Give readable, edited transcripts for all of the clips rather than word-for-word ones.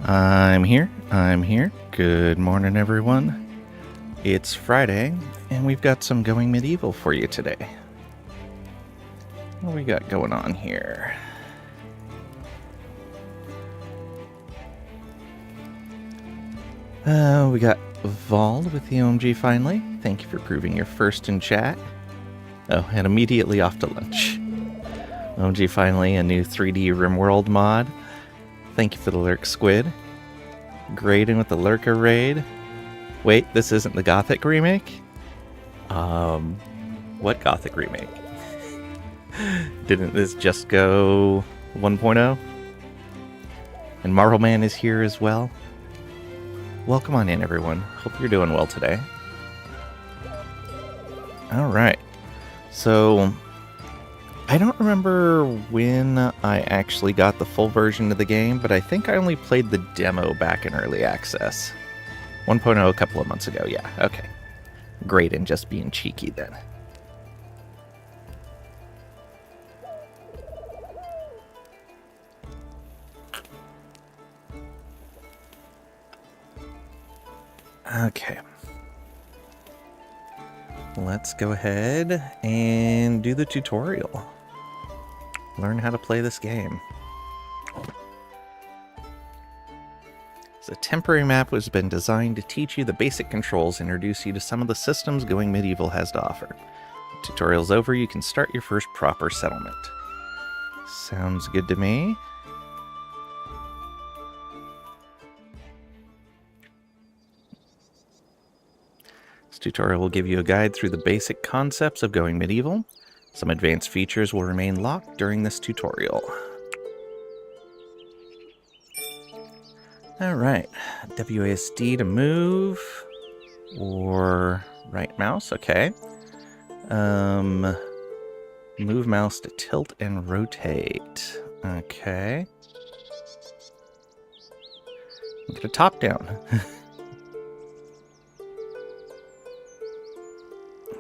I'm here. Good morning, everyone. It's Friday, and we've got some Going Medieval for you today. What do we got going on here? We got Vald with the OMG finally. Thank you for proving you're first in chat. Oh, and immediately off to lunch. OMG finally, a new 3D RimWorld mod. Thank you for the Lurk Squid. Graydon with the Lurker Raid. Wait, this isn't the Gothic remake? What Gothic remake? Didn't this just go 1.0? And Marvel Man is here as well. Welcome on in, everyone. Hope you're doing well today. Alright. So, I don't remember when I actually got the full version of the game, but I think I only played the demo back in early access. 1.0 a couple of months ago, yeah, okay. Great, and just being cheeky then. Okay. Let's go ahead and do the tutorial. Learn how to play this game. The temporary map has been designed to teach you the basic controls and introduce you to some of the systems Going Medieval has to offer. The tutorial's over, you can start your first proper settlement. Sounds good to me. This tutorial will give you a guide through the basic concepts of Going Medieval. Some advanced features will remain locked during this tutorial. Alright, WASD to move, or right mouse, okay. Move mouse to tilt and rotate, okay. Get a top down.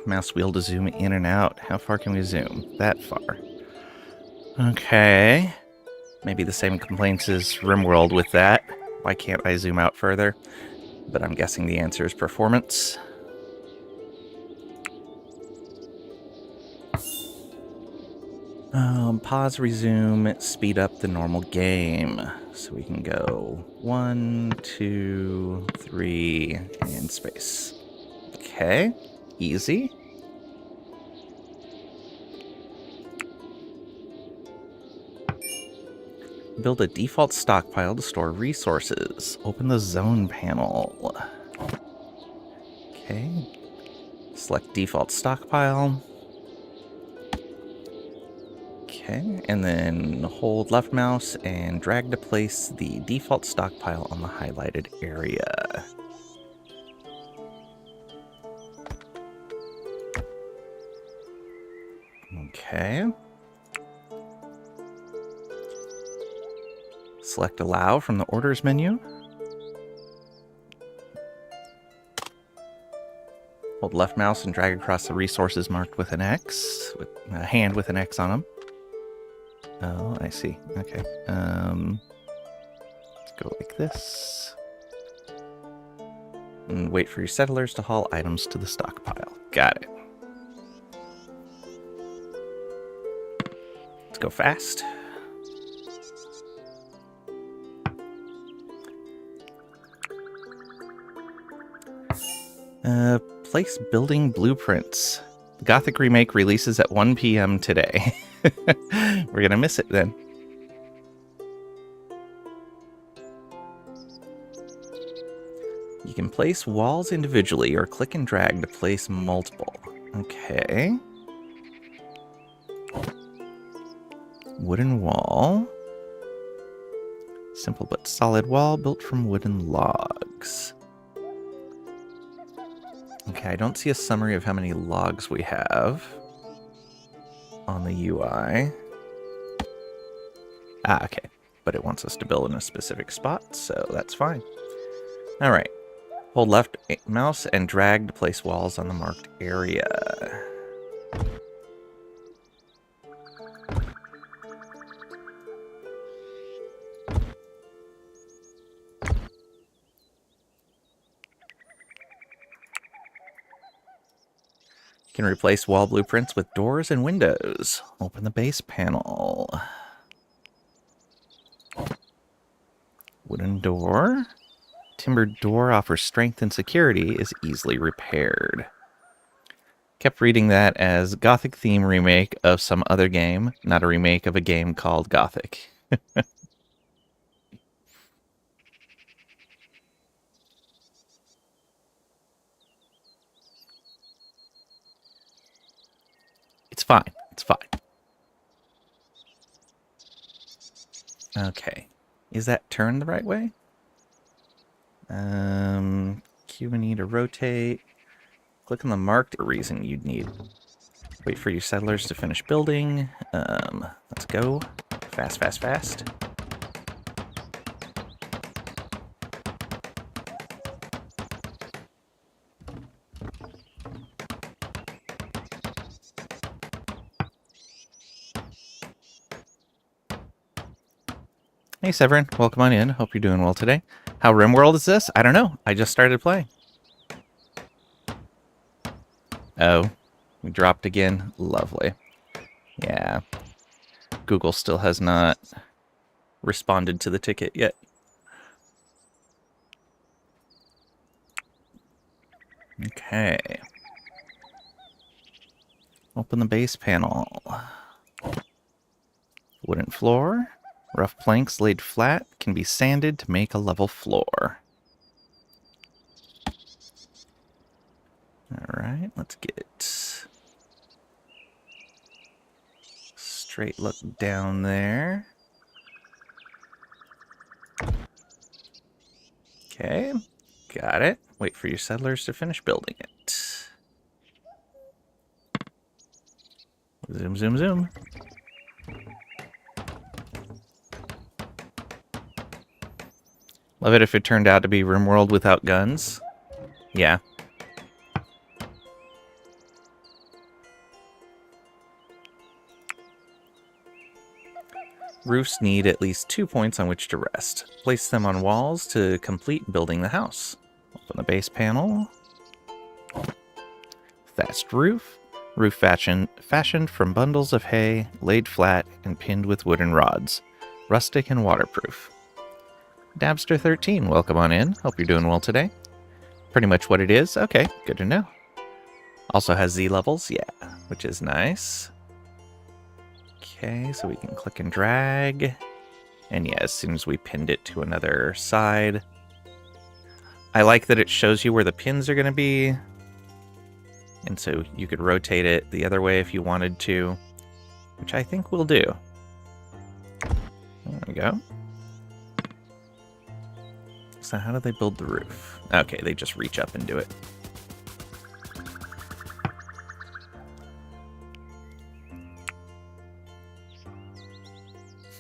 Mouse wheel to zoom in and out. How far can we zoom? That far. Okay. Maybe the same complaints as RimWorld with that. Why can't I zoom out further? But I'm guessing the answer is performance. Pause, resume, speed up the normal game. So we can go 1, 2, 3, and space. Okay, easy. Build a default stockpile to store resources. Open the zone panel. Okay. Select default stockpile. Okay, and then hold left mouse and drag to place the default stockpile on the highlighted area. Okay. Select Allow from the Orders menu. Hold left mouse and drag across the resources marked with an X, with a hand with an X on them. Oh, I see. Okay. Let's go like this. And wait for your settlers to haul items to the stockpile. Got it. Let's go fast. Place building blueprints. The Gothic remake releases at 1 p.m. today. We're gonna miss it then. You can place walls individually or click and drag to place multiple. Okay. Wooden wall. Simple but solid wall built from wooden logs. Okay, I don't see a summary of how many logs we have on the UI. Ah, okay. But it wants us to build in a specific spot, so that's fine. Alright. Hold left mouse and drag to place walls on the marked area. can replace wall blueprints with doors and windows. Open the base panel. Wooden door. Timbered door offers strength and security, is easily repaired. Kept reading that as Gothic theme remake of some other game, not a remake of a game called Gothic. It's fine. It's fine. Okay. Is that turned the right way? Q and E to rotate. Click on the marked reason you'd need. Wait for your settlers to finish building. Let's go. Fast, fast, fast. Hey Severin, welcome on in. Hope you're doing well today. How RimWorld is this? I don't know. I just started playing. Oh, we dropped again. Lovely. Yeah. Google still has not responded to the ticket yet. Okay. Open the base panel. Wooden floor. Rough planks laid flat can be sanded to make a level floor. Alright, let's get straight look down there. Okay, got it. Wait for your settlers to finish building it. Zoom, zoom, zoom. Love it if it turned out to be RimWorld without guns. Yeah. Roofs need at least 2 points on which to rest. Place them on walls to complete building the house. Open the base panel. Thatched roof. Roof fashioned from bundles of hay, laid flat and pinned with wooden rods. Rustic and waterproof. Dabster13, welcome on in. Hope you're doing well today. Pretty much what it is. Okay, good to know. Also has Z levels, yeah, which is nice. Okay, so we can click and drag. And yeah, as soon as we pinned it to another side. I like that it shows you where the pins are going to be. And so you could rotate it the other way if you wanted to, which I think we'll do. There we go. So how do they build the roof? Okay, they just reach up and do it.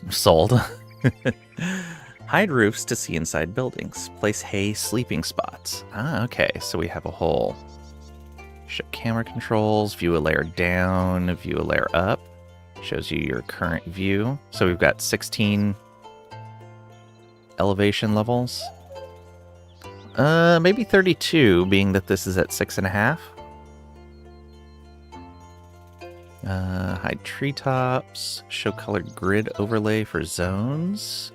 Sold. Hide roofs to see inside buildings. Place hay sleeping spots. Ah, okay. So we have a whole show camera controls, view a layer down, view a layer up. Shows you your current view. So we've got 16 elevation levels. Maybe 32, being that this is at 6.5. Hide treetops. Show colored grid overlay for zones.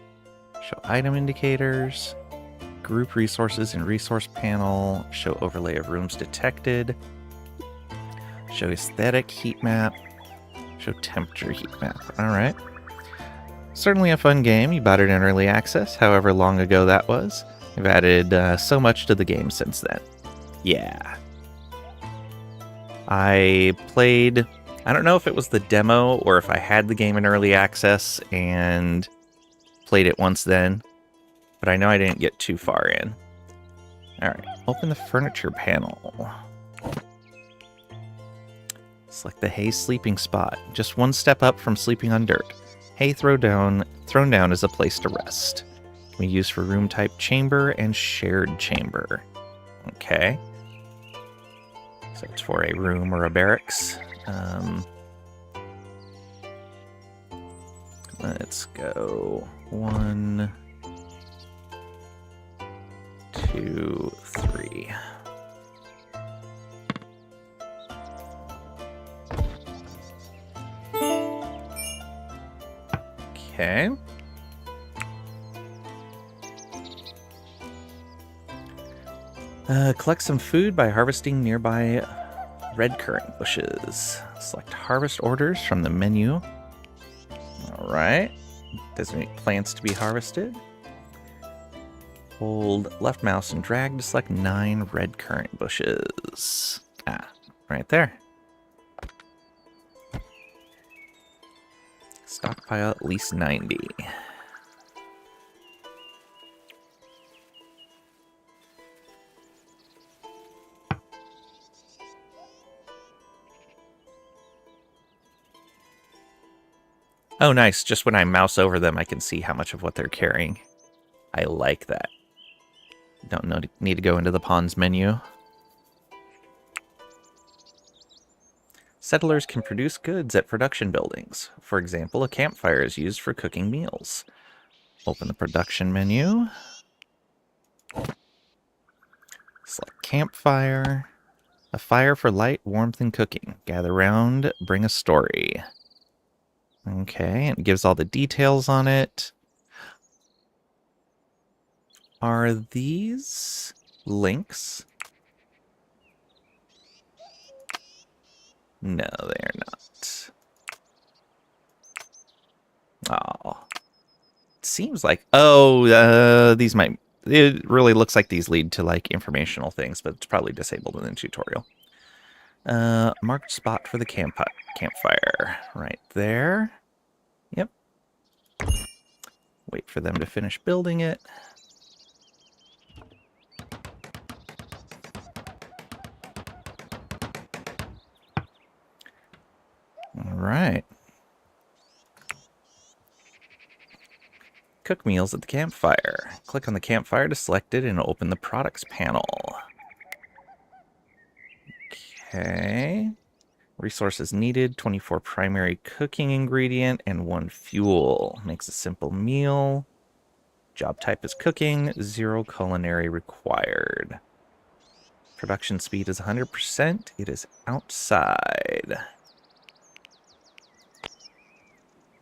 Show item indicators. Group resources in resource panel. Show overlay of rooms detected. Show aesthetic heat map. Show temperature heat map. Alright. Certainly a fun game. You bought it in early access, however long ago that was. They've added so much to the game since then. Yeah. I played... I don't know if it was the demo or if I had the game in early access and played it once then. But I know I didn't get too far in. Alright, open the furniture panel. Select the hay sleeping spot. Just one step up from sleeping on dirt. Hay thrown down is a place to rest. We use for room type chamber and shared chamber. Okay. So it's for a room or a barracks. Let's go 1, 2, 3. Okay. Collect some food by harvesting nearby red currant bushes. Select harvest orders from the menu. Alright. Designate plants to be harvested. Hold left mouse and drag to select 9 red currant bushes. Ah, right there. Stockpile at least 90. Oh, nice. Just when I mouse over them, I can see how much of what they're carrying. I like that. Don't need to go into the pawns menu. Settlers can produce goods at production buildings. For example, a campfire is used for cooking meals. Open the production menu. Select campfire. A fire for light, warmth, and cooking. Gather round, bring a story. Okay, and it gives all the details on it. Are these links? No, they are not. Oh. It seems like... Oh, these might... It really looks like these lead to, like, informational things, but it's probably disabled in the tutorial. Marked spot for the campfire. Right there. Yep. Wait for them to finish building it. Alright. Cook meals at the campfire. Click on the campfire to select it and open the products panel. Okay. Resources needed, 24 primary cooking ingredient and 1 fuel. Makes a simple meal. Job type is cooking, 0 culinary required. Production speed is 100%. It is outside.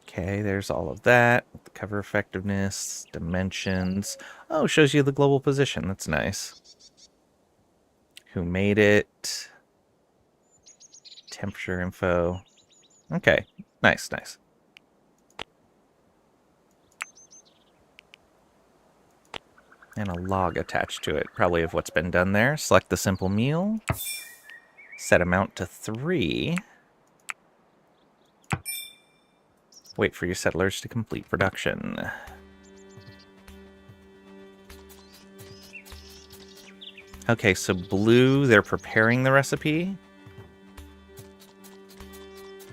Okay, there's all of that. The cover effectiveness, dimensions. Oh, shows you the global position. That's nice. Who made it? Temperature info. Okay, nice, nice. And a log attached to it, probably of what's been done there. Select the simple meal. Set amount to 3. Wait for your settlers to complete production. Okay, so blue, they're preparing the recipe.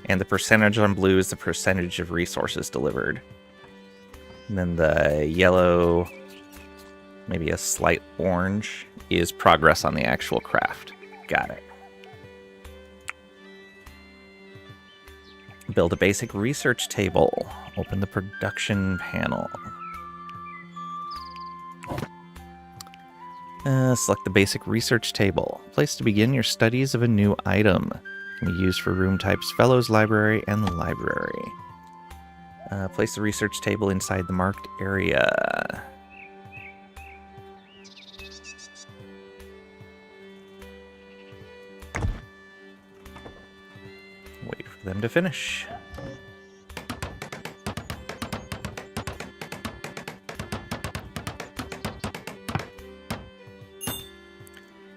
And the percentage on blue is the percentage of resources delivered. And then the yellow, maybe a slight orange, is progress on the actual craft. Got it. Build a basic research table. Open the production panel. Select the basic research table. Place to begin your studies of a new item. Can be used for room types Fellows Library and the library. Place the research table inside the marked area. Wait for them to finish.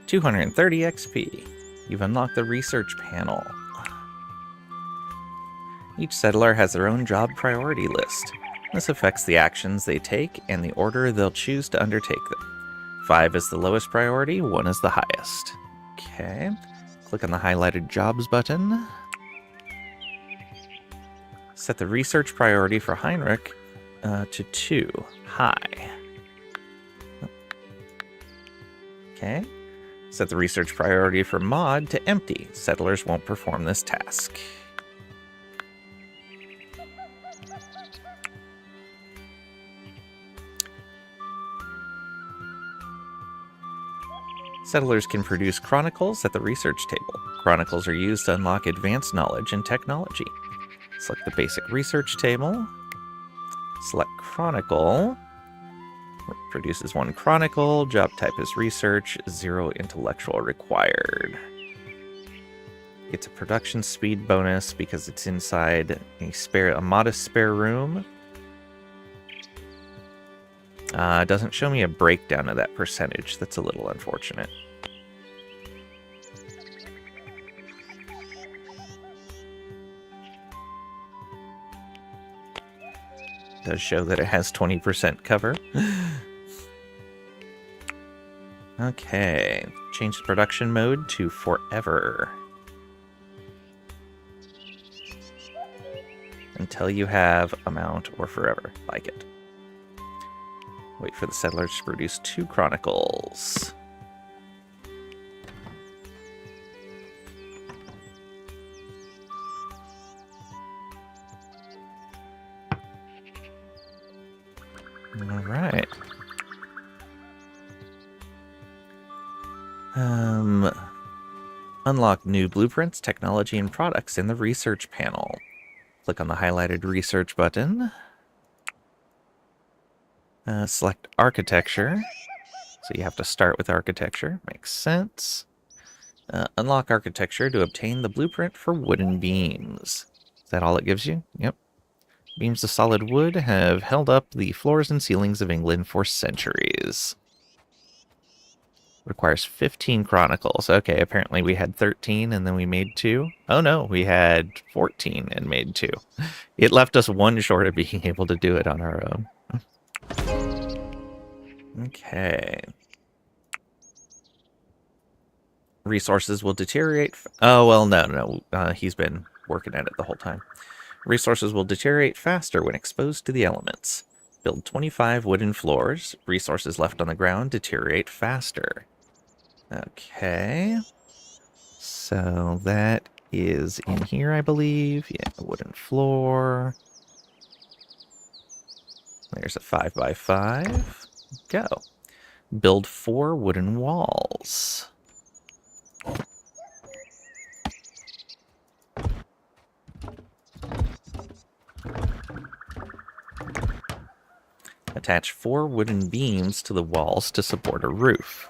$230 XP. You've unlocked the research panel. Each settler has their own job priority list. This affects the actions they take and the order they'll choose to undertake them. 5 is the lowest priority, 1 is the highest. Okay. Click on the highlighted jobs button. Set the research priority for Heinrich to 2, high. Okay. Set the research priority for Maud to empty. Settlers won't perform this task. Settlers can produce chronicles at the research table. Chronicles are used to unlock advanced knowledge and technology. Select the basic research table. Select Chronicle. Produces 1 Chronicle. Job type is Research. 0 Intellectual required. Gets a production speed bonus because it's inside a modest spare room. Doesn't show me a breakdown of that percentage. That's a little unfortunate. Does show that it has 20% cover. Okay, change the production mode to forever. Until you have amount or forever, like it. Wait for the settlers to produce 2 chronicles. All right. Unlock new blueprints, technology, and products in the research panel. Click on the highlighted research button. Select architecture. So you have to start with architecture. Makes sense. Unlock architecture to obtain the blueprint for wooden beams. Is that all it gives you? Yep. Beams of solid wood have held up the floors and ceilings of England for centuries. Requires 15 chronicles. Okay, apparently we had 13 and then we made 2. Oh no, we had 14 and made 2. It left us 1 short of being able to do it on our own. Okay. Resources will deteriorate. Oh, well, no. He's been working at it the whole time. Resources will deteriorate faster when exposed to the elements. Build 25 wooden floors. Resources left on the ground deteriorate faster. Okay. So that is in here, I believe. Yeah, wooden floor. There's a 5x5. Go. Build 4 wooden walls. Attach 4 wooden beams to the walls to support a roof.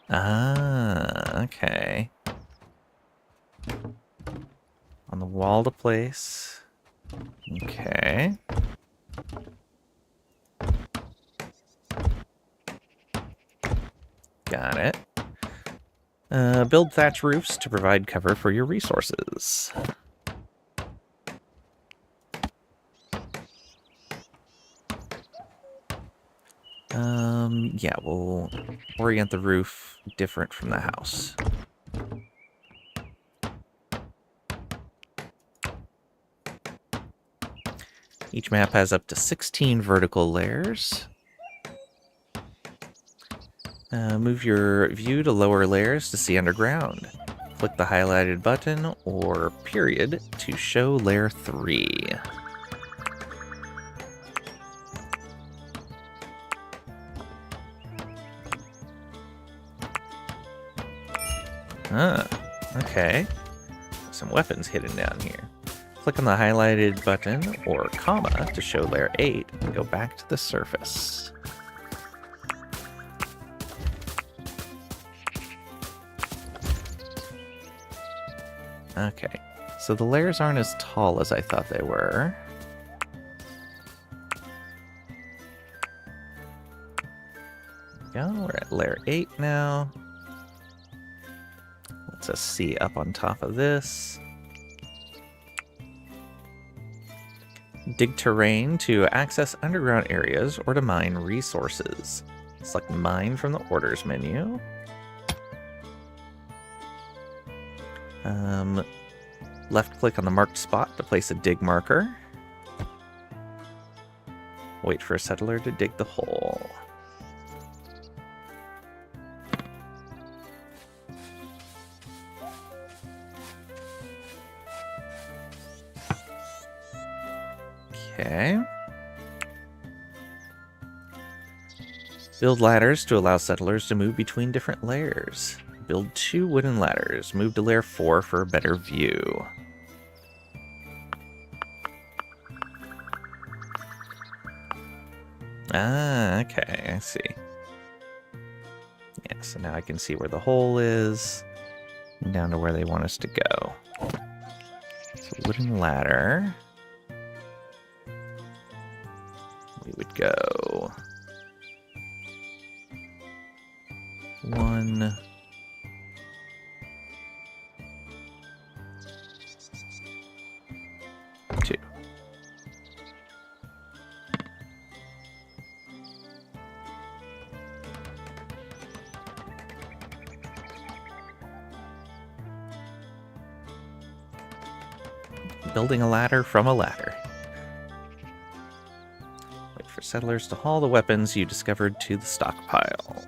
Ah, okay. On the wall to place. Okay. Got it. Build thatch roofs to provide cover for your resources. Yeah, we'll orient the roof different from the house. Each map has up to 16 vertical layers. Move your view to lower layers to see underground. Click the highlighted button or period to show layer 3. Ah, okay. Some weapons hidden down here. Click on the highlighted button or comma to show layer 8 and go back to the surface. Okay, so the layers aren't as tall as I thought they were. We're at layer 8 now. Let's us see up on top of this. Dig terrain to access underground areas or to mine resources. Select Mine from the Orders menu. Left click on the marked spot to place a dig marker. Wait for a settler to dig the hole. Okay. Build ladders to allow settlers to move between different layers. Build 2 wooden ladders. Move to layer 4 for a better view. Ah, okay, I see. Yeah, so now I can see where the hole is, and down to where they want us to go. So wooden ladder. We would go 1, 2. Building a ladder from a ladder. Wait for settlers to haul the weapons you discovered to the stockpile.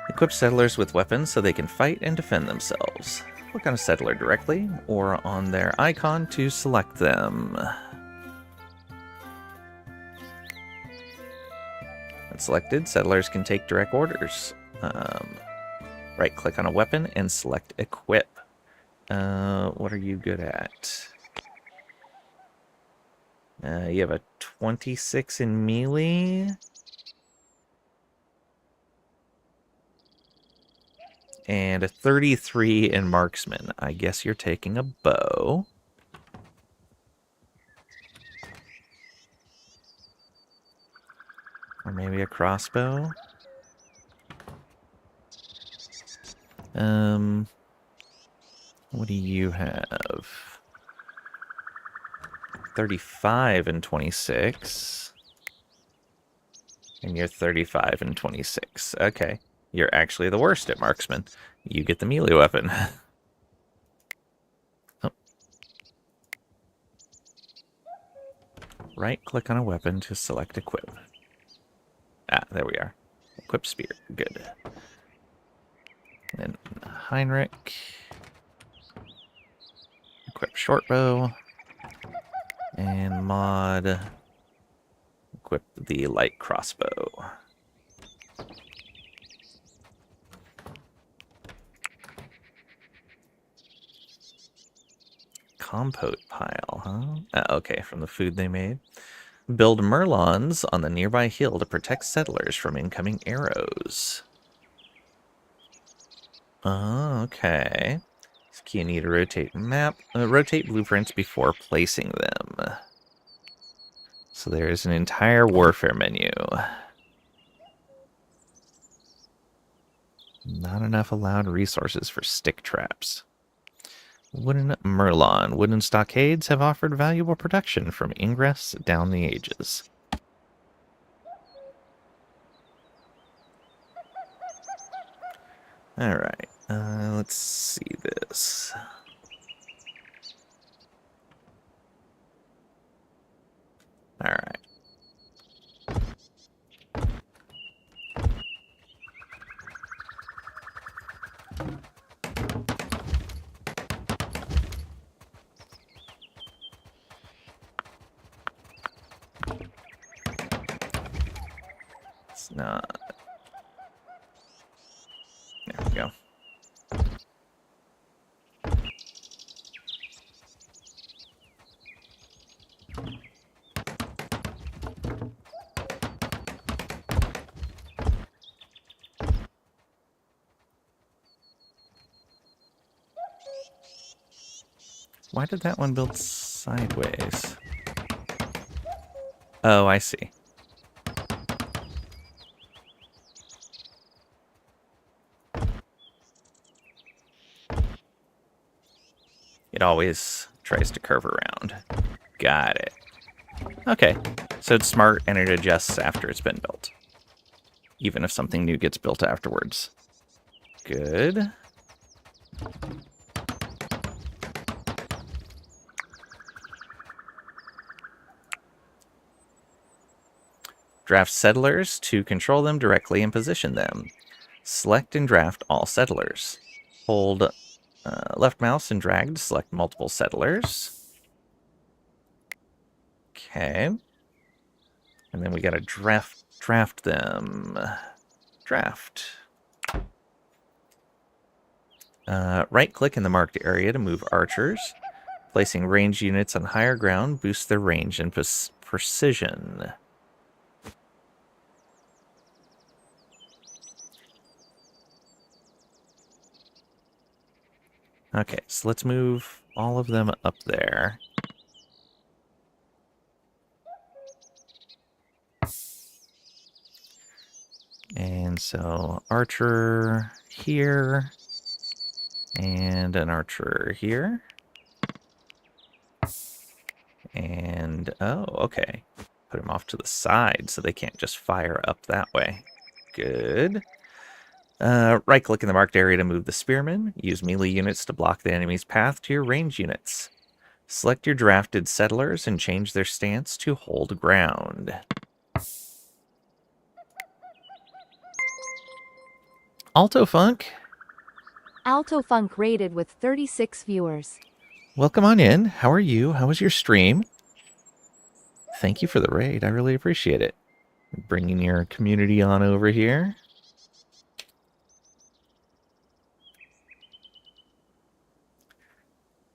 Equip settlers with weapons so they can fight and defend themselves. Click on a settler directly or on their icon to select them. When selected, settlers can take direct orders. Right-click on a weapon and select Equip. What are you good at? You have a 26 in melee. And a 33 in marksman. I guess you're taking a bow. Or maybe a crossbow. What do you have? 35 and 26. And you're 35 and 26. Okay. You're actually the worst at marksman. You get the melee weapon. Oh. Right-click on a weapon to select equip. Ah, there we are. Equip spear. Good. Then Heinrich. Equip shortbow. And mod. Equip the light crossbow. Compote pile, huh? Okay, from the food they made. Build merlons on the nearby hill to protect settlers from incoming arrows. Oh, okay. It's key you need to rotate blueprints before placing them. So there's an entire warfare menu. Not enough allowed resources for stick traps. Wooden merlon. Wooden stockades have offered valuable protection from ingress down the ages. Alright, let's see this. Alright. It's not. There we go. Why did that one build sideways? Oh, I see. It always tries to curve around. Got it. Okay, so it's smart and it adjusts after it's been built. Even if something new gets built afterwards. Good. Draft settlers to control them directly and position them. Select and draft all settlers. Hold left mouse and drag to select multiple settlers. Okay. And then we gotta draft them. Draft. Right-click in the marked area to move archers. Placing ranged units on higher ground boosts their range and precision. Okay, so let's move all of them up there. And so archer here, and an archer here. And, oh, okay. Put them off to the side so they can't just fire up that way. Good. Right-click in the marked area to move the spearmen. Use melee units to block the enemy's path to your ranged units. Select your drafted settlers and change their stance to hold ground. Alto Funk. Alto Funk rated with 36 viewers. Welcome on in. How are you? How was your stream? Thank you for the raid. I really appreciate it. Bringing your community on over here.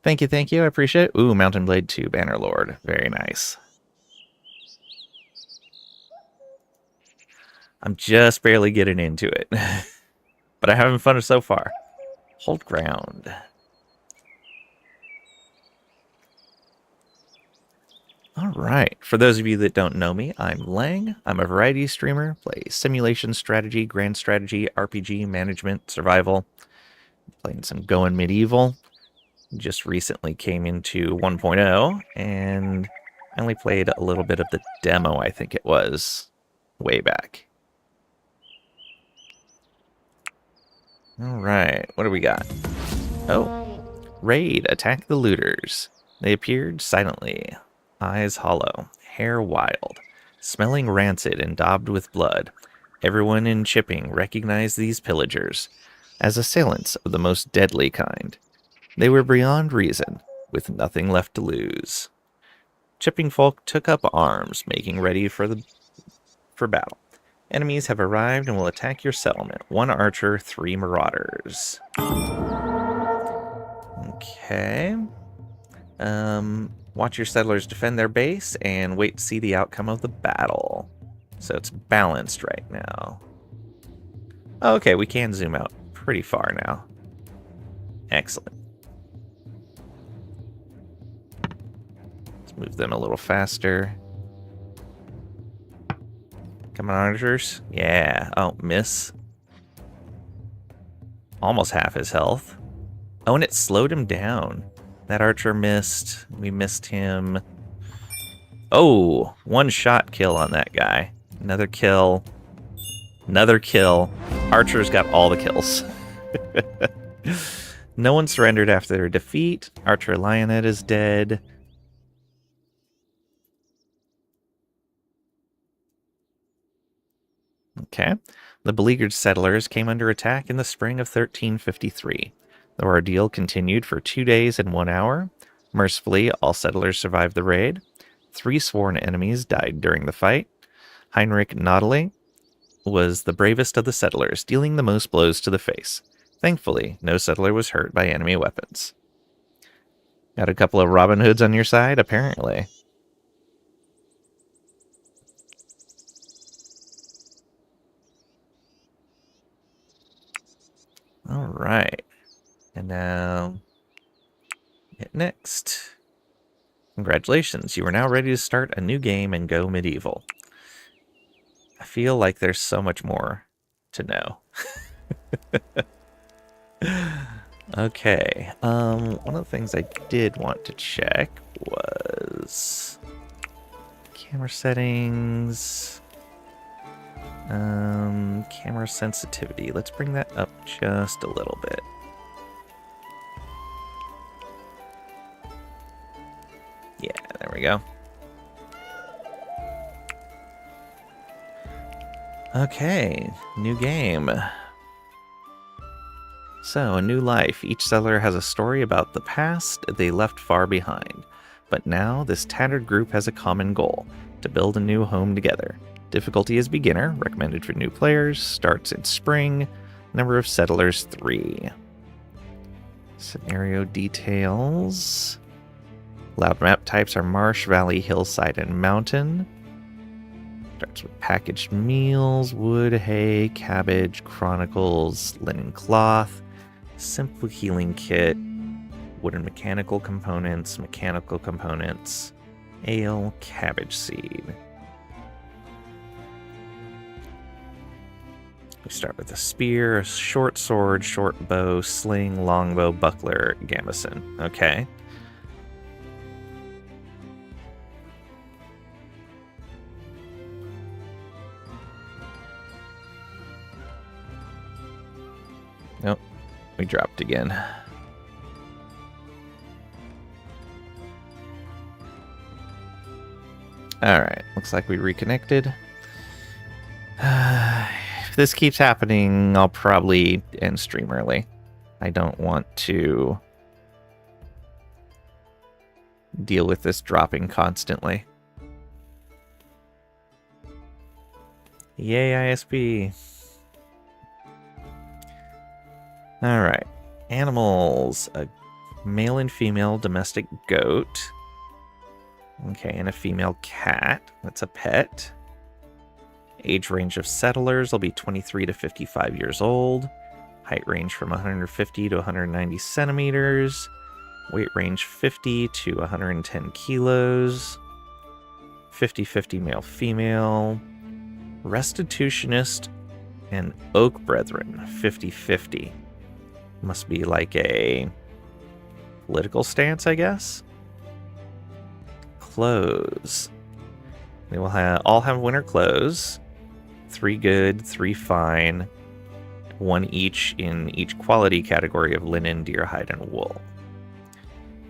Thank you, thank you. I appreciate it. Ooh, Mountain Blade 2 Bannerlord. Very nice. I'm just barely getting into it. But I'm having fun so far. Hold ground. Alright, for those of you that don't know me, I'm Lang. I'm a variety streamer, play simulation strategy, grand strategy, RPG, management, survival. Playing some Going Medieval. Just recently came into 1.0, and I only played a little bit of the demo, I think it was, way back. Alright, what do we got? Oh, raid, attack the looters. They appeared silently. Eyes hollow, hair wild, smelling rancid and daubed with blood. Everyone in Chipping recognized these pillagers as assailants of the most deadly kind. They were beyond reason, with nothing left to lose. Chipping folk took up arms, making ready for battle. Enemies have arrived and will attack your settlement. 1 archer, 3 marauders. Okay. Watch your settlers defend their base and wait to see the outcome of the battle. So it's balanced right now. Okay, we can zoom out pretty far now. Excellent. Let's move them a little faster. Come on, archers. Yeah. Oh, miss. Almost half his health. Oh, and it slowed him down. That archer missed. We missed him. Oh, 1-shot kill on that guy. Another kill. Another kill. Archer's got all the kills. No one surrendered after their defeat. Archer Lionette is dead. Okay. The beleaguered settlers came under attack in the spring of 1353. The ordeal continued for 2 days and 1 hour. Mercifully, all settlers survived the raid. 3 sworn enemies died during the fight. Heinrich Nautiley was the bravest of the settlers, dealing the most blows to the face. Thankfully, no settler was hurt by enemy weapons. Got a couple of Robin Hoods on your side, apparently. All right. And now, hit next. Congratulations, you are now ready to start a new game and go medieval. I feel like there's so much more to know. Okay, one of the things I did want to check was camera settings, camera sensitivity. Let's bring that up just a little bit. Yeah, there we go. Okay, new game. So, a new life. Each settler has a story about the past they left far behind. But now, this tattered group has a common goal, to build a new home together. Difficulty is beginner, recommended for new players, starts in spring, number of settlers 3. Scenario details. Allowed map types are marsh, valley, hillside, and mountain. Starts with packaged meals, wood, hay, cabbage, chronicles, linen cloth, simple healing kit, wooden mechanical components, ale, cabbage seed. We start with a spear, a short sword, short bow, sling, longbow, buckler, gambeson. Okay. Nope. We dropped again. Alright, looks like we reconnected. If this keeps happening, I'll probably end stream early. I don't want to deal with this dropping constantly. Yay, ISP. Alright. Animals. A male and female domestic goat. Okay, and a female cat. That's a pet. Age range of settlers will be 23 to 55 years old. Height range from 150 to 190 centimeters. Weight range 50 to 110 kilos. 50-50 male-female. Restitutionist and Oak Brethren, 50-50. Must be like a political stance, I guess. Clothes. They will all have winter clothes. 3 good, 3 fine, 1 each in each quality category of linen, deer hide, and wool.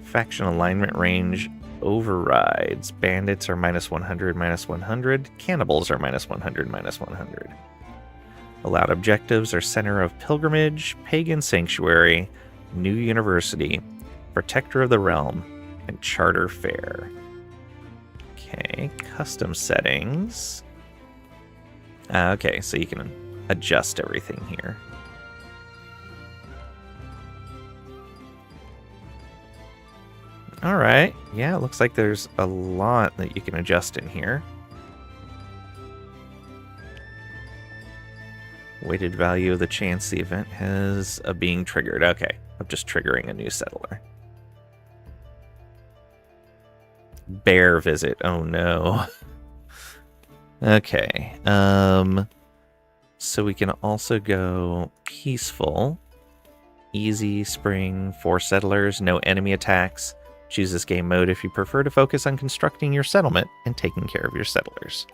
Faction alignment range overrides. Bandits are -100, -100. Cannibals are -100, -100. Allowed objectives are Center of Pilgrimage, Pagan Sanctuary, New University, Protector of the Realm, and Charter Fair. Okay, custom settings. Okay, so you can adjust everything here. Alright, yeah, it looks like there's a lot that you can adjust in here. Weighted value of the chance the event has of being triggered. Okay, of just triggering a new settler. Bear visit. Oh no. Okay. So we can also go peaceful, easy, spring, 4 settlers, no enemy attacks. Choose this game mode if you prefer to focus on constructing your settlement and taking care of your settlers.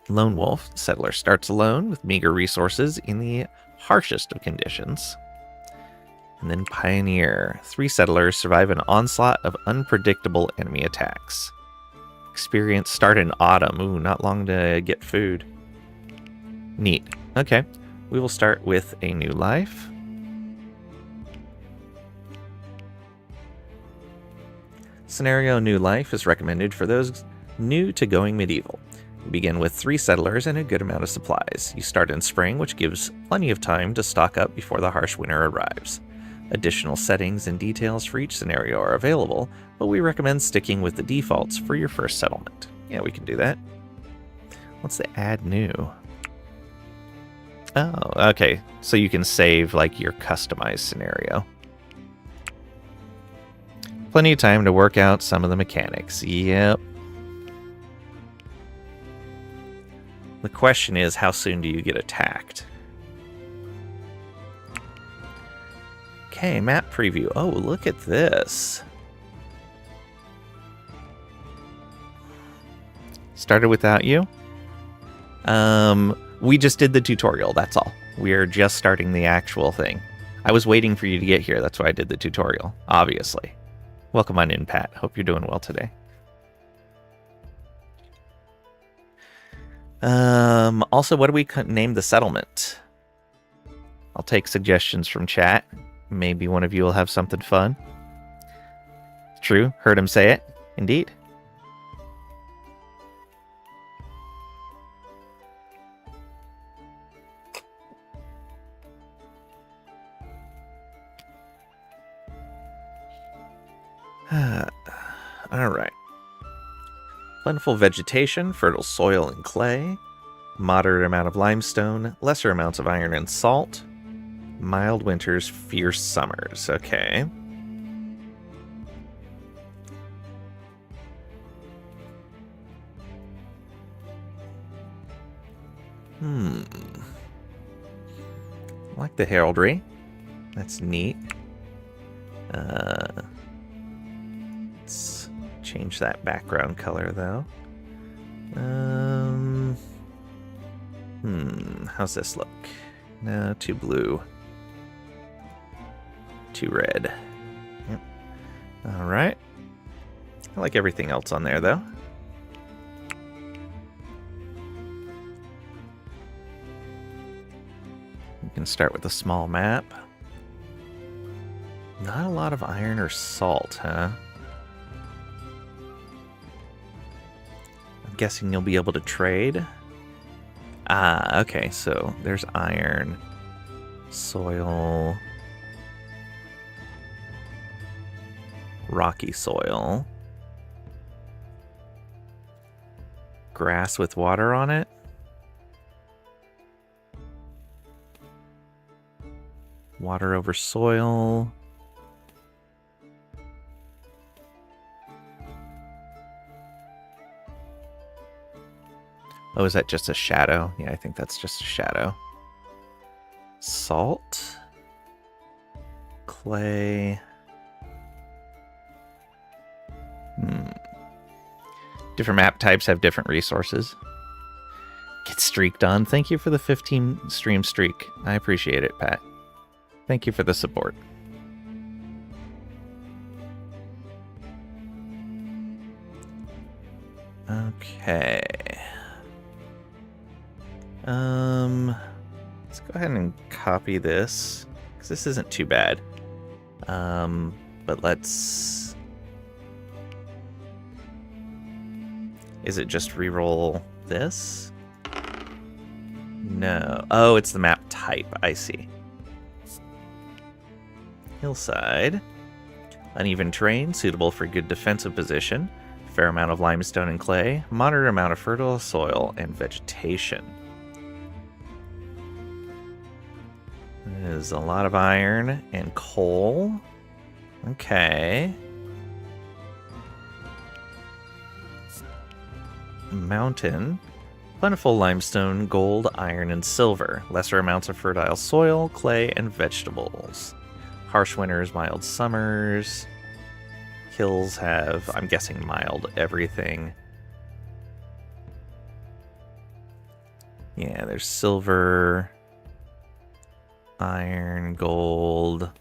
Lone Wolf. The settler starts alone with meager resources in the harshest of conditions. And then Pioneer. 3 settlers survive an onslaught of unpredictable enemy attacks. Experience start in autumn. Ooh, not long to get food. Neat. Okay. We will start with a new life. Scenario New Life is recommended for those new to going medieval. You begin with 3 settlers and a good amount of supplies. You start in spring, which gives plenty of time to stock up before the harsh winter arrives. Additional settings and details for each scenario are available, but we recommend sticking with the defaults for your first settlement. Yeah, we can do that. What's the add new? Oh, okay. So you can save like your customized scenario. Plenty of time to work out some of the mechanics. Yep. The question is, how soon do you get attacked? Okay, map preview. Oh, look at this. Started without you? We just did the tutorial, that's all. We're just starting the actual thing. I was waiting for you to get here, that's why I did the tutorial, obviously. Welcome on in, Pat. Hope you're doing well today. Also, what do we name the settlement? I'll take suggestions from chat. Maybe one of you will have something fun. True, heard him say it. Indeed. Alright. Plentiful vegetation, fertile soil and clay, moderate amount of limestone, lesser amounts of iron and salt, mild winters, fierce summers. Okay. I like the heraldry. That's neat. Let's change that background color though. How's this look? No, too blue. Too red. Yep. Alright. I like everything else on there though. We can start with a small map. Not a lot of iron or salt, huh? I'm guessing you'll be able to trade. Ah, okay, so there's iron, soil, rocky soil, grass with water on it. Water over soil. Oh, is that just a shadow? Yeah, I think that's just a shadow. Salt. Clay. Different map types have different resources. Get streaked on. Thank you for the 15 stream streak. I appreciate it, Pat. Thank you for the support. Okay. Let's go ahead and copy this, because this isn't too bad. But let's... Is it just reroll this? No. Oh, it's the map type. I see. Hillside. Uneven terrain, suitable for good defensive position. Fair amount of limestone and clay. Moderate amount of fertile soil and vegetation. There's a lot of iron and coal. Okay. Mountain. Plentiful limestone, gold, iron, and silver. Lesser amounts of fertile soil, clay, and vegetables. Harsh winters, mild summers. Hills have, I'm guessing, mild everything. Yeah, there's silver, iron, gold,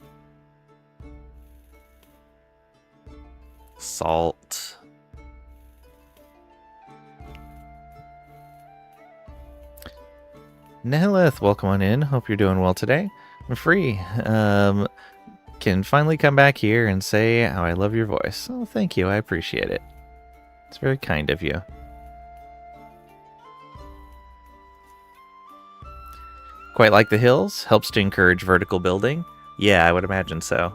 salt. Nihilith, welcome on in. Hope you're doing well today. I'm free. Can finally come back here and say how I love your voice. Oh, thank you. I appreciate it. It's very kind of you. Quite like the hills. Helps to encourage vertical building. Yeah, I would imagine so.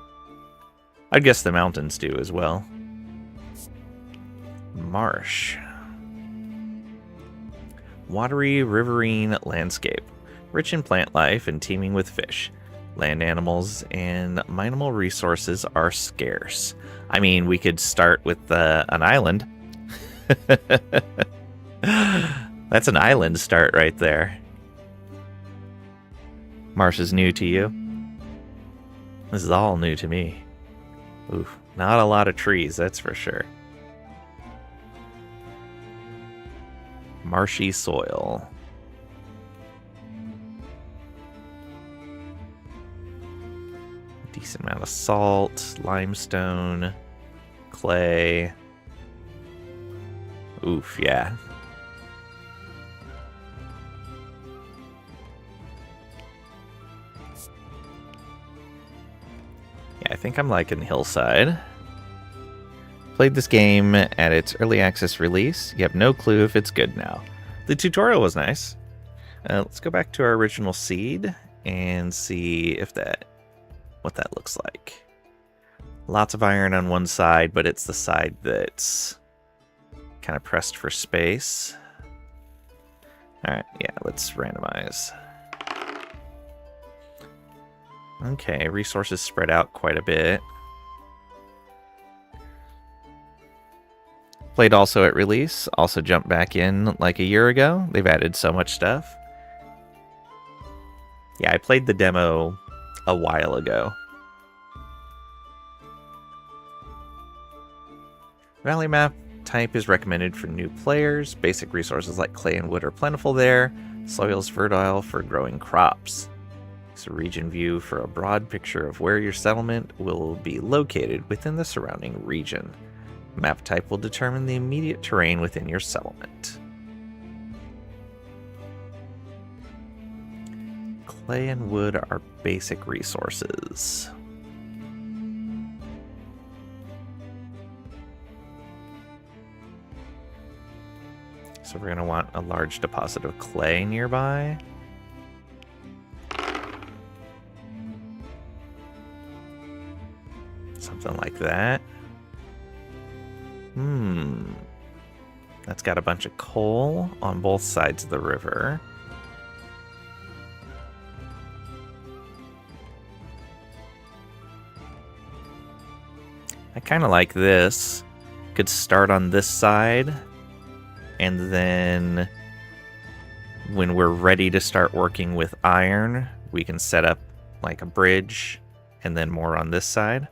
I'd guess the mountains do as well. Marsh. Watery, riverine landscape. Rich in plant life and teeming with fish. Land animals and mineable resources are scarce. I mean, we could start with an island. That's an island start right there. Marsh is new to you? This is all new to me. Oof, not a lot of trees, that's for sure. Marshy soil. Decent amount of salt, limestone, clay. Oof, yeah. Yeah, I think I'm liking Hillside. Played this game at its early access release. You have no clue if it's good now. The tutorial was nice. Let's go back to our original seed and see if what that looks like. Lots of iron on one side, but it's the side that's kind of pressed for space. Alright, yeah, let's randomize. Okay, resources spread out quite a bit. Played also at release, also jumped back in like a year ago. They've added so much stuff. Yeah, I played the demo a while ago. Valley map type is recommended for new players. Basic resources like clay and wood are plentiful there. Soil is fertile for growing crops. It's a region view for a broad picture of where your settlement will be located within the surrounding region. Map type will determine the immediate terrain within your settlement. Clay and wood are basic resources. So we're going to want a large deposit of clay nearby. Something like that. That's got a bunch of coal on both sides of the river. I kind of like this. Could start on this side, and then when we're ready to start working with iron, we can set up like a bridge, and then more on this side.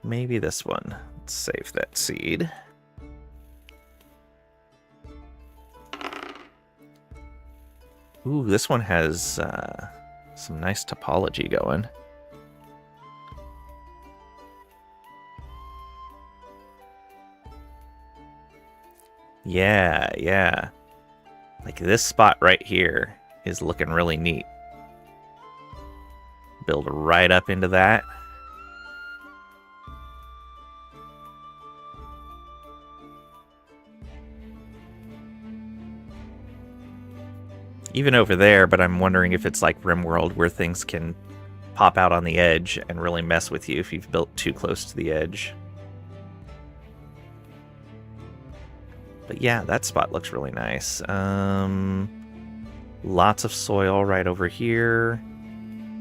Maybe this one. Let's save that seed. Ooh, this one has some nice topology going. Yeah. Like this spot right here is looking really neat. Build right up into that. Even over there, but I'm wondering if it's like RimWorld where things can pop out on the edge and really mess with you if you've built too close to the edge. But yeah, that spot looks really nice. Lots of soil right over here,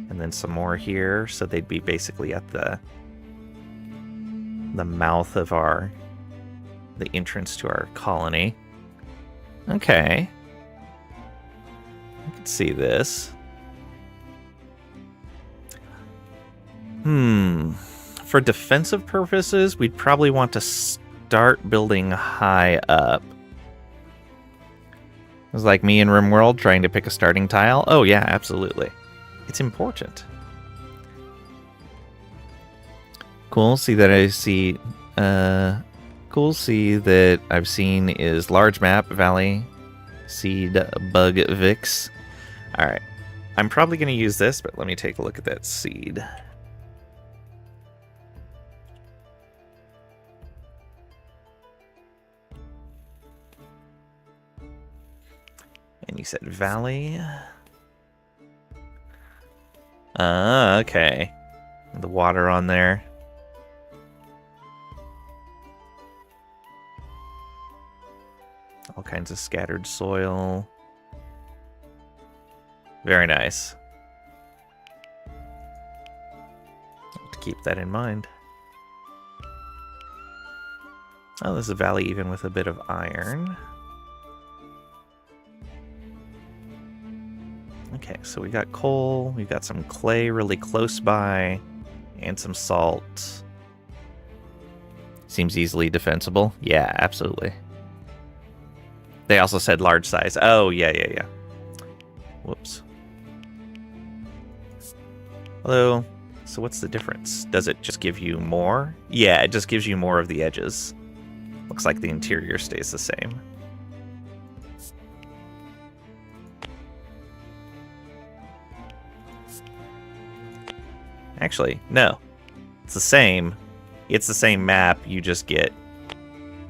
and then some more here, so they'd be basically at the mouth of the entrance to our colony. Okay. I can see this. For defensive purposes, we'd probably want to start building high up. It was like me in RimWorld trying to pick a starting tile. Oh yeah, absolutely. It's important. Cool, see that I've seen is large map, valley, seed, bug, vix. Alright. I'm probably going to use this, but let me take a look at that seed. And you said valley. Okay. The water on there. All kinds of scattered soil. Very nice. Have to keep that in mind. Oh, there's a valley even with a bit of iron. Okay, so we got coal, we've got some clay really close by, and some salt. Seems easily defensible. Yeah, absolutely. They also said large size. Oh, yeah. Whoops. Hello. So what's the difference? Does it just give you more? Yeah, it just gives you more of the edges. Looks like the interior stays the same. Actually, no. It's the same. It's the same map, you just get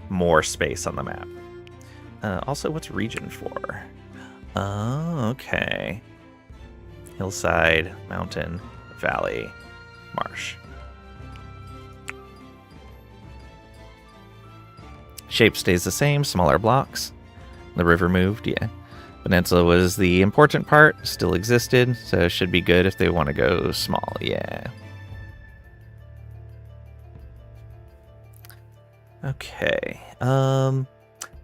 more space on the map. Also, what's region for? Oh, okay. Hillside, mountain, valley, marsh. Shape stays the same, smaller blocks. The river moved, yeah. Peninsula was the important part, still existed, so it should be good if they want to go small, yeah. Okay, but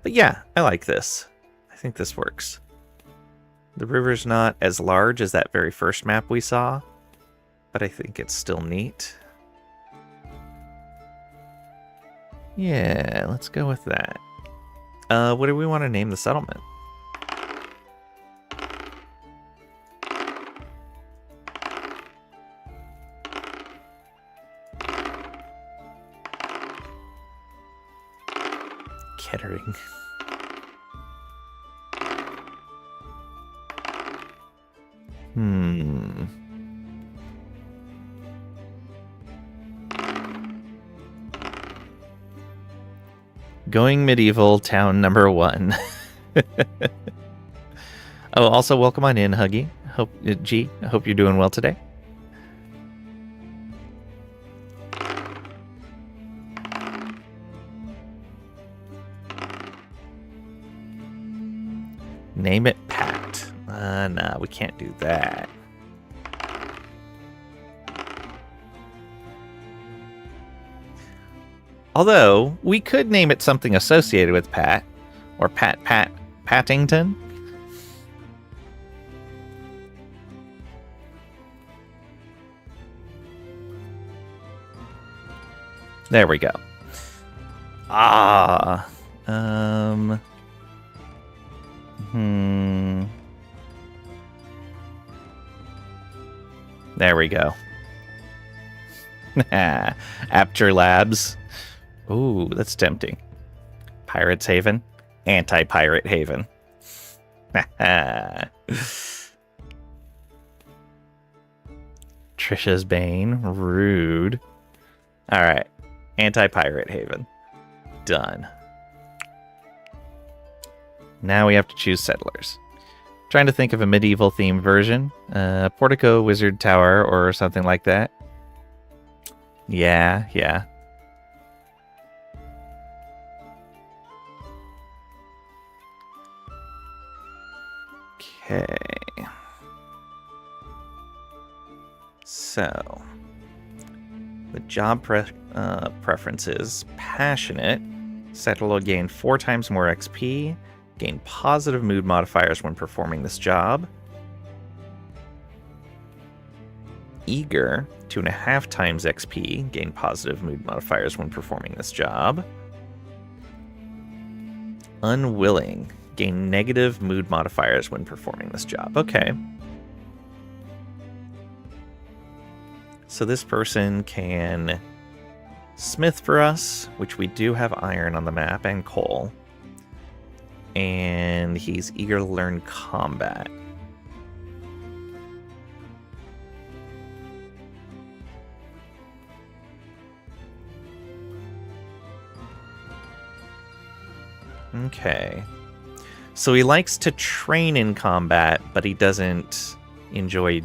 yeah, I like this. I think this works. The river's not as large as that very first map we saw, but I think it's still neat. Yeah, let's go with that. What do we want to name the settlement? Kettering. Going medieval, town number 1. Oh, also welcome on in, Huggy. I hope you're doing well today. Name it Pat. Nah, we can't do that. Although, we could name it something associated with Pat. Or Pattington. There we go. There we go. Apture Labs. Ooh, that's tempting. Pirates Haven. Anti-Pirate Haven. Trisha's Bane. Rude. Alright. Anti-Pirate Haven. Done. Now we have to choose settlers. Trying to think of a medieval themed version. Portico Wizard Tower or something like that. Yeah. Okay. So, the job preferences: passionate. Settler will gain 4 times more XP. Gain positive mood modifiers when performing this job. Eager, 2.5 times XP. Gain positive mood modifiers when performing this job. Unwilling, gain negative mood modifiers when performing this job. Okay. So this person can smith for us, which we do have iron on the map, and coal. And he's eager to learn combat. Okay. So he likes to train in combat, but he doesn't enjoy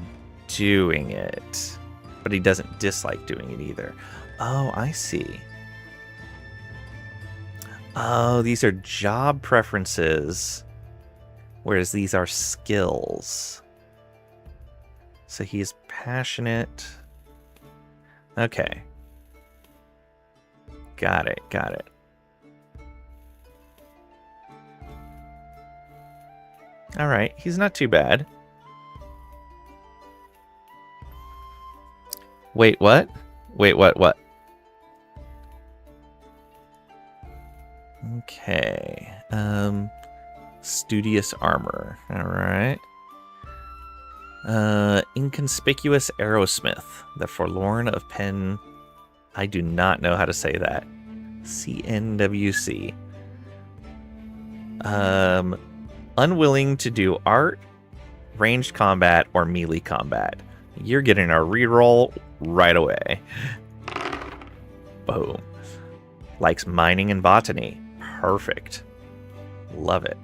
doing it. But he doesn't dislike doing it either. Oh, I see. Oh, these are job preferences, whereas these are skills. So he's passionate. Okay. Got it. All right, he's not too bad. Wait, what? What? Okay. Studious armor. All right. Inconspicuous arrowsmith. The Forlorn of Pen. I do not know how to say that. CNWC. Unwilling to do art, ranged combat, or melee combat. You're getting a reroll right away. Boom. Likes mining and botany. Perfect. Love it.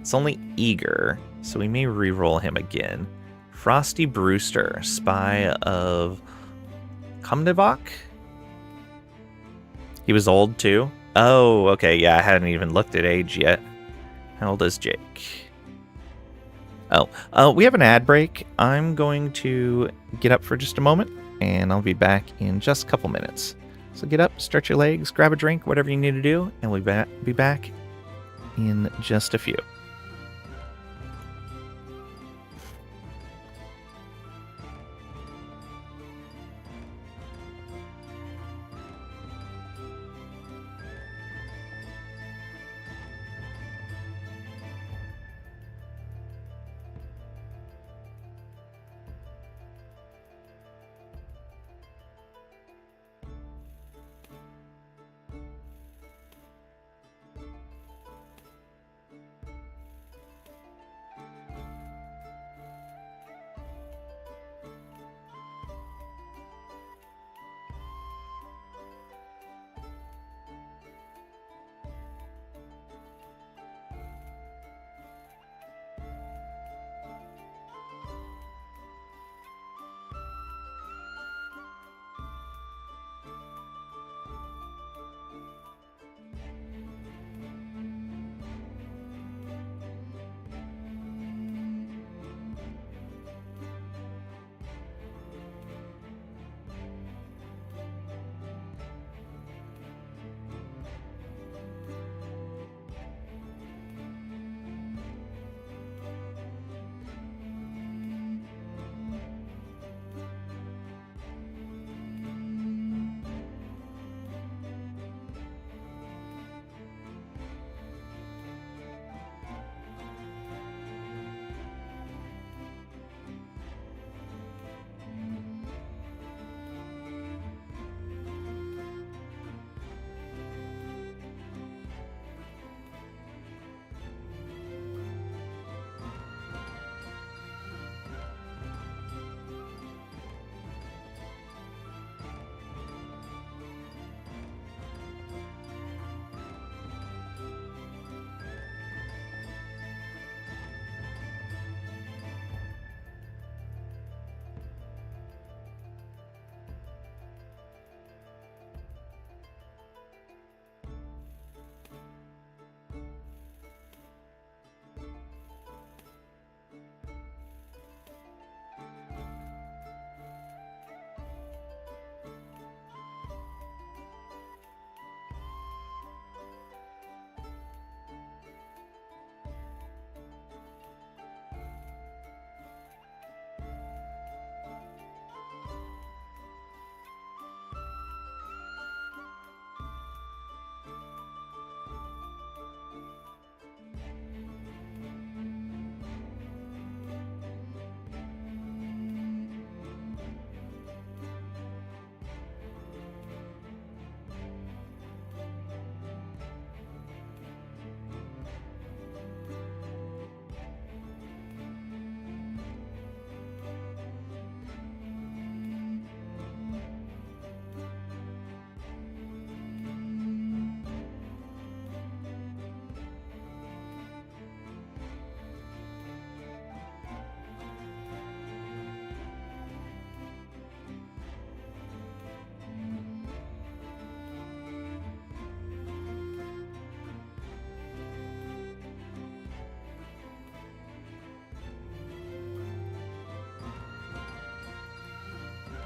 It's only eager, so we may reroll him again. Frosty Brewster, spy of Kumnevok. He was old too. Oh, okay, yeah, I hadn't even looked at age yet. How old is Jake? Oh, we have an ad break. I'm going to get up for just a moment, and I'll be back in just a couple minutes. So get up, stretch your legs, grab a drink, whatever you need to do, and we'll be back in just a few.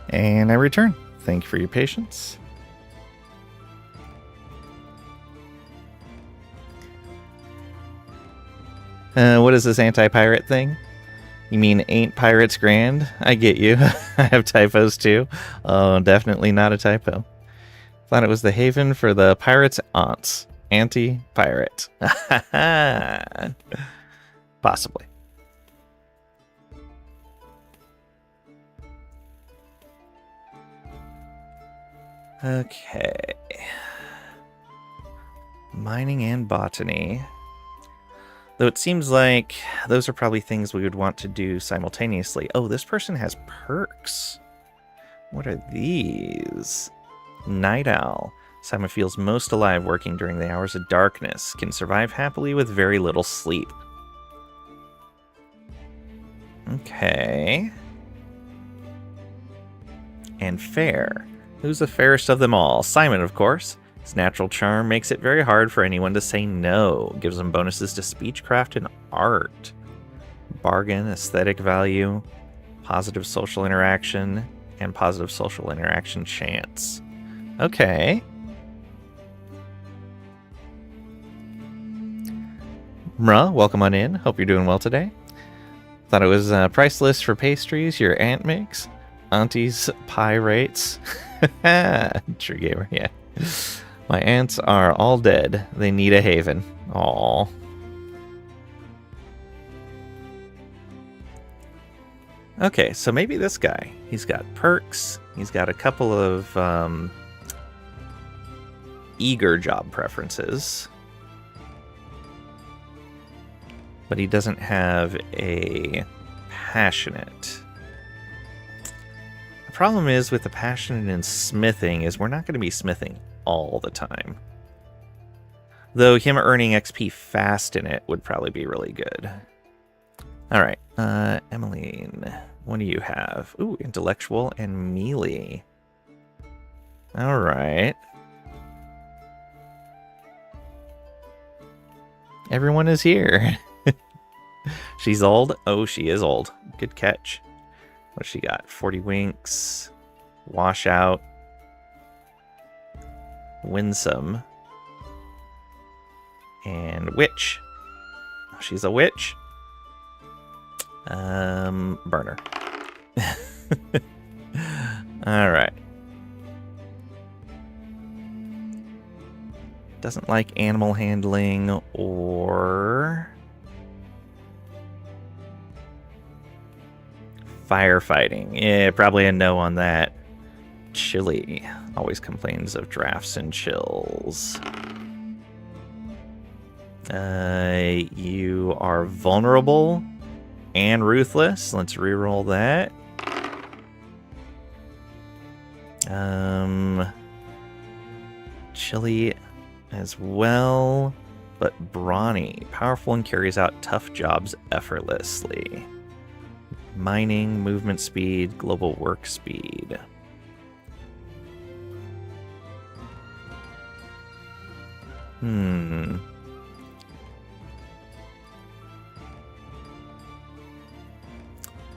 And I return. Thank you for your patience. What is this anti-pirate thing? You mean ain't pirates grand? I get you. I have typos too. Oh, definitely not a typo. Thought it was the haven for the pirates' aunts. Anti-pirate. Possibly. Okay. Mining and botany. Though it seems like those are probably things we would want to do simultaneously. Oh, this person has perks. What are these? Night Owl. Simon feels most alive working during the hours of darkness. Can survive happily with very little sleep. Okay. And fair. Who's the fairest of them all? Simon, of course. His natural charm makes it very hard for anyone to say no. Gives him bonuses to speechcraft and art. Bargain, aesthetic value, positive social interaction, and positive social interaction chance. Okay. Mra, welcome on in. Hope you're doing well today. Thought it was priceless for pastries your aunt makes. Auntie's pie rates. True gamer, yeah. My aunts are all dead. They need a haven. Aww. Okay, so maybe this guy. He's got perks. He's got a couple of eager job preferences. But he doesn't have a passionate. The problem is with the passionate in smithing is we're not going to be smithing all the time. Though him earning XP fast in it would probably be really good. Alright, Emmeline, what do you have? Ooh, intellectual and melee. Alright. Everyone is here. She's old? Oh, she is old. Good catch. What's she got? 40 winks. Washout. Winsome. And witch. Oh, she's a witch. Burner. Alright. Doesn't like animal handling or firefighting. Yeah, probably a no on that. Chilly. Always complains of drafts and chills. You are vulnerable and ruthless. Let's reroll that. Chilly as well, but brawny. Powerful and carries out tough jobs effortlessly. Mining, movement speed, global work speed.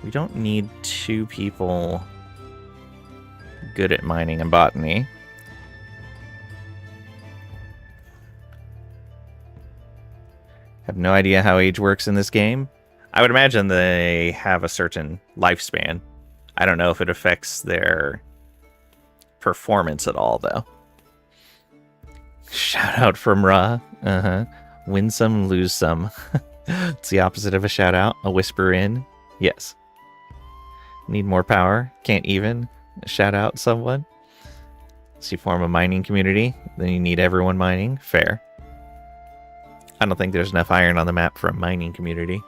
We don't need two people good at mining and botany. Have no idea how age works in this game. I would imagine they have a certain lifespan. I don't know if it affects their performance at all, though. Shout out from Ra. Win some, lose some. It's the opposite of a shout out. A whisper in. Yes. Need more power. Can't even shout out someone. So you form a mining community. Then you need everyone mining. Fair. I don't think there's enough iron on the map for a mining community.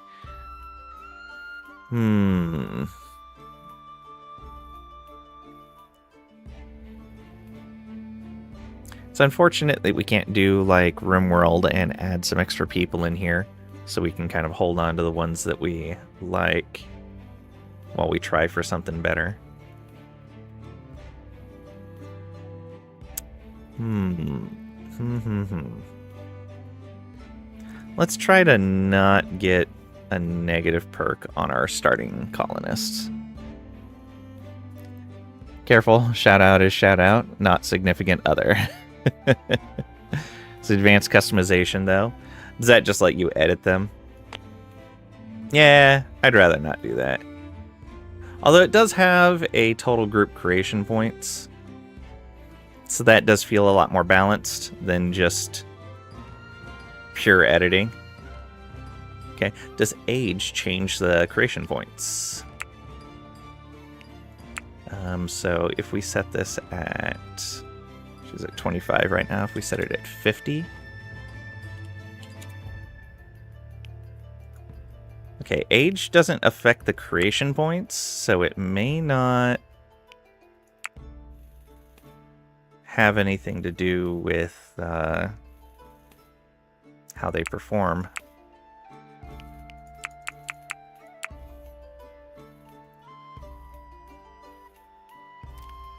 It's unfortunate that we can't do like RimWorld and add some extra people in here so we can kind of hold on to the ones that we like while we try for something better. Let's try to not get a negative perk on our starting colonists. Careful, shout out is shout out, not significant other. It's advanced customization though. Does that just let you edit them? Yeah, I'd rather not do that. Although it does have a total group creation points. So that does feel a lot more balanced than just pure editing. Okay, does age change the creation points? So if we set this at, she's at 25 right now, if we set it at 50. Okay, age doesn't affect the creation points, so it may not have anything to do with how they perform.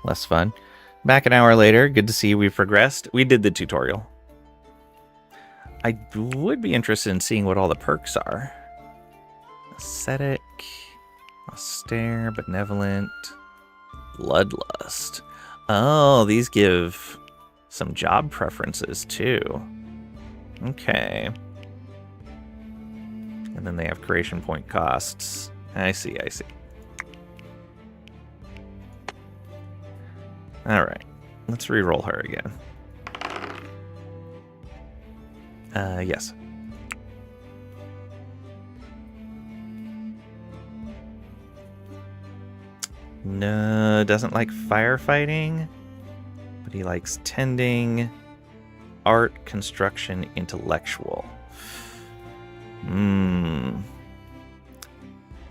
Less fun. Back an hour later. Good to see we've progressed. We did the tutorial. I would be interested in seeing what all the perks are. Ascetic, austere, benevolent, bloodlust. Oh, these give some job preferences too. Okay. And then they have creation point costs. I see, I see. Alright. Let's re-roll her again. Yes. No, doesn't like firefighting, but he likes tending, art, construction, intellectual. You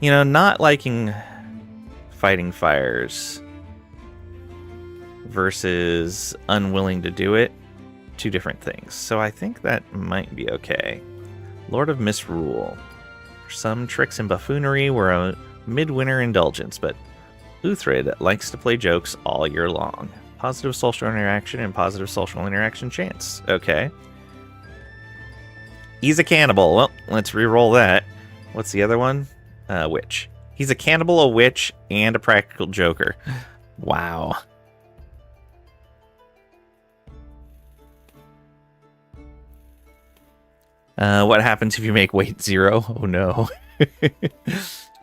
know, not liking fighting fires versus unwilling to do it, two different things. So I think that might be okay. Lord of Misrule. Some tricks and buffoonery were a midwinter indulgence, but Uthred likes to play jokes all year long. Positive social interaction and positive social interaction chance. Okay. He's a cannibal. Well, let's re-roll that. What's the other one? Witch. He's a cannibal, a witch, and a practical joker. Wow. What happens if you make weight 0? Oh no.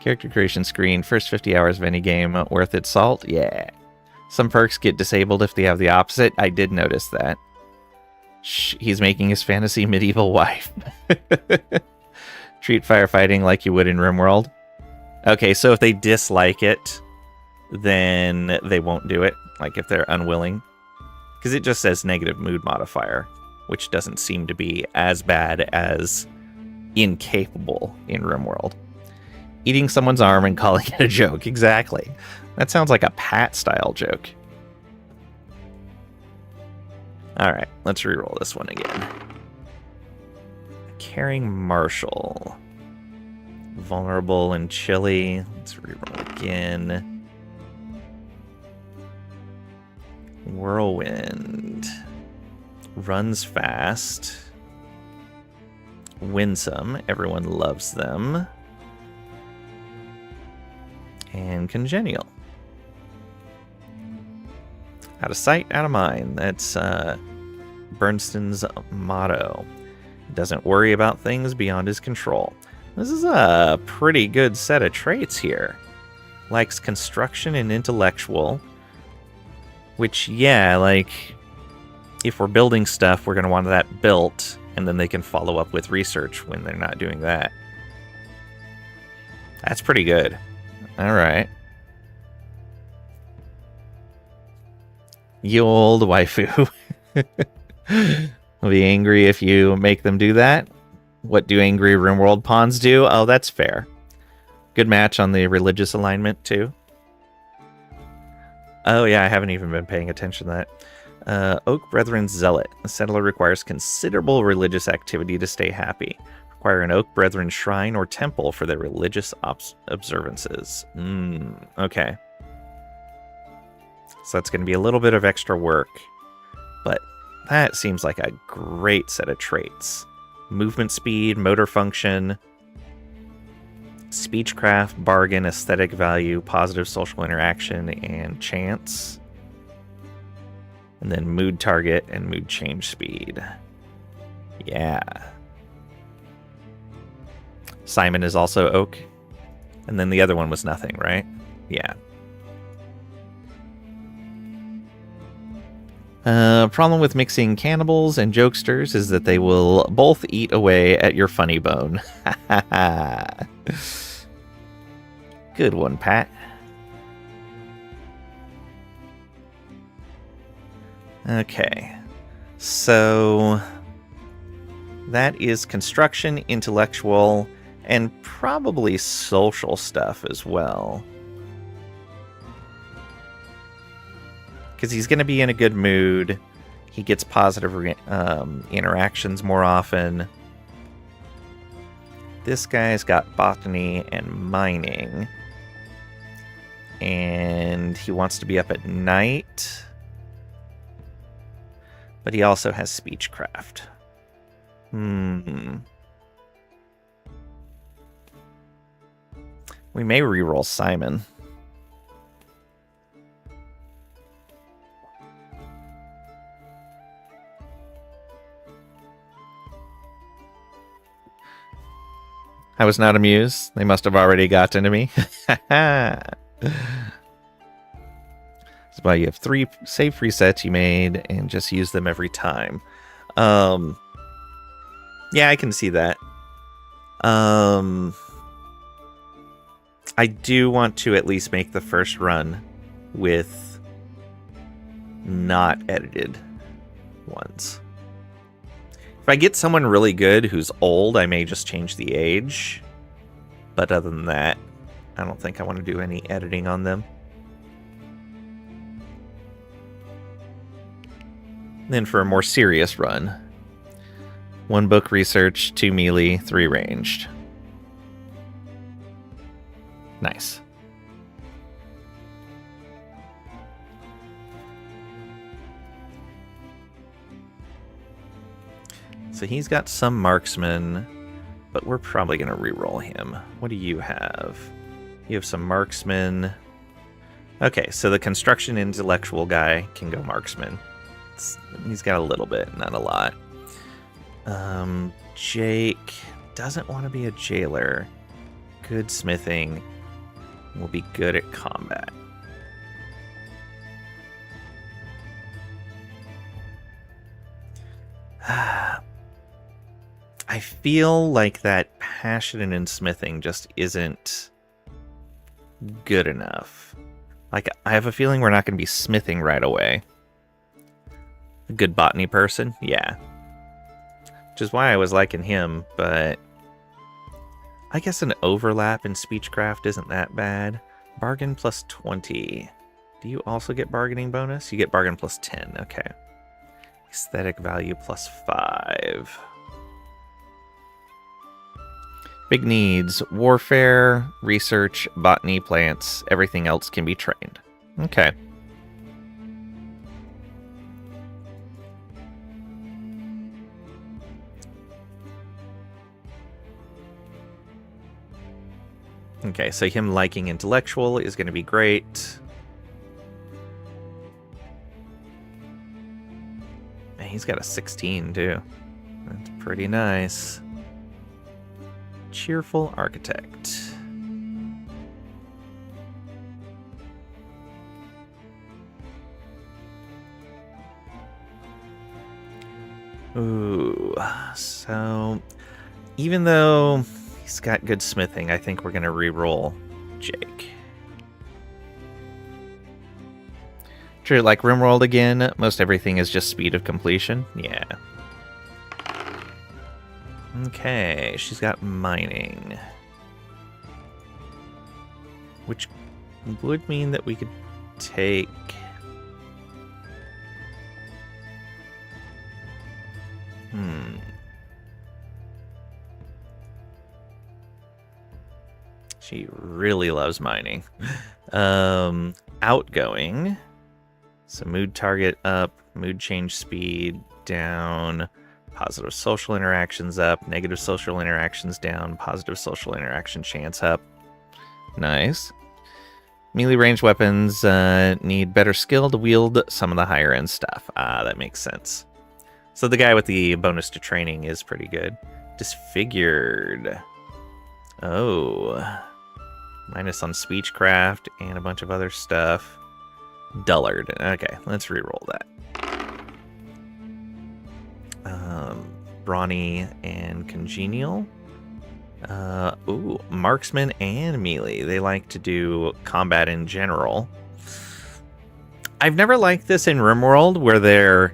Character creation screen. First 50 hours of any game. Worth its salt? Yeah. Some perks get disabled if they have the opposite. I did notice that. Shh, he's making his fantasy medieval wife. Treat firefighting like you would in RimWorld. Okay, so if they dislike it, then they won't do it. Like if they're unwilling. Because it just says negative mood modifier, which doesn't seem to be as bad as incapable in RimWorld. Eating someone's arm and calling it a joke. Exactly. That sounds like a Pat-style joke. Alright, let's reroll this one again. Caring Marshal. Vulnerable and chilly. Let's reroll again. Whirlwind. Runs fast. Winsome. Everyone loves them. And Congenial. Out of sight, out of mind. That's Bernstein's motto. Doesn't worry about things beyond his control. This is a pretty good set of traits here. Likes construction and intellectual. Which, yeah, like, if we're building stuff, we're going to want that built, and then they can follow up with research when they're not doing that. That's pretty good. Alright. You old waifu. I'll be angry if you make them do that. What do angry RimWorld pawns do? Oh, that's fair. Good match on the religious alignment, too. Oh, yeah, I haven't even been paying attention to that. Oak Brethren's Zealot. The settler requires considerable religious activity to stay happy. Require an Oak Brethren shrine or temple for their religious observances. Okay. So that's going to be a little bit of extra work. But that seems like a great set of traits. Movement speed, motor function, speechcraft, bargain, aesthetic value, positive social interaction, and chance. And then mood target and mood change speed. Yeah. Simon is also oak. And then the other one was nothing, right? Yeah. Problem with mixing cannibals and jokesters is that they will both eat away at your funny bone. Good one, Pat. Okay. So that is construction, intellectual, and probably social stuff as well. Because he's going to be in a good mood. He gets positive interactions more often. This guy's got botany and mining. And he wants to be up at night. But he also has Speechcraft. We may reroll Simon. I was not amused. They must have already gotten to me. That's why you have 3 save presets you made and just use them every time. Yeah, I can see that. I do want to at least make the first run with not edited ones. If I get someone really good who's old, I may just change the age. But other than that, I don't think I want to do any editing on them. Then for a more serious run, 1 book research, 2 melee, 3 ranged. Nice. So he's got some marksman, but we're probably going to reroll him. What do you have? You have some marksman. Okay, so the construction intellectual guy can go marksman. He's got a little bit, not a lot. Jake doesn't want to be a jailer. Good smithing. Will be good at combat. I feel like that passion in smithing just isn't good enough. Like, I have a feeling we're not going to be smithing right away. A good botany person? Yeah. Which is why I was liking him, but I guess an overlap in Speechcraft isn't that bad. Bargain plus 20. Do you also get bargaining bonus? You get bargain plus 10, okay. Aesthetic value plus 5. Big needs. Warfare, research, botany, plants. Everything else can be trained. Okay. Okay, so him liking intellectual is going to be great. And he's got a 16 too. That's pretty nice. Cheerful architect. Ooh, so even though he's got good smithing, I think we're going to re-roll Jake. True, like RimWorld again, most everything is just speed of completion. Yeah. Okay, she's got mining. Which would mean that we could take... She really loves mining. Outgoing. So mood target up, mood change speed down, positive social interactions up, negative social interactions down, positive social interaction chance up. Nice. Melee range weapons need better skill to wield some of the higher end stuff. Ah, that makes sense. So the guy with the bonus to training is pretty good. Disfigured. Oh. Minus on Speechcraft and a bunch of other stuff. Dullard. Okay, let's reroll that. Brawny and Congenial. Ooh, Marksman and Melee. They like to do combat in general. I've never liked this in RimWorld, where they're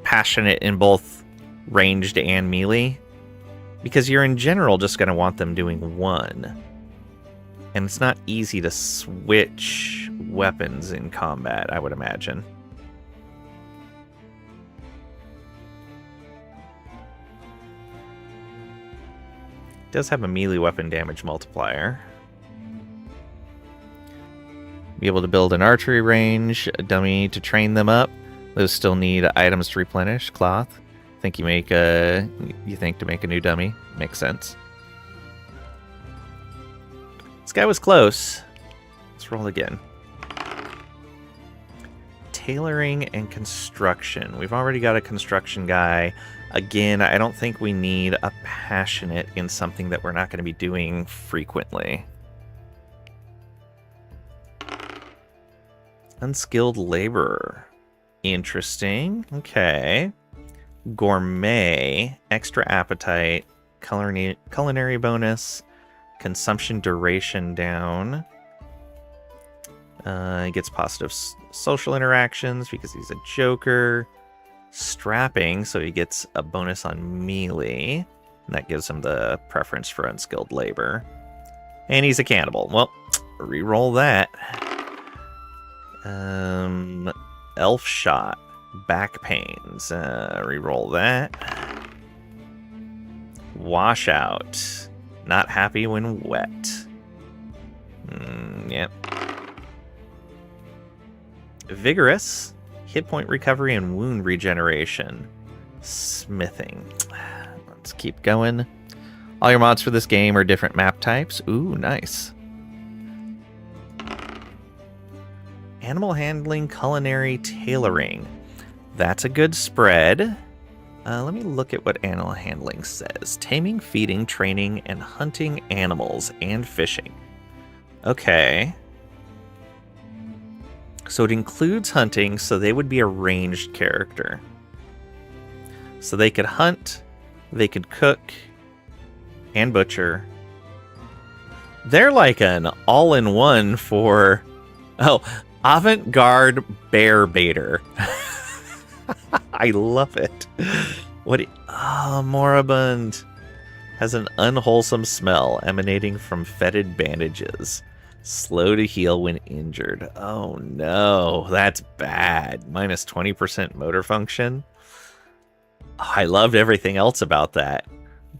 passionate in both ranged and melee, because you're in general just going to want them doing one. And it's not easy to switch weapons in combat, I would imagine. It does have a melee weapon damage multiplier. Be able to build an archery range, a dummy to train them up. Those still need items to replenish. Cloth. Think you make a... You think to make a new dummy? Makes sense. This guy was close. Let's roll again. Tailoring and construction. We've already got a construction guy. Again, I don't think we need a passionate in something that we're not going to be doing frequently. Unskilled laborer. Interesting. Okay. Gourmet. Extra appetite. Culinary bonus. Consumption duration down. He gets positive social interactions because he's a joker. Strapping, so he gets a bonus on melee. And that gives him the preference for unskilled labor. And he's a cannibal. Well, re-roll that. Elf shot. Back pains. Re-roll that. Washout. Not happy when wet. Yep. Vigorous. Hit point recovery and wound regeneration. Smithing. Let's keep going. All your mods for this game are different map types. Ooh, nice. Animal handling, culinary, tailoring. That's a good spread. Let me look at what animal handling says. Taming, feeding, training, and hunting animals, and fishing. Okay. So it includes hunting, so they would be a ranged character. So they could hunt, they could cook, and butcher. They're like an all-in-one for... Oh, avant-garde bear baiter. I love it. Moribund. Has an unwholesome smell emanating from fetid bandages. Slow to heal when injured. Oh no, that's bad. Minus 20% motor function. Oh, I loved everything else about that,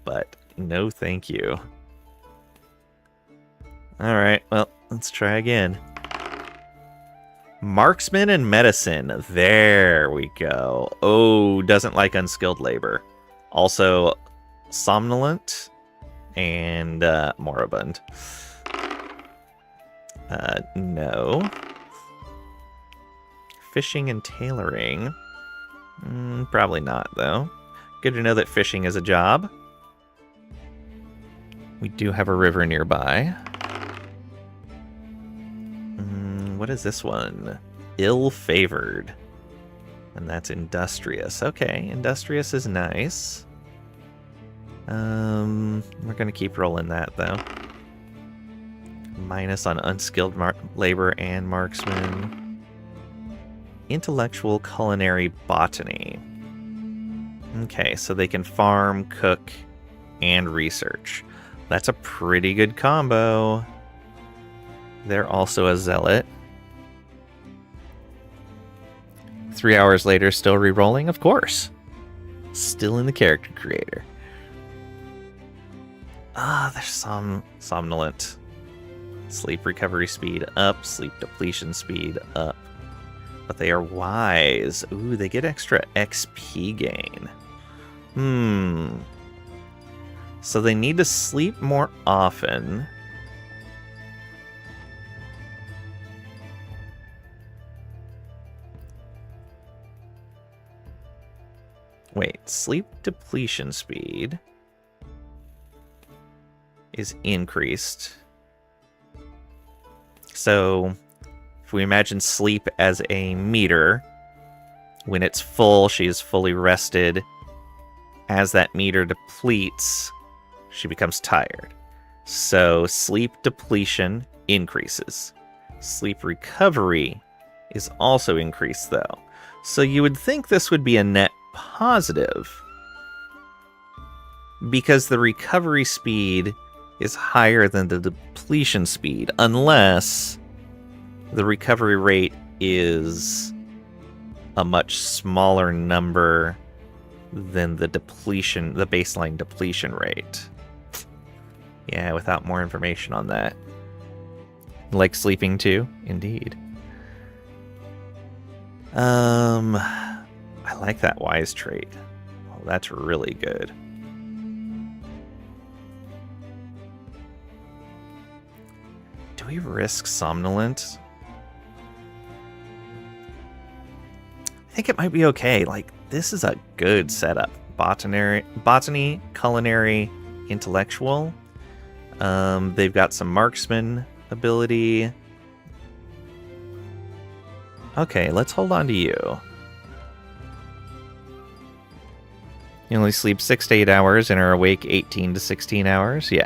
but no thank you. Alright, well, let's try again. Marksman and medicine. There we go. Oh, doesn't like unskilled labor. Also, somnolent and moribund. No. Fishing and tailoring. Probably not, though. Good to know that fishing is a job. We do have a river nearby. What is this one? Ill-favored. And that's industrious. Okay, industrious is nice. We're going to keep rolling that, though. Minus on unskilled labor and marksman. Intellectual culinary botany. Okay, so they can farm, cook, and research. That's a pretty good combo. They're also a zealot. 3 hours later, still re-rolling? Of course. Still in the character creator. There's some somnolent. Sleep recovery speed up, sleep depletion speed up. But they are wise. Ooh, they get extra XP gain. So they need to sleep more often. Wait, sleep depletion speed is increased. So, if we imagine sleep as a meter, when it's full, she is fully rested. As that meter depletes, she becomes tired. So, sleep depletion increases. Sleep recovery is also increased, though. So, you would think this would be a net positive, because the recovery speed is higher than the depletion speed, unless the recovery rate is a much smaller number than the baseline depletion rate. Yeah, without more information on that. Like sleeping too? Indeed. I like that wise trait. Oh, that's really good. Do we risk somnolent? I think it might be okay. Like, this is a good setup. Botany, culinary, intellectual. They've got some marksman ability. Okay, let's hold on to you. You only sleep 6 to 8 hours and are awake 18 to 16 hours? Yeah.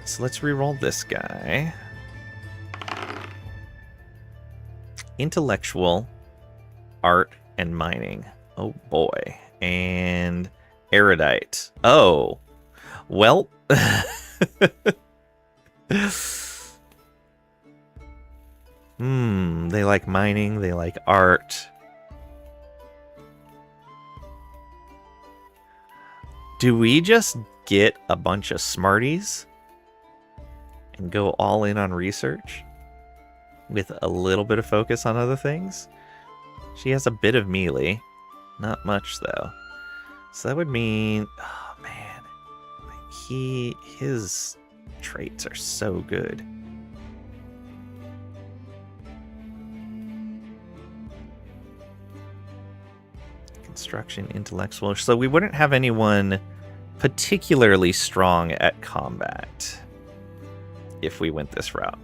So let's re-roll this guy. Intellectual, art, and mining. Oh boy. And erudite. Oh. Well. They like mining, they like art. Do we just get a bunch of smarties and go all in on research with a little bit of focus on other things? She has a bit of melee, not much though. So that would mean, oh man, his traits are so good. Construction, intellectual. So we wouldn't have anyone particularly strong at combat if we went this route.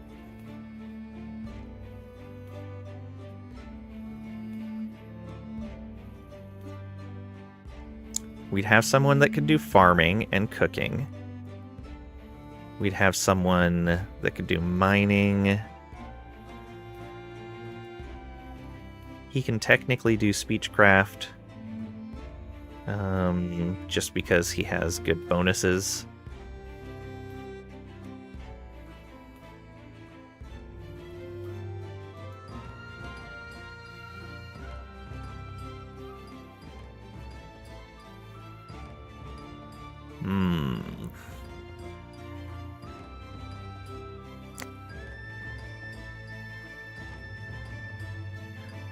We'd have someone that could do farming and cooking. We'd have someone that could do mining. He can technically do speechcraft. Just because he has good bonuses.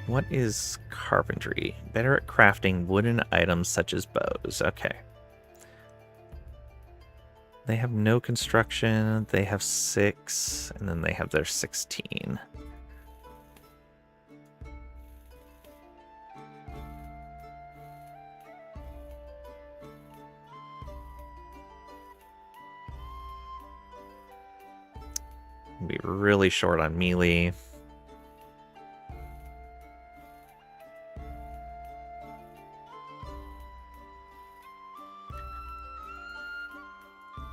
What is carpentry? Better at crafting wooden items such as bows. Okay. They have no construction. They have 6, and then they have their 16. Be really short on melee.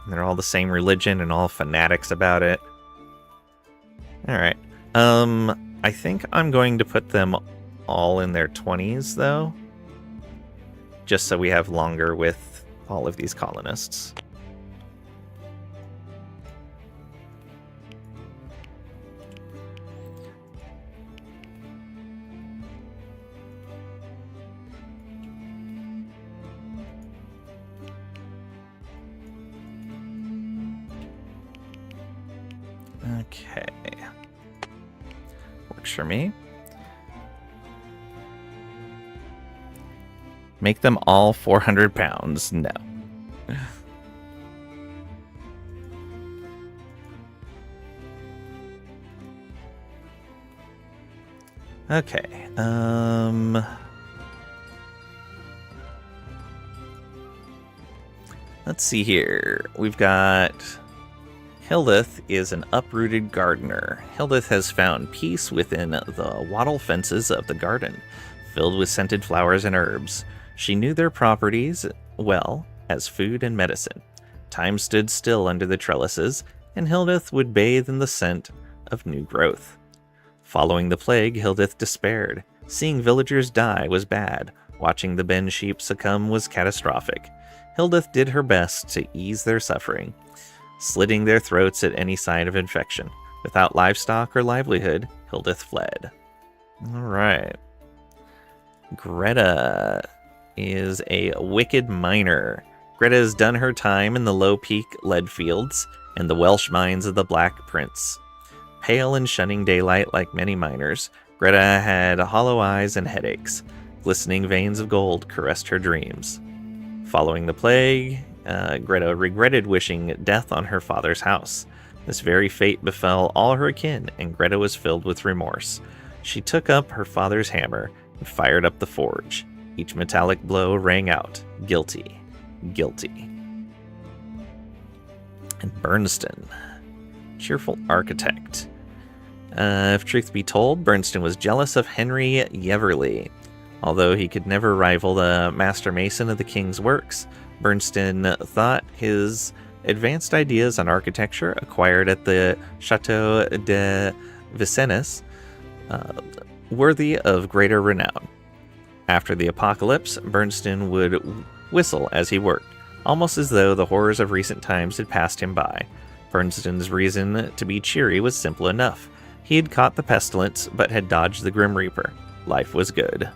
They're all the same religion and all fanatics about it. Alright. I think I'm going to put them all in their 20s, though. Just so we have longer with all of these colonists. Okay. Works for me. Make them all 400 pounds. No. Okay. Let's see here. We've got... Hildeth is an uprooted gardener. Hildeth has found peace within the wattle fences of the garden, filled with scented flowers and herbs. She knew their properties well as food and medicine. Time stood still under the trellises, and Hildeth would bathe in the scent of new growth. Following the plague, Hildeth despaired. Seeing villagers die was bad. Watching the Ben sheep succumb was catastrophic. Hildeth did her best to ease their suffering, slitting their throats at any sign of infection. Without livestock or livelihood, Hildeth fled. Alright. Greta is a wicked miner. Greta has done her time in the low peak lead fields and the Welsh mines of the Black Prince. Pale and shunning daylight like many miners, Greta had hollow eyes and headaches. Glistening veins of gold caressed her dreams. Following the plague, Greta regretted wishing death on her father's house. This very fate befell all her kin, and Greta was filled with remorse. She took up her father's hammer and fired up the forge. Each metallic blow rang out, guilty, guilty. And Bernston, cheerful architect. If truth be told, Bernston was jealous of Henry Yeverley. Although he could never rival the master mason of the king's works, Bernston thought his advanced ideas on architecture acquired at the Chateau de Vincennes worthy of greater renown. After the apocalypse, Bernston would whistle as he worked, almost as though the horrors of recent times had passed him by. Bernston's reason to be cheery was simple enough. He had caught the pestilence, but had dodged the Grim Reaper. Life was good.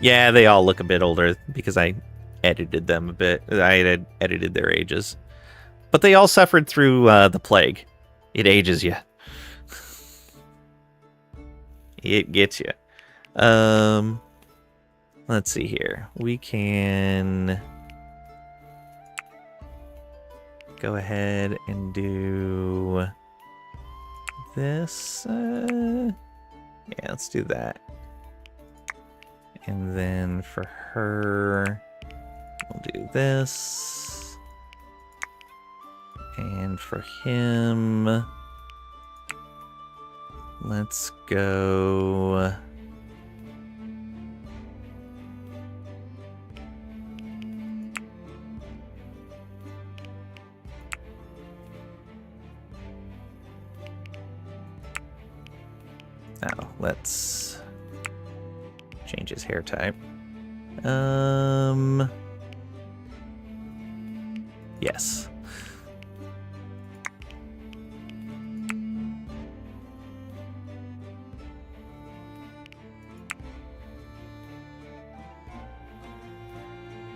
Yeah, they all look a bit older because I edited them a bit. I had edited their ages. But they all suffered through the plague. It ages you. It gets you. Let's see here. We can go ahead and do this. Yeah, let's do that. And then for her, we'll do this. And for him, let's go. Now, let's change his hair type. Yes.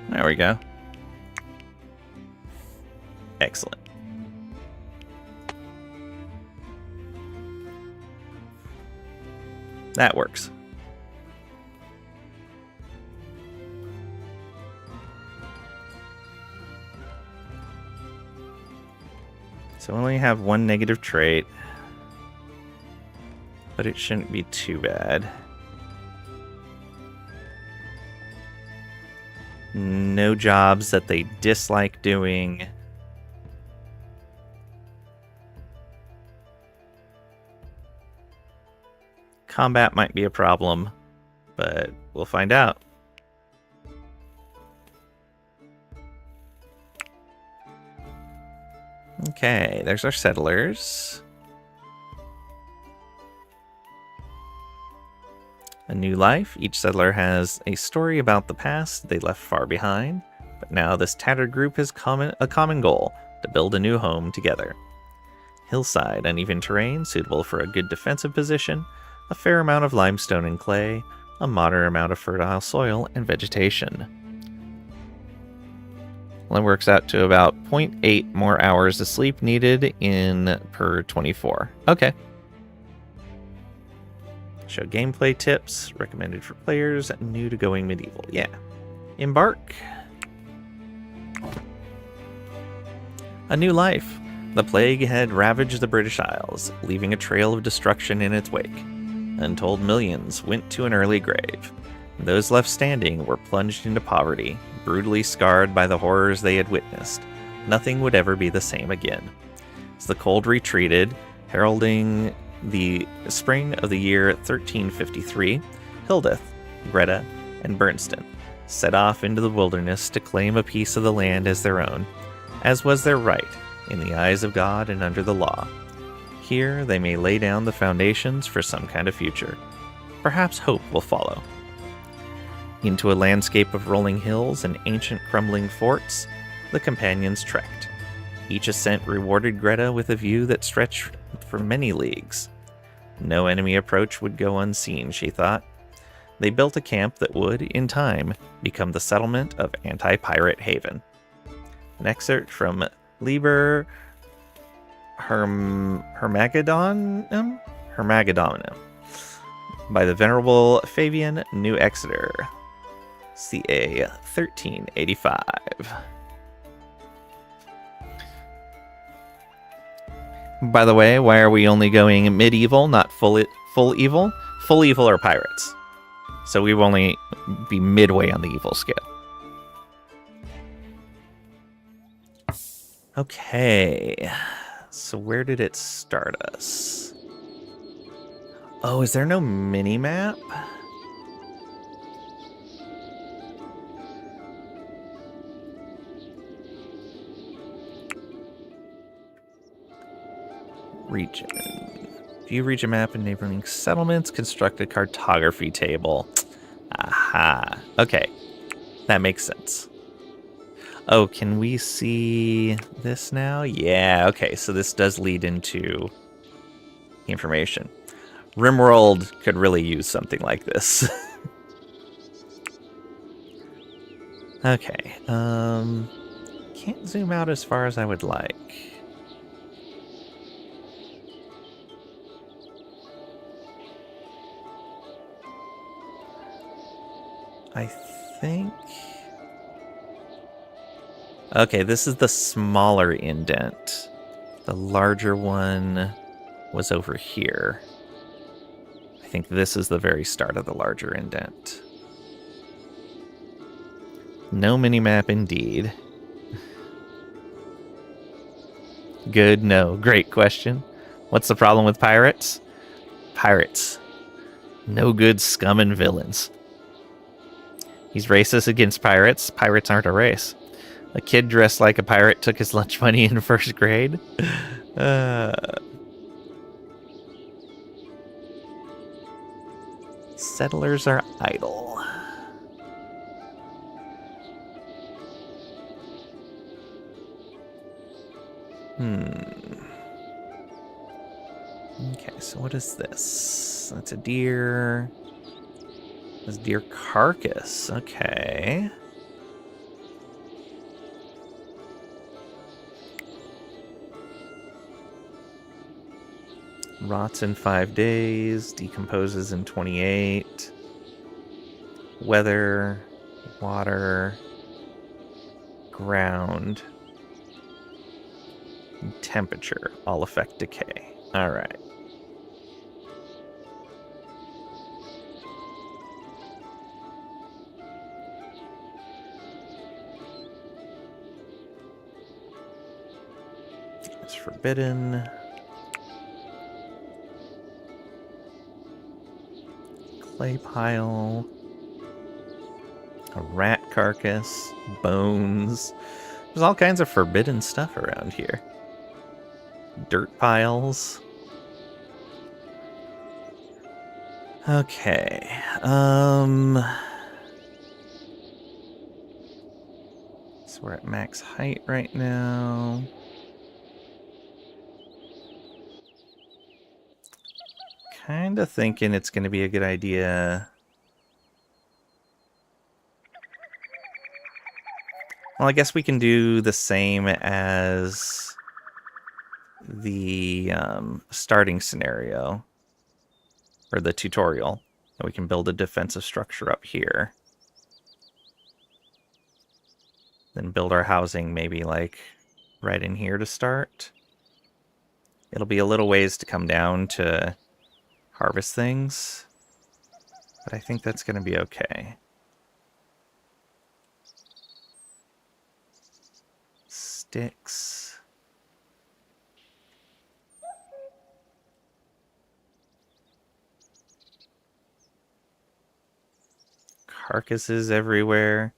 There we go. Excellent. That works. So we only have one negative trait, but it shouldn't be too bad. No jobs that they dislike doing. Combat might be a problem, but we'll find out. Okay, there's our settlers. A new life. Each settler has a story about the past they left far behind, but now this tattered group has a common goal, to build a new home together. Hillside, uneven terrain suitable for a good defensive position, a fair amount of limestone and clay, a moderate amount of fertile soil and vegetation. Well, that works out to about 0.8 more hours of sleep needed in per 24. Okay. Show gameplay tips recommended for players new to going medieval. Yeah. Embark. A new life. The plague had ravaged the British Isles, leaving a trail of destruction in its wake. Untold millions went to an early grave. Those left standing were plunged into poverty, brutally scarred by the horrors they had witnessed. Nothing would ever be the same again. As the cold retreated, heralding the spring of the year 1353, Hildeth, Greta, and Bernston set off into the wilderness to claim a piece of the land as their own, as was their right in the eyes of God and under the law. Here they may lay down the foundations for some kind of future. Perhaps hope will follow. Into a landscape of rolling hills and ancient crumbling forts, the companions trekked. Each ascent rewarded Greta with a view that stretched for many leagues. No enemy approach would go unseen, she thought. They built a camp that would, in time, become the settlement of Anti-Pirate Haven. An excerpt from Liber Hermageddonum by the Venerable Fabian New Exeter, CA 1385. By the way, why are we only going medieval, not full evil? Full evil are pirates. So we will only be midway on the evil scale. Okay. So where did it start us? Oh, is there no mini-map? Region. View region map and neighboring settlements. Construct a cartography table. Aha. Okay. That makes sense. Oh, can we see this now? Yeah, okay. So this does lead into information. RimWorld could really use something like this. Okay. Can't zoom out as far as I would like. I think... Okay, this is the smaller indent. The larger one was over here. I think this is the very start of the larger indent. No minimap indeed. Good, no. Great question. What's the problem with pirates? Pirates. No good scum and villains. He's racist against pirates. Pirates aren't a race. A kid dressed like a pirate took his lunch money in first grade. Settlers are idle. Okay, so what is this? That's a deer. That's deer carcass. Okay. Rots in 5 days, decomposes in 28. Weather, water, ground, and temperature all affect decay. All right. It's forbidden. Clay pile, a rat carcass, bones. There's all kinds of forbidden stuff around here. Dirt piles. Okay. So we're at max height right now. Kind of thinking it's going to be a good idea. Well, I guess we can do the same as the starting scenario, or the tutorial. And we can build a defensive structure up here. Then build our housing maybe like right in here to start. It'll be a little ways to come down to harvest things, but I think that's going to be okay. Sticks. Carcasses everywhere.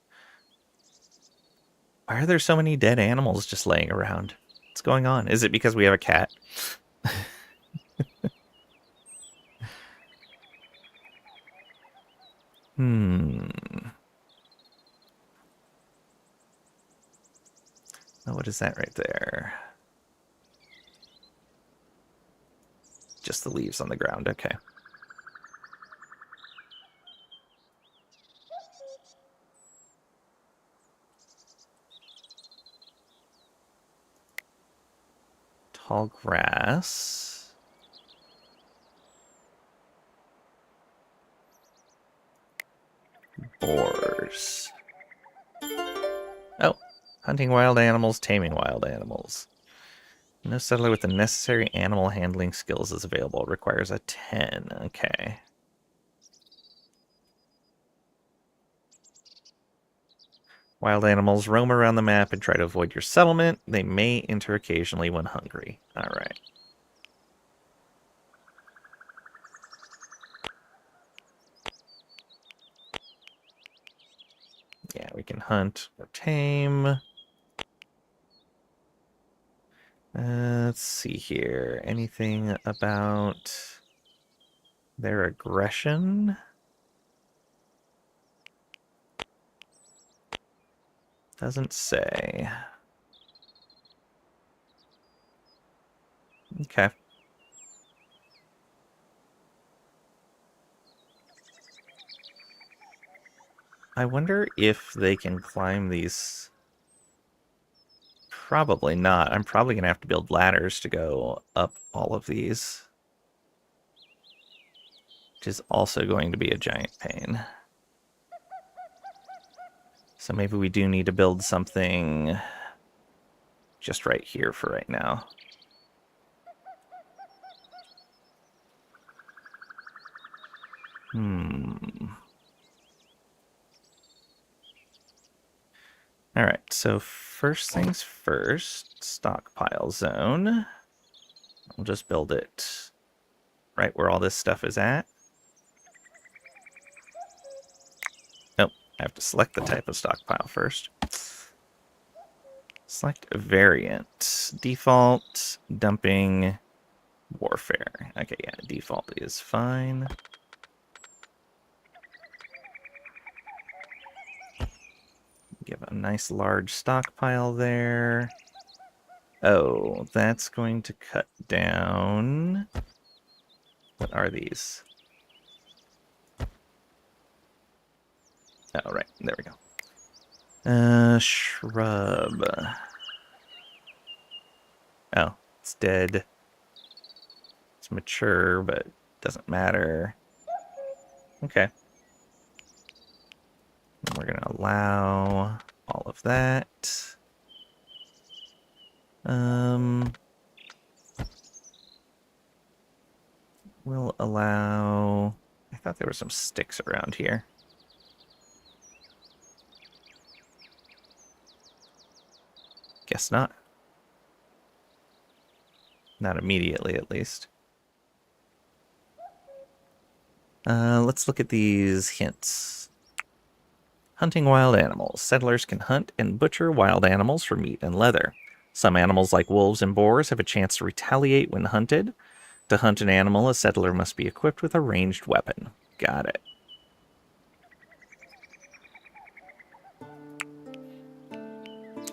Why are there so many dead animals just laying around? What's going on? Is it because we have a cat? Oh, what is that right there? Just the leaves on the ground, okay. Tall grass. Boars. Oh, hunting wild animals, taming wild animals. No settler with the necessary animal handling skills is available. It requires a 10. Okay. Wild animals roam around the map and try to avoid your settlement. They may enter occasionally when hungry. Alright. Yeah, we can hunt or tame. Let's see here. Anything about their aggression? Doesn't say. Okay. I wonder if they can climb these. Probably not. I'm probably going to have to build ladders to go up all of these. Which is also going to be a giant pain. So maybe we do need to build something just right here for right now. Alright, so first things first, stockpile zone. I'll just build it right where all this stuff is at. Nope, I have to select the type of stockpile first. Select a variant. Default, dumping, warfare. Okay, yeah, default is fine. Give a nice large stockpile there. Oh, that's going to cut down. What are these? Oh, right. There we go. Shrub. Oh, it's dead. It's mature, but doesn't matter. Okay. And we're going to allow all of that. We'll allow... I thought there were some sticks around here. Guess not. Not immediately, at least. Let's look at these hints. Hunting wild animals. Settlers can hunt and butcher wild animals for meat and leather. Some animals, like wolves and boars, have a chance to retaliate when hunted. To hunt an animal, a settler must be equipped with a ranged weapon. Got it.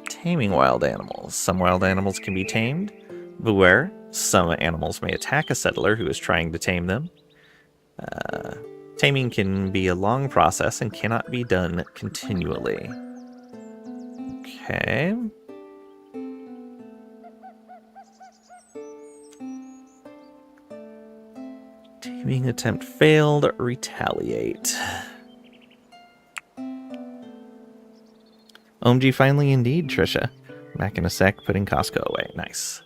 Taming wild animals. Some wild animals can be tamed. Beware, some animals may attack a settler who is trying to tame them. Taming can be a long process and cannot be done continually. Okay. Taming attempt failed. Retaliate. OMG finally indeed, Trisha. Back in a sec, putting Costco away. Nice.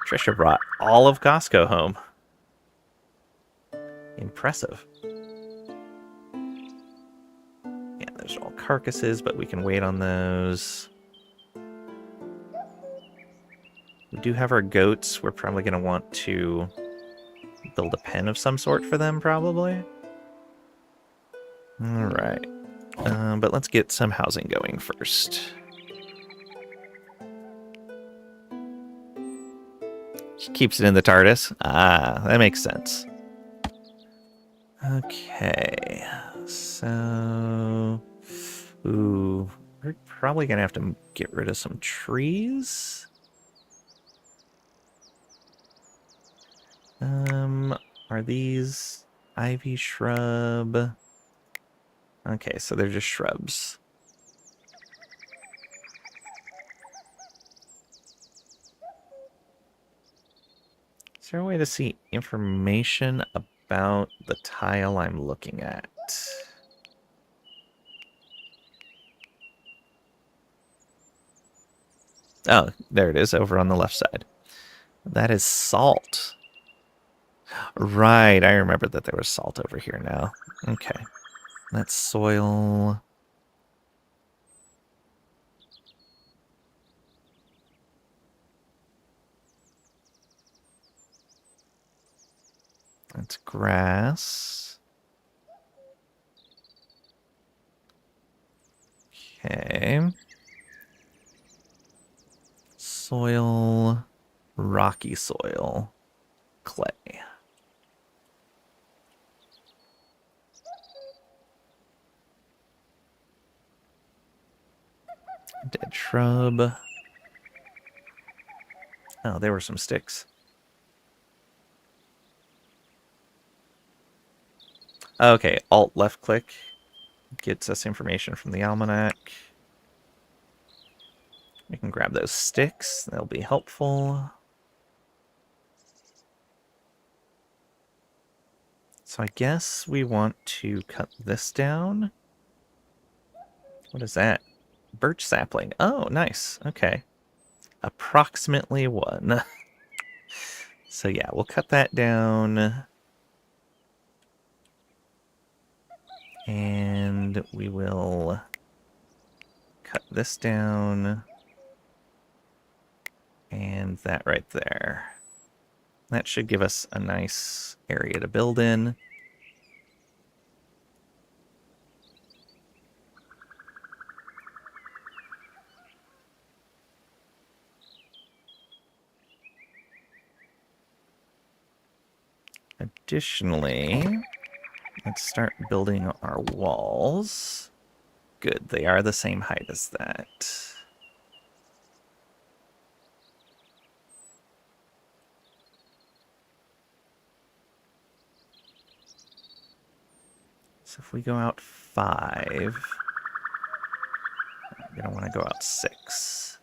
Trisha brought all of Costco home. Impressive. Yeah, there's all carcasses, but we can wait on those. We do have our goats. We're probably going to want to build a pen of some sort for them, probably. Alright. But let's get some housing going first. She keeps it in the TARDIS. Ah, that makes sense. Okay. So... Ooh. We're probably going to have to get rid of some trees. Are these ivy shrub? Okay, so they're just shrubs. Is there a way to see information about the tile I'm looking at? Oh, there it is, over on the left side. That is salt. Right, I remember that there was salt over here now. Okay. That's soil. That's grass. Okay. Soil. Rocky soil. Clay. Dead shrub. Oh, there were some sticks. Okay, Alt left click gets us information from the almanac. We can grab those sticks. They'll be helpful. So I guess we want to cut this down. What is that? Birch sapling. Oh, nice. Okay. Approximately one. So yeah, we'll cut that down. And we will cut this down. And that right there. That should give us a nice area to build in. Additionally, let's start building our walls. Good, they are the same height as that. So if we go out 5, we don't want to go out 6.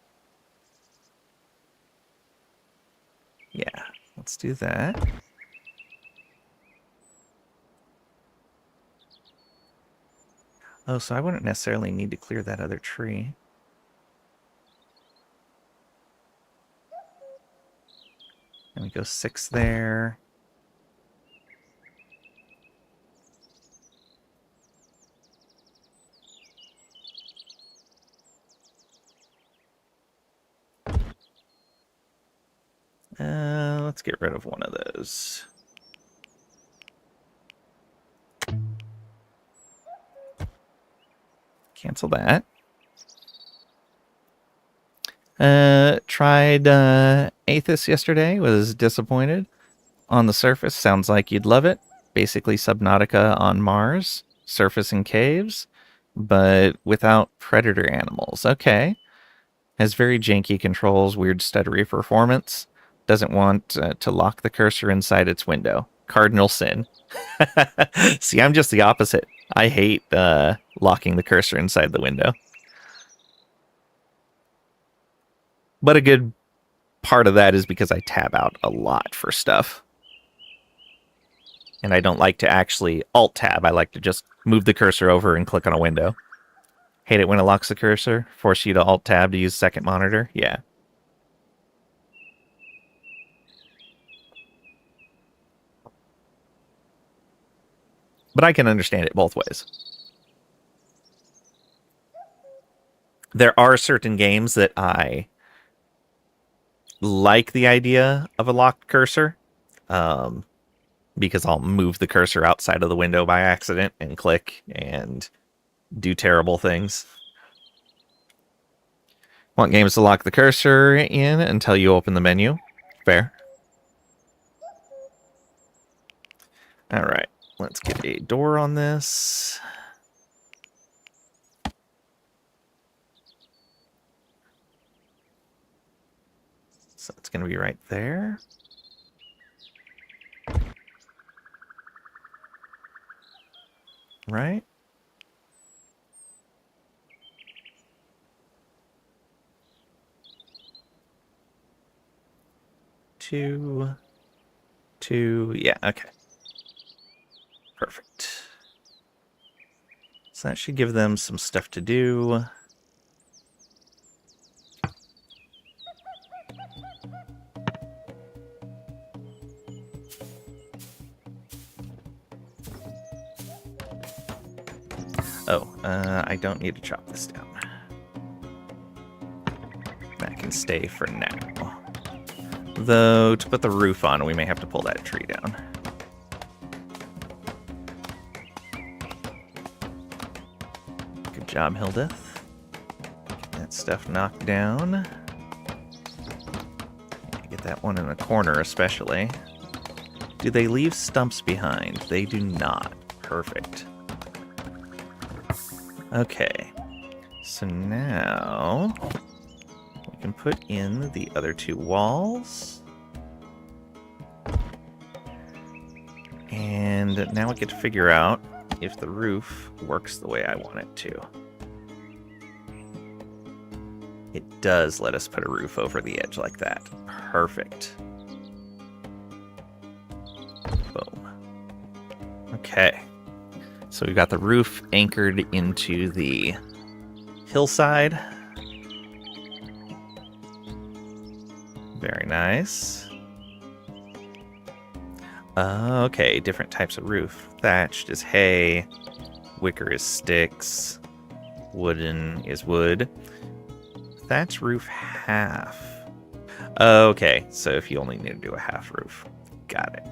Yeah, let's do that. Oh, so I wouldn't necessarily need to clear that other tree. And we go 6 there. Let's get rid of one of those. Cancel that. Tried Aethys yesterday, was disappointed. On the surface, sounds like you'd love it. Basically Subnautica on Mars, surface and caves, but without predator animals. Okay. Has very janky controls, weird stuttery performance. Doesn't want to lock the cursor inside its window. Cardinal sin. See, I'm just the opposite. I hate locking the cursor inside the window. But a good part of that is because I tab out a lot for stuff. And I don't like to actually alt-tab. I like to just move the cursor over and click on a window. Hate it when it locks the cursor. Force you to alt-tab to use second monitor. Yeah. But I can understand it both ways. There are certain games that I like the idea of a locked cursor. Because I'll move the cursor outside of the window by accident and click and do terrible things. Want games to lock the cursor in until you open the menu. Fair. Alright, let's get a door on this. So it's going to be right there. Right? Two. 2. Yeah, okay. Perfect. So that should give them some stuff to do. Oh, I don't need to chop this down. That can stay for now. Though, to put the roof on, we may have to pull that tree down. Good job, Hildeth. Get that stuff knocked down. Get that one in the corner, especially. Do they leave stumps behind? They do not. Perfect. Okay. So now we can put in the other 2 walls. And now we get to figure out if the roof works the way I want it to. It does let us put a roof over the edge like that. Perfect. Boom. Okay. So we've got the roof anchored into the hillside. Very nice. Okay, different types of roof. Thatched is hay. Wicker is sticks. Wooden is wood. Thatch roof half. Okay, so if you only need to do a half roof. Got it.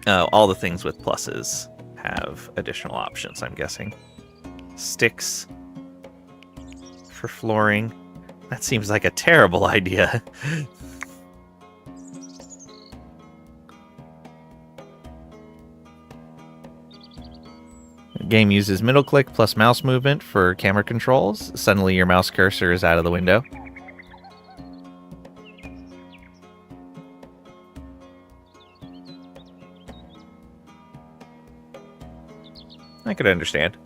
Oh, all the things with pluses have additional options, I'm guessing. Sticks for flooring. That seems like a terrible idea. The game uses middle click plus mouse movement for camera controls. Suddenly your mouse cursor is out of the window. I could understand.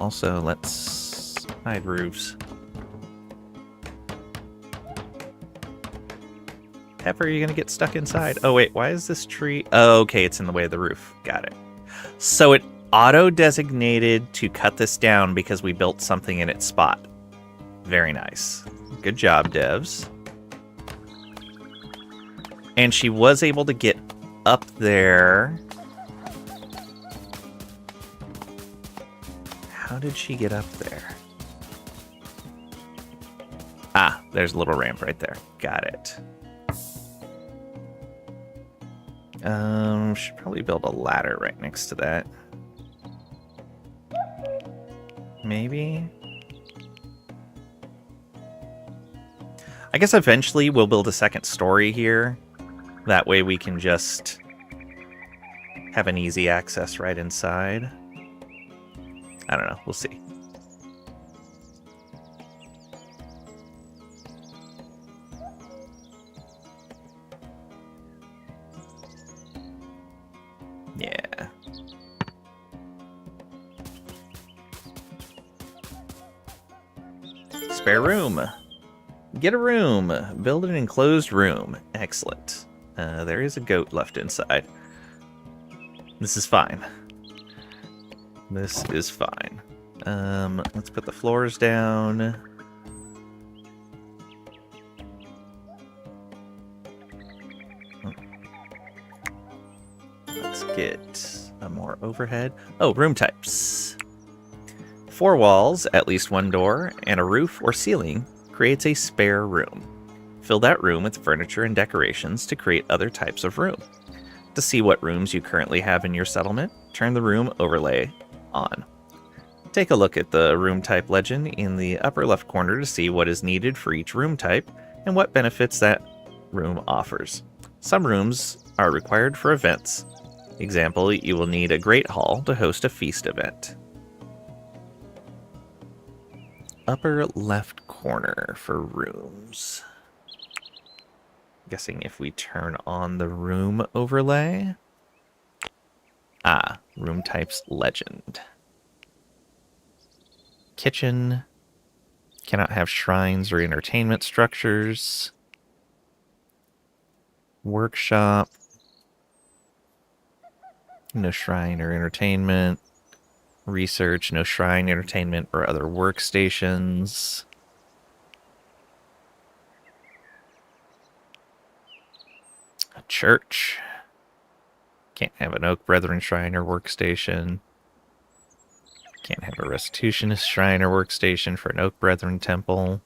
Also, let's hide roofs. Pepper, are you gonna get stuck inside? Oh wait, why is this tree? Oh, okay, it's in the way of the roof. Got it. So it auto-designated to cut this down because we built something in its spot. Very nice. Good job, devs. And she was able to get up there. How did she get up there? Ah, there's a little ramp right there. Got it. Should probably build a ladder right next to that. Maybe? I guess eventually we'll build a second story here. That way we can just have an easy access right inside. I don't know. We'll see. Yeah. Spare room. Get a room. Build an enclosed room. Excellent. There is a goat left inside. This is fine. This is fine. Let's put the floors down. Let's get a more overhead. Oh, room types. 4 walls, at least 1 door, and a roof or ceiling creates a spare room. Fill that room with furniture and decorations to create other types of room. To see what rooms you currently have in your settlement, turn the room overlay on. Take a look at the room type legend in the upper left corner to see what is needed for each room type and what benefits that room offers. Some rooms are required for events. Example, you will need a great hall to host a feast event. Upper left corner for rooms. Guessing if we turn on the room overlay. Ah, room types legend. Kitchen. Cannot have shrines or entertainment structures. Workshop. No shrine or entertainment. Research. No shrine, entertainment, or other workstations. A church. Can't have an Oak Brethren shrine or workstation. Can't have a Restitutionist shrine or workstation for an Oak Brethren temple.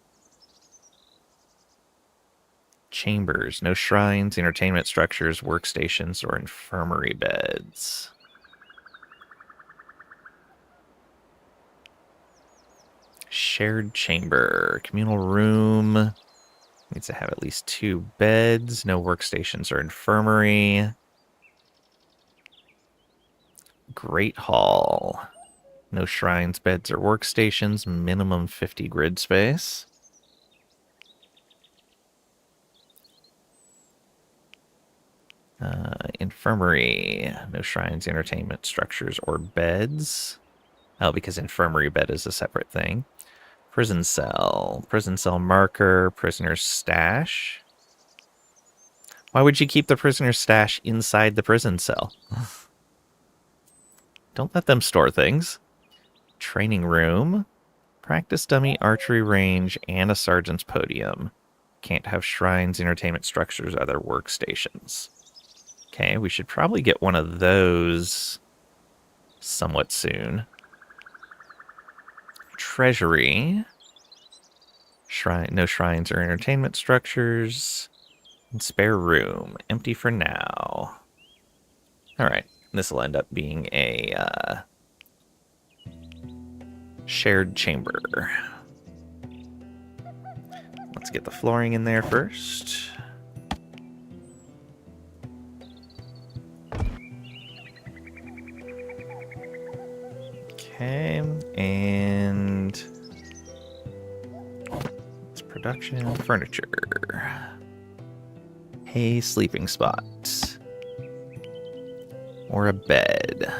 Chambers. No shrines, entertainment structures, workstations, or infirmary beds. Shared chamber. Communal room. Needs to have at least 2 beds. No workstations or infirmary. Great hall. No shrines, beds, or workstations. Minimum 50 grid space. Infirmary. No shrines, entertainment structures, or beds. Oh, because infirmary bed is a separate thing. Prison cell. Prison cell marker. Prisoner's stash. Why would you keep the prisoner's stash inside the prison cell? Don't let them store things. Training room. Practice dummy, archery range, and a sergeant's podium. Can't have shrines, entertainment structures, other workstations. Okay, we should probably get one of those somewhat soon. Treasury. Shrine, no shrines or entertainment structures. And spare room. Empty for now. Alright, this will end up being a shared chamber. Let's get the flooring in there first. Okay, and it's production furniture. Hay sleeping spot. Or a bed.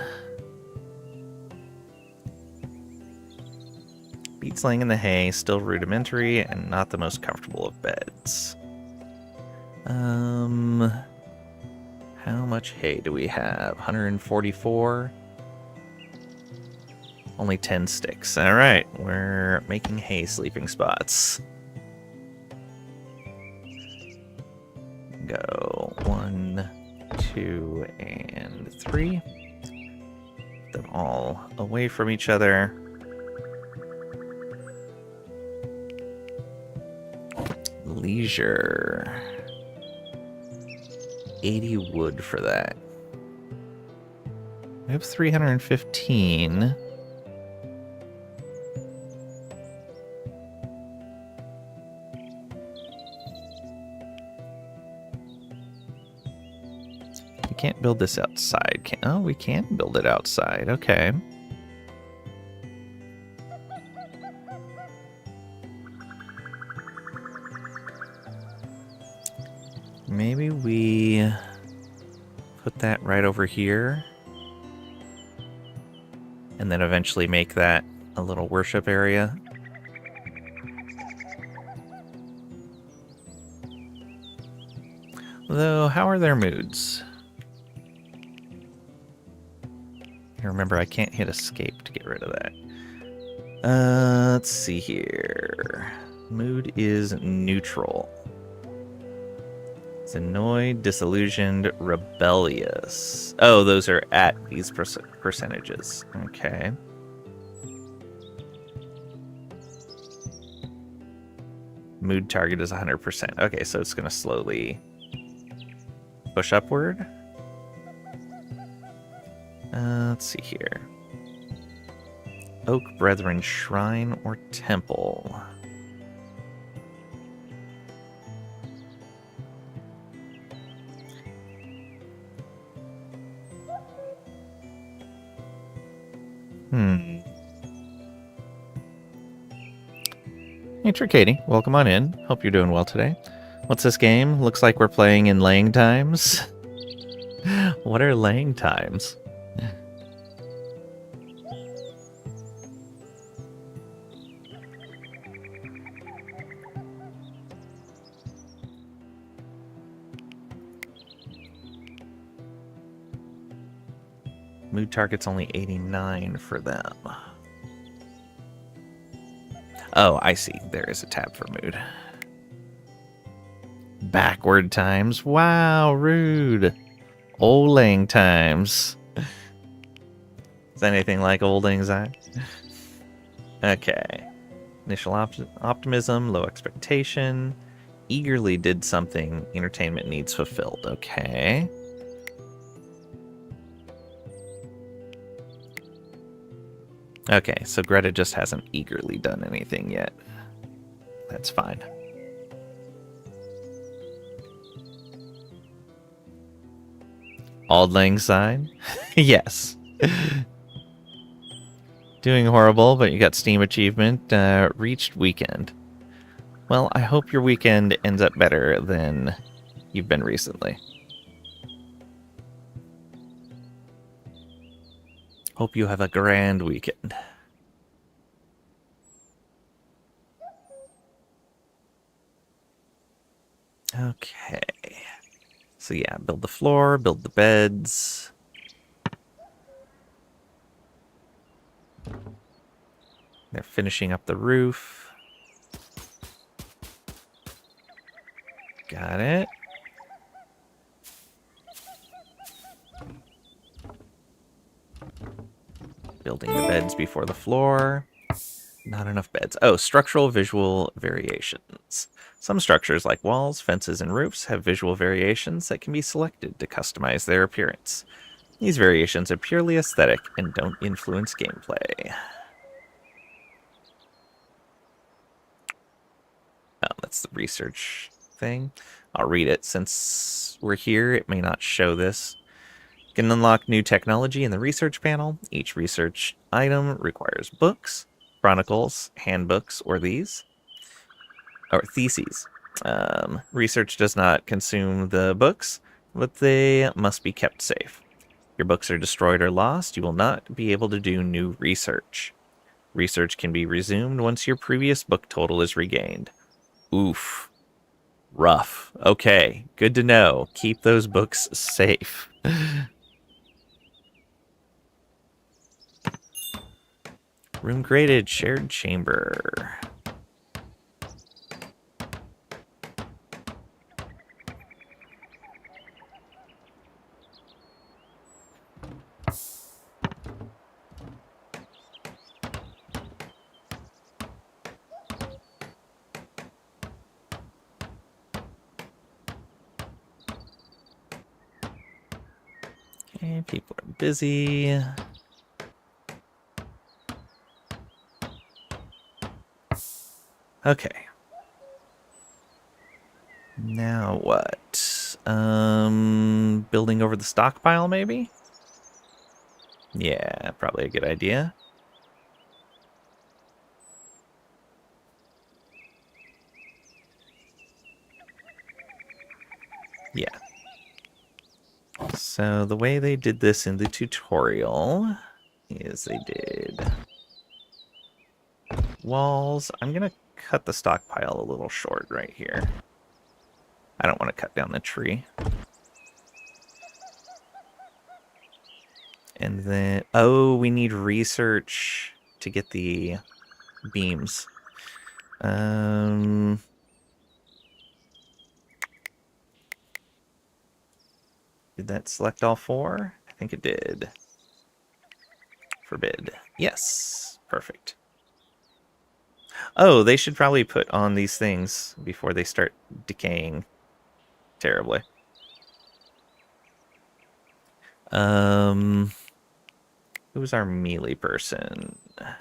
Beats laying in the hay, still rudimentary and not the most comfortable of beds. How much hay do we have? 144? Only 10 sticks. Alright, we're making hay sleeping spots. Go 1, 2, and 3. Put them all away from each other. Leisure. 80 wood for that. We have 315. We can't build this outside. Oh, we can build it outside. Okay. Maybe we put that right over here. And then eventually make that a little worship area. Though, how are their moods? Remember, I can't hit escape to get rid of that. Let's see here. Mood is neutral. It's annoyed, disillusioned, rebellious. Oh, those are at these percentages. Okay. Mood target is 100%. Okay, so it's going to slowly push upward. Let's see here. Oak Brethren Shrine or Temple? Hey, Katie, welcome on in. Hope you're doing well today. What's this game? Looks like we're playing in laying times. What are laying times? Mood target's only 89 for them. Oh, I see. There is a tab for mood. Backward times. Wow, rude. Old Lang times. Is that anything like Old Anxiety? Okay. Initial optimism, low expectation. Eagerly did something. Entertainment needs fulfilled. Okay. Okay, so Greta just hasn't eagerly done anything yet. That's fine. Auld Lang Syne? Yes. Doing horrible, but you got Steam achievement. Reached weekend. Well, I hope your weekend ends up better than you've been recently. Hope you have a grand weekend. Okay. So yeah, build the floor, build the beds. They're finishing up the roof. Got it. Building the beds before the floor. Not enough beds. Oh, structural visual variations. Some structures like walls, fences, and roofs have visual variations that can be selected to customize their appearance. These variations are purely aesthetic and don't influence gameplay. Oh, that's the research thing. I'll read it. Since we're here, it may not show this. You can unlock new technology in the research panel. Each research item requires books, chronicles, handbooks, or theses. Research does not consume the books, but they must be kept safe. If your books are destroyed or lost, you will not be able to do new research. Research can be resumed once your previous book total is regained. Oof. Rough. Okay, good to know. Keep those books safe. Room created, shared chamber. Okay, people are busy. Okay. Now what? Building over the stockpile, maybe? Yeah, probably a good idea. Yeah. So the way they did this in the tutorial is they did walls. I'm going to cut the stockpile a little short right here. I don't want to cut down the tree. And then, oh, we need research to get the beams. Did that select all four? I think it did. Forbid. Yes. Perfect. Oh, they should probably put on these things before they start decaying terribly. Who was our melee person? I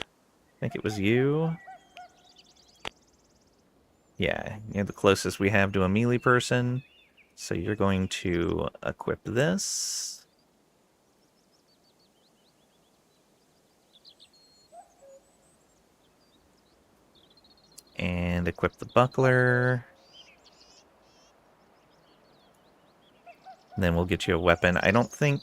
think it was you. Yeah, you're the closest we have to a melee person. So you're going to equip this. And equip the buckler. And then we'll get you a weapon. I don't think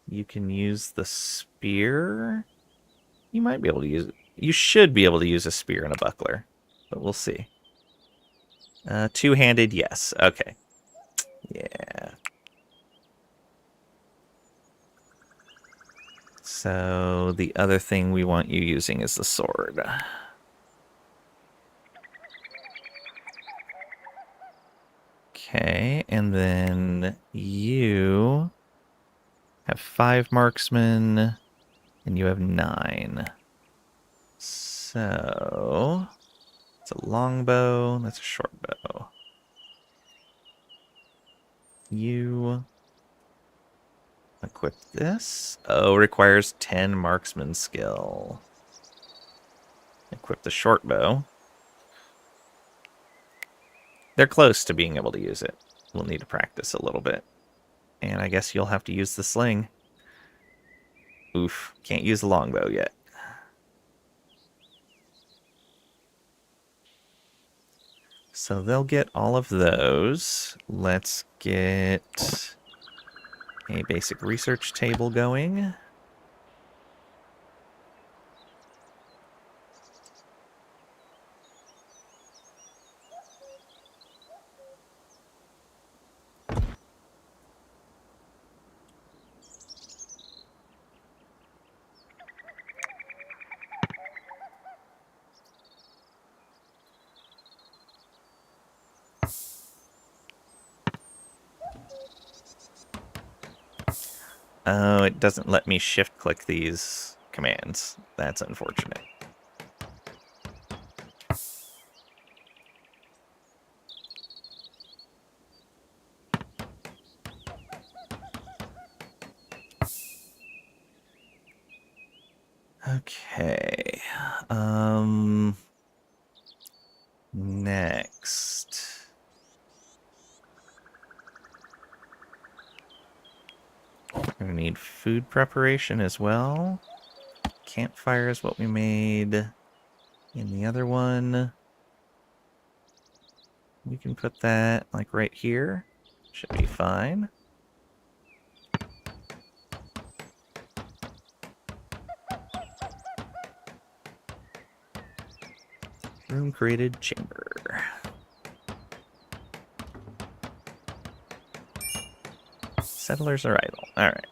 you can use the spear. You might be able to use it. You should be able to use a spear and a buckler, but we'll see. Two-handed, yes. Okay. Yeah. So the other thing we want you using is the sword. Okay, and then you have 5 marksmen, and you have 9. So it's a longbow, that's a short bow. You equip this. Oh, requires 10 marksman skill. Equip the short bow. They're close to being able to use it. We'll need to practice a little bit. And I guess you'll have to use the sling. Oof, can't use the longbow yet. So they'll get all of those. Let's get a basic research table going. Oh, it doesn't let me shift click these commands. That's unfortunate. Okay. Next. We're gonna need food preparation as well. Campfire is what we made in the other one. We can put that like right here. Should be fine. Room created chamber. Settlers are idle. Alright.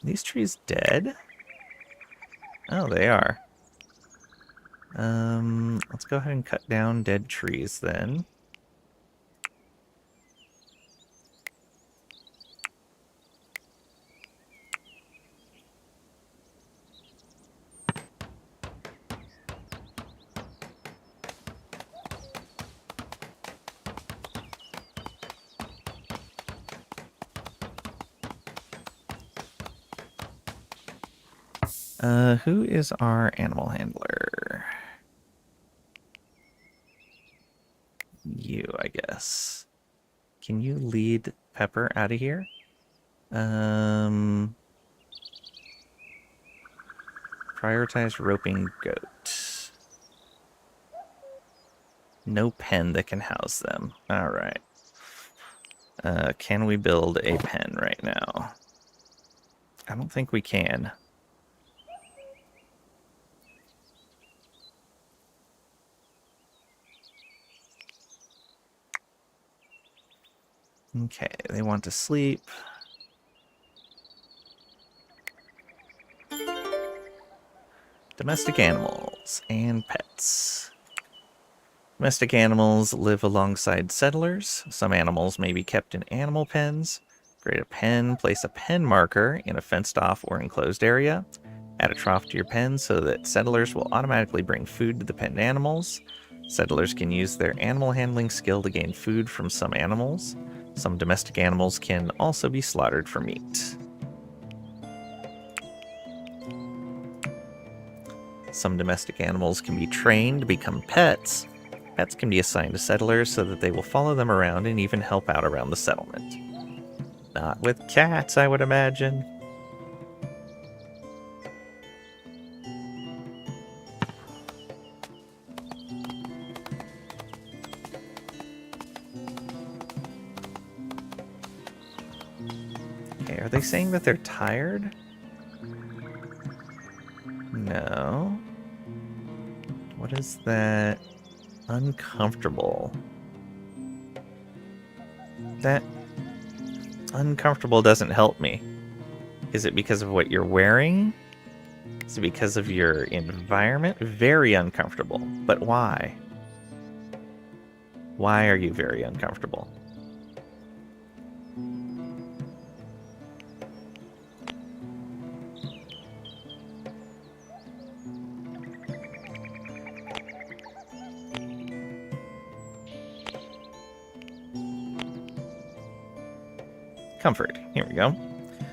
These trees dead? Oh, they are. Let's go ahead and cut down dead trees then. Who is our animal handler? You, I guess. Can you lead Pepper out of here? Prioritize roping goat. No pen that can house them. Alright. Can we build a pen right now? I don't think we can. Okay, they want to sleep. Domestic animals and pets. Domestic animals live alongside settlers. Some animals may be kept in animal pens. Create a pen, place a pen marker in a fenced-off or enclosed area. Add a trough to your pen so that settlers will automatically bring food to the penned animals. Settlers can use their animal handling skill to gain food from some animals. Some domestic animals can also be slaughtered for meat. Some domestic animals can be trained to become pets. Pets can be assigned to settlers so that they will follow them around and even help out around the settlement. Not with cats, I would imagine. Okay, are they saying that they're tired? No. What is that? Uncomfortable. That Uncomfortable doesn't help me. Is it because of what you're wearing? Is it because of your environment? Very uncomfortable. But why? Why are you very uncomfortable? Comfort. Here we go.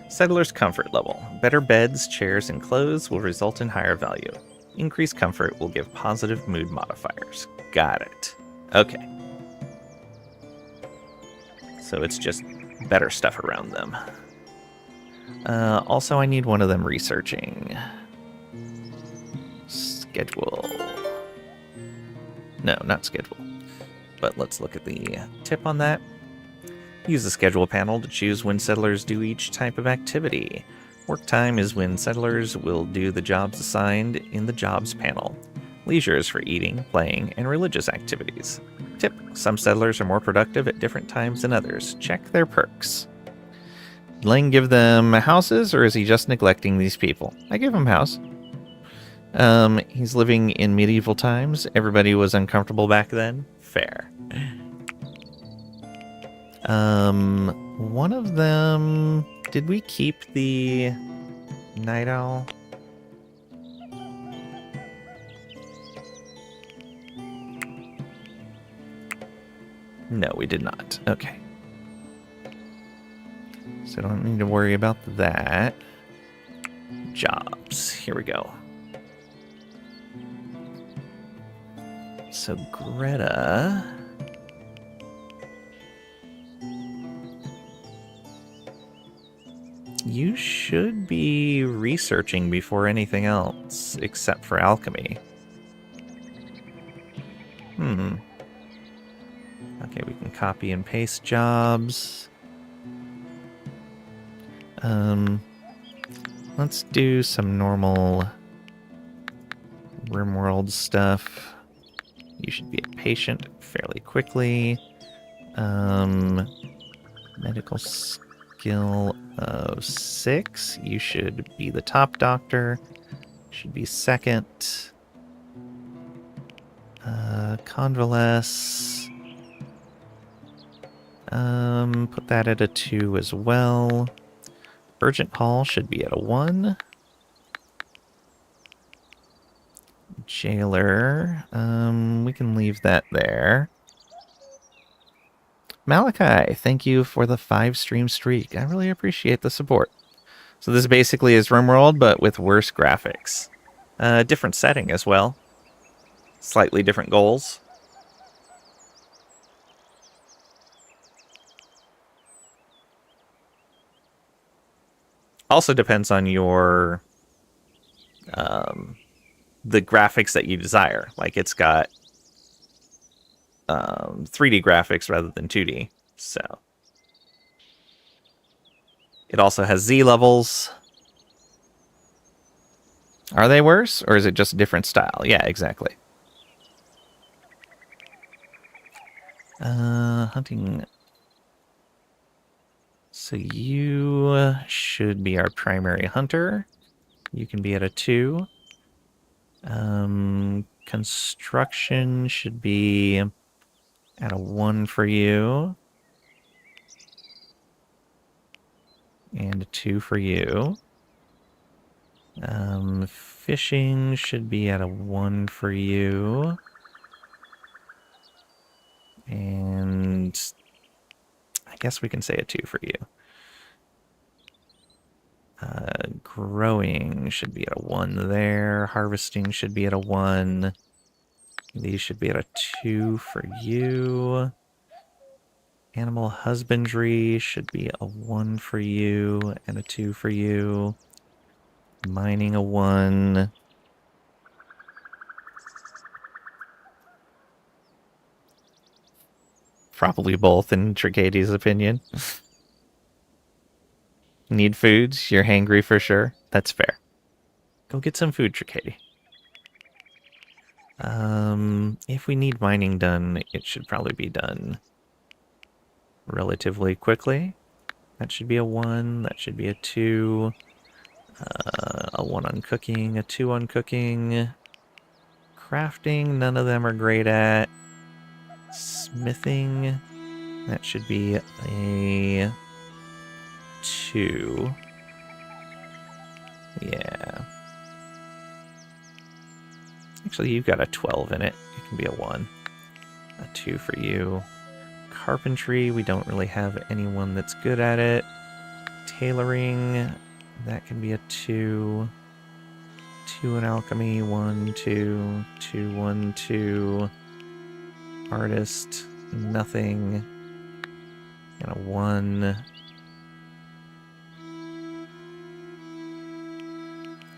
Settler's comfort level. Better beds, chairs, and clothes will result in higher value. Increased comfort will give positive mood modifiers. Got it. Okay. So it's just better stuff around them. Also, I need one of them researching. Schedule. No, not schedule. But let's look at the tip on that. Use the schedule panel to choose when settlers do each type of activity. Work time is when settlers will do the jobs assigned in the jobs panel. Leisure is for eating, playing, and religious activities. Tip: some settlers are more productive at different times than others. Check their perks. Did Lang give them houses, or is he just neglecting these people? I give him house. He's living in medieval times. Everybody was uncomfortable back then. Fair. One of them... Did we keep the night owl? No, we did not. Okay. So I don't need to worry about that. Jobs. Here we go. So Greta... You should be researching before anything else, except for alchemy. Okay, we can copy and paste jobs. Let's do some normal RimWorld stuff. You should be a patient fairly quickly. Medical skill of 6. You should be the top doctor. Should be second. Convalesce. Put that at a 2 as well. Urgent Hall should be at a 1. Jailer. We can leave that there. Malachi, thank you for the 5-stream streak. I really appreciate the support. So this basically is RimWorld, but with worse graphics. Different setting as well. Slightly different goals. Also depends on your... the graphics that you desire. Like, it's got 3D graphics rather than 2D, so it also has Z levels. Are they worse, or is it just a different style? Yeah, exactly. Hunting. So you should be our primary hunter. You can be at a 2. Construction should be at a 1 for you. And a 2 for you. Fishing should be at a 1 for you. And I guess we can say a 2 for you. Growing should be at a 1 there. Harvesting should be at a 1. These should be at a 2 for you. Animal husbandry should be a 1 for you and a 2 for you. Mining a 1. Probably both in Tricades' opinion. Need foods? You're hangry for sure? That's fair. Go get some food, Tricade. If we need mining done, it should probably be done relatively quickly. That should be a 1. That should be a 2. A 1 on cooking, a 2 on cooking. Crafting, none of them are great at. Smithing, that should be a 2. Yeah. Actually, you've got a 12 in it. It can be a 1. A 2 for you. Carpentry, we don't really have anyone that's good at it. Tailoring, that can be a 2. 2 in alchemy, 1, 2, 2, 1, 2. Artist, nothing. And a 1.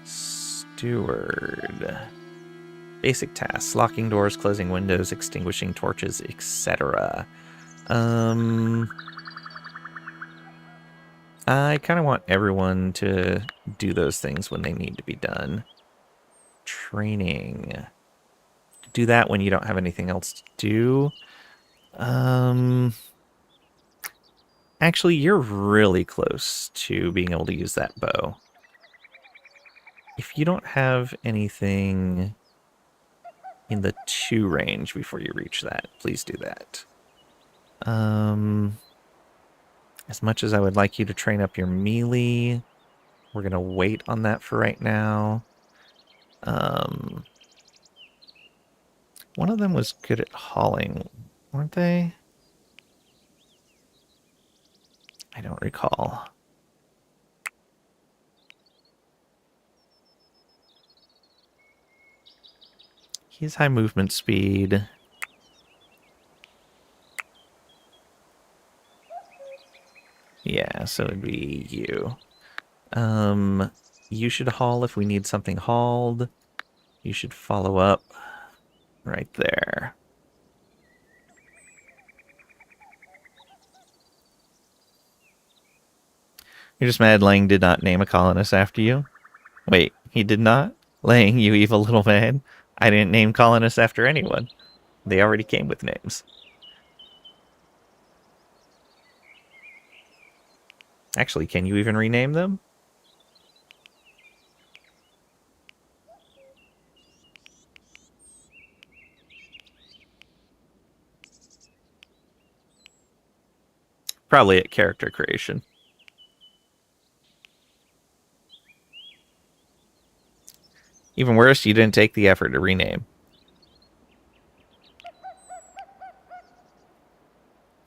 Steward. Basic tasks, locking doors, closing windows, extinguishing torches, etc. I kind of want everyone to do those things when they need to be done. Training. Do that when you don't have anything else to do. Actually, you're really close to being able to use that bow. If you don't have anything in the 2 range before you reach that, please do that. As much as I would like you to train up your melee, we're going to wait on that for right now. One of them was good at hauling, weren't they? I don't recall. He has high movement speed. Yeah, so it'd be you. You should haul if we need something hauled. You should follow up right there. You're just mad Lang did not name a colonist after you? Wait, he did not? Lang, you evil little man. I didn't name colonists after anyone. They already came with names. Actually, can you even rename them? Probably at character creation. Even worse, you didn't take the effort to rename.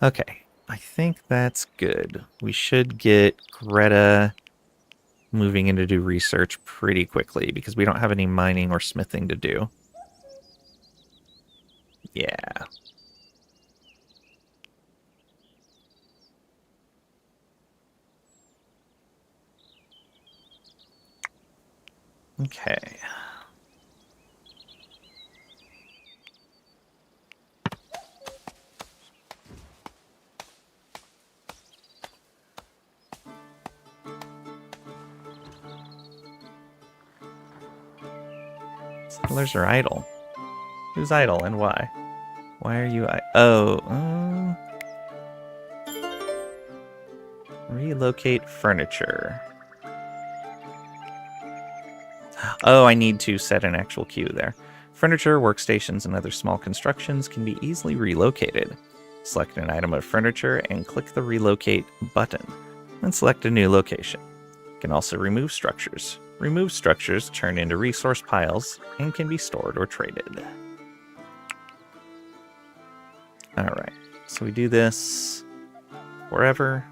Okay, I think that's good. We should get Greta moving in to do research pretty quickly because we don't have any mining or smithing to do. Yeah. Okay. Settlers are idle. Who's idle and why? Why are you relocate furniture. Oh, I need to set an actual queue there. Furniture, workstations, and other small constructions can be easily relocated. Select an item of furniture and click the relocate button, then select a new location. You can also remove structures. Removed structures turn into resource piles and can be stored or traded. Alright, so we do this forever.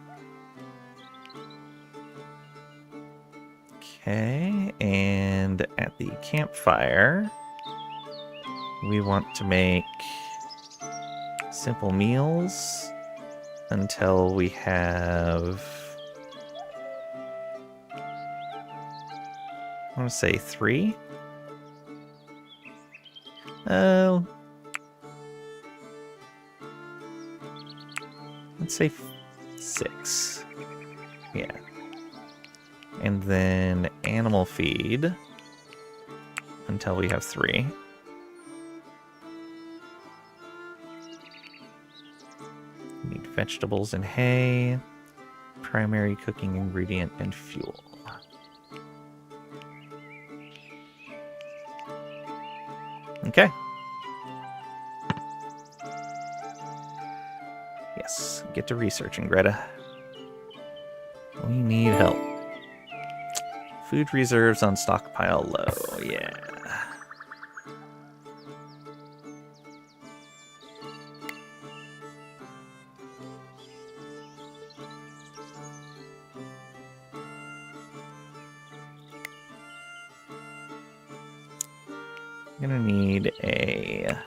Okay, and at the campfire, we want to make simple meals until we have, I want to say 3. Let's say 6. Yeah. And then animal feed until we have 3. We need vegetables and hay. primary cooking ingredient and fuel. Okay. Yes, get to researching, Greta. We need help. Food reserves on stockpile low, yeah. I'm gonna need a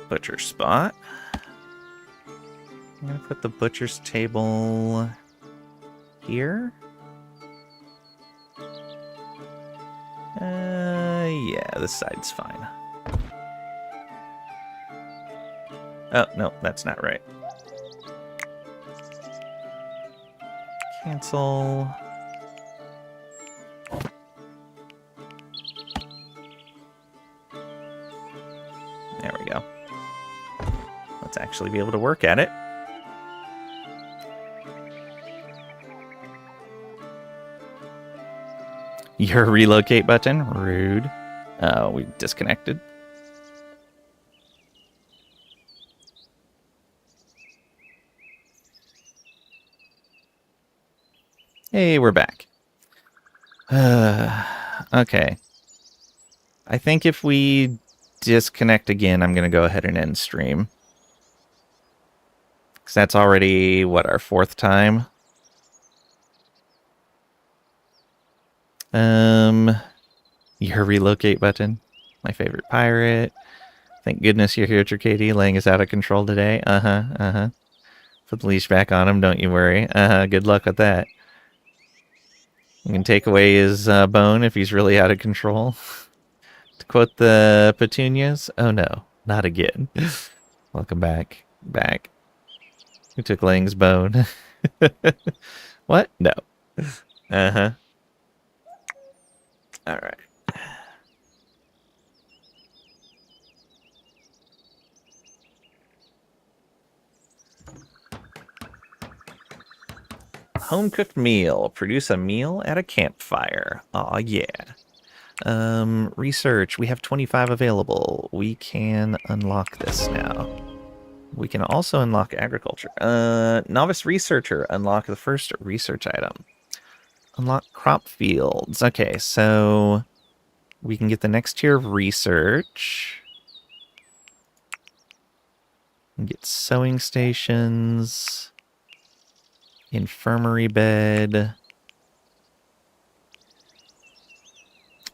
butcher spot. I'm gonna put the butcher's table here. Yeah, this side's fine. Oh, no, that's not right. Cancel. There we go. Let's actually be able to work at it. Your relocate button? Rude. Oh, we disconnected. Hey, we're back. Okay. I think if we disconnect again, I'm going to go ahead and end stream. Because that's already, what, our 4th time? Your relocate button. My favorite pirate. Thank goodness you're here, Tricady. Lang is out of control today. Put the leash back on him, don't you worry. Good luck with that. You can take away his bone if he's really out of control. To quote the Petunias, oh no, not again. Welcome back. Back. Who took Lang's bone? What? No. Alright. Home-cooked meal. Produce a meal at a campfire. Aw, yeah. Research. We have 25 available. We can unlock this now. We can also unlock agriculture. Novice researcher. Unlock the first research item. Unlock crop fields. Okay, so we can get the next tier of research. Get sewing stations. Infirmary bed.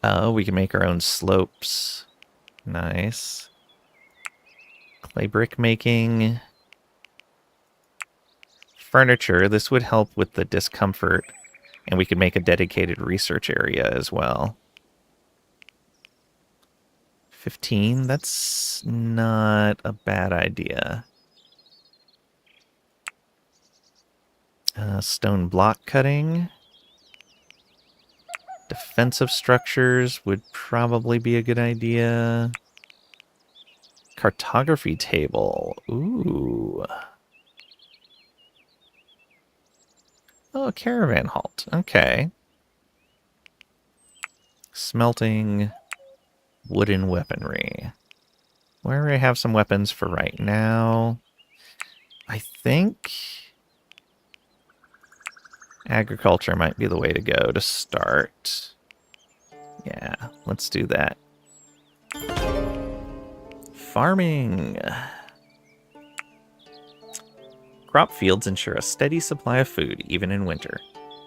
Oh, we can make our own slopes. Nice. Clay brick making. Furniture. This would help with the discomfort. And we could make a dedicated research area as well. 15. That's not a bad idea. Stone block cutting. Defensive structures would probably be a good idea. Cartography table. Ooh. Oh, a caravan halt. Okay. Smelting. Wooden weaponry. Where I have some weapons for right now. I think agriculture might be the way to go to start. Yeah, let's do that. Farming. Crop fields ensure a steady supply of food, even in winter.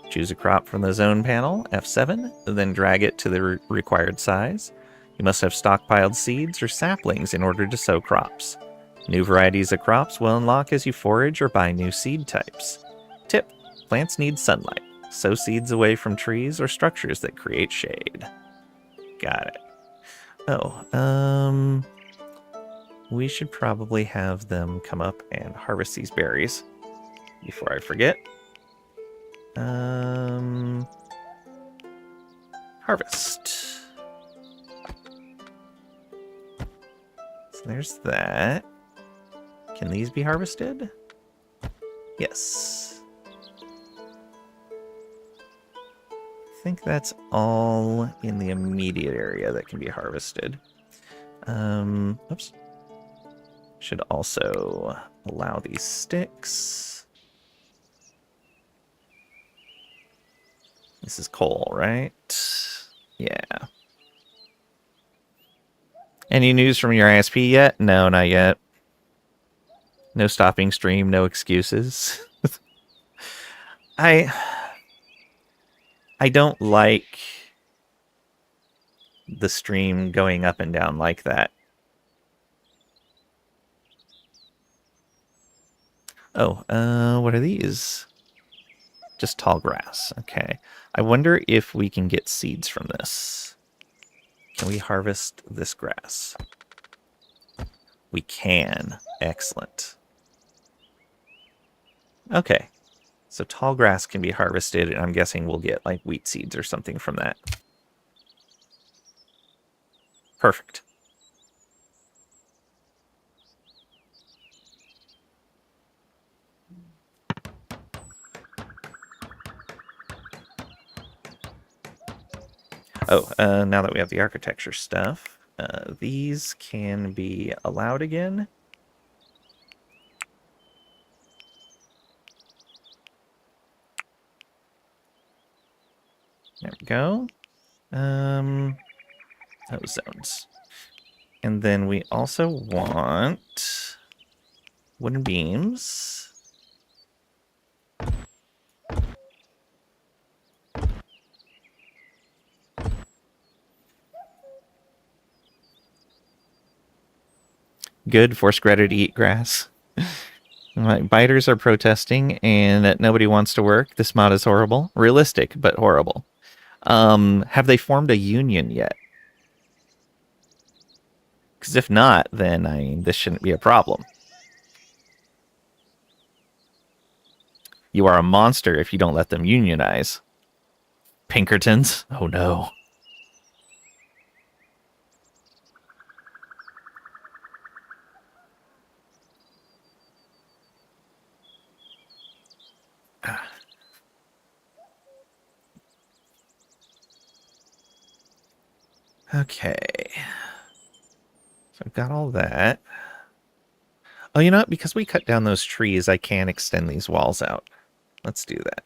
Choose a crop from the zone panel, F7, then drag it to the required size. You must have stockpiled seeds or saplings in order to sow crops. New varieties of crops will unlock as you forage or buy new seed types. Tip: plants need sunlight. Sow seeds away from trees or structures that create shade. Got it. Oh, we should probably have them come up and harvest these berries before I forget. Harvest. So there's that. Can these be harvested? Yes. I think that's all in the immediate area that can be harvested. Oops. Should also allow these sticks. This is coal, right? Yeah. Any news from your ISP yet? No, not yet. No stopping stream, no excuses. I don't like the stream going up and down like that. Oh, what are these? Just tall grass. Okay. I wonder if we can get seeds from this. Can we harvest this grass? We can. Excellent. Okay. So tall grass can be harvested, and I'm guessing we'll get like wheat seeds or something from that. Perfect. Oh, now that we have the architecture stuff, these can be allowed again. There we go. Those zones. And then we also want wooden beams. Good, force Greta to eat grass. My biters are protesting and nobody wants to work. This mod is horrible. Realistic, but horrible. Have they formed a union yet? Because if not, then this shouldn't be a problem. You are a monster if you don't let them unionize. Pinkertons? Oh no. Okay. So I've got all that. Oh, you know what? Because we cut down those trees, I can extend these walls out. Let's do that.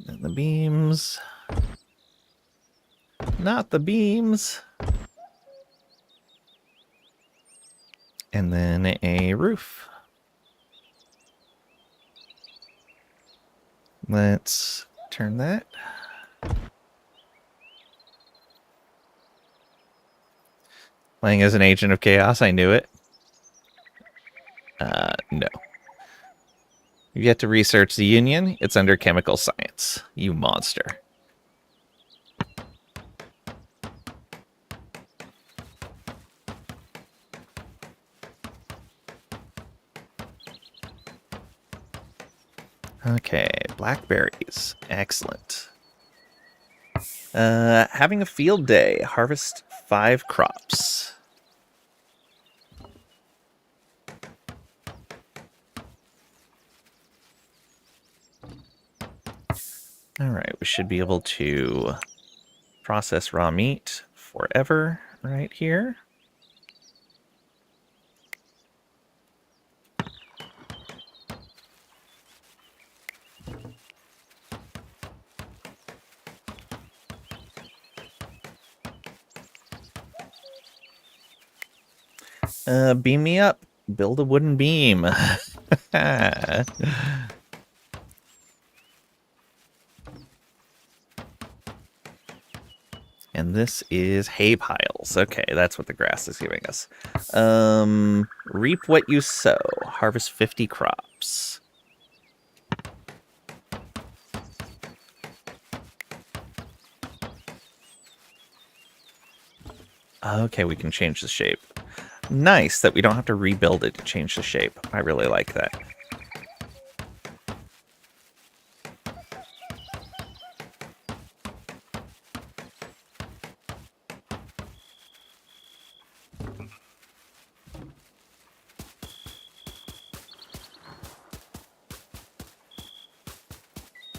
And the beams. Not the beams. And then a roof. Let's turn that. Playing as an agent of chaos, I knew it. No. You've yet to research the Union. It's under chemical science. You monster. Okay, blackberries. Excellent. Having a field day. Harvest 5 crops. Alright, we should be able to process raw meat forever right here. Beam me up. Build a wooden beam. And this is hay piles. Okay, that's what the grass is giving us. Reap what you sow. Harvest 50 crops. Okay, we can change the shape. nice that we don't have to rebuild it to change the shape. I really like that.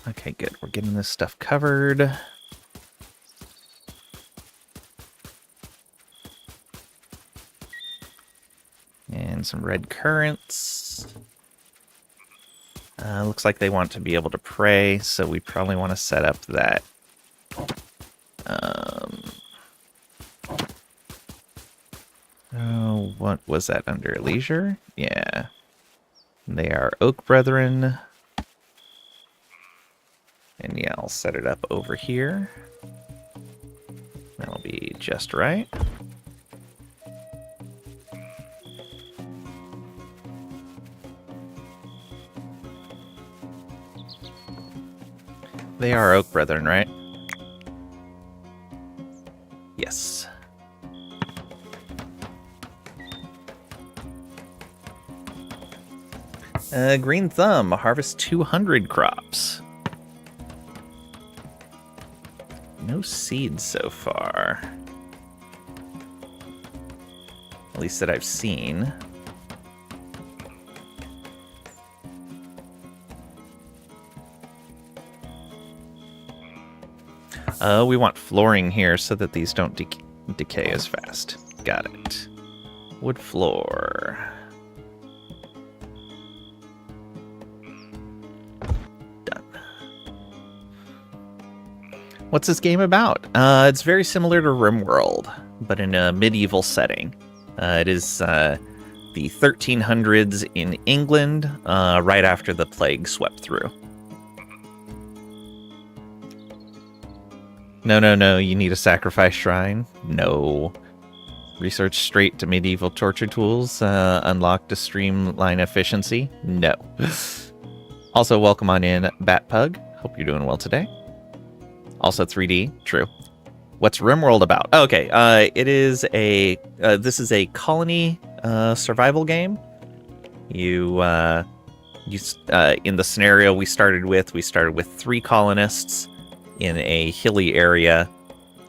Okay, good. We're getting this stuff covered. And some red currants. Looks like they want to be able to pray, so we probably want to set up that. Oh, what was that under leisure? Yeah. They are Oak Brethren. And yeah, I'll set it up over here. That'll be just right. They are Oak Brethren, right? Yes. Green Thumb, harvest 200 crops. No seeds so far. At least that I've seen. We want flooring here so that these don't decay as fast. Got it. Wood floor. Done. What's this game about? It's very similar to RimWorld, but in a medieval setting. It is the 1300s in England, right after the plague swept through. No, you need a sacrifice shrine? No. Research straight to medieval torture tools, unlocked to streamline efficiency? No. Also, welcome on in, Batpug. Hope you're doing well today. Also 3D, true. What's RimWorld about? Okay, it is this is a colony survival game. You in the scenario we started with 3 colonists in a hilly area,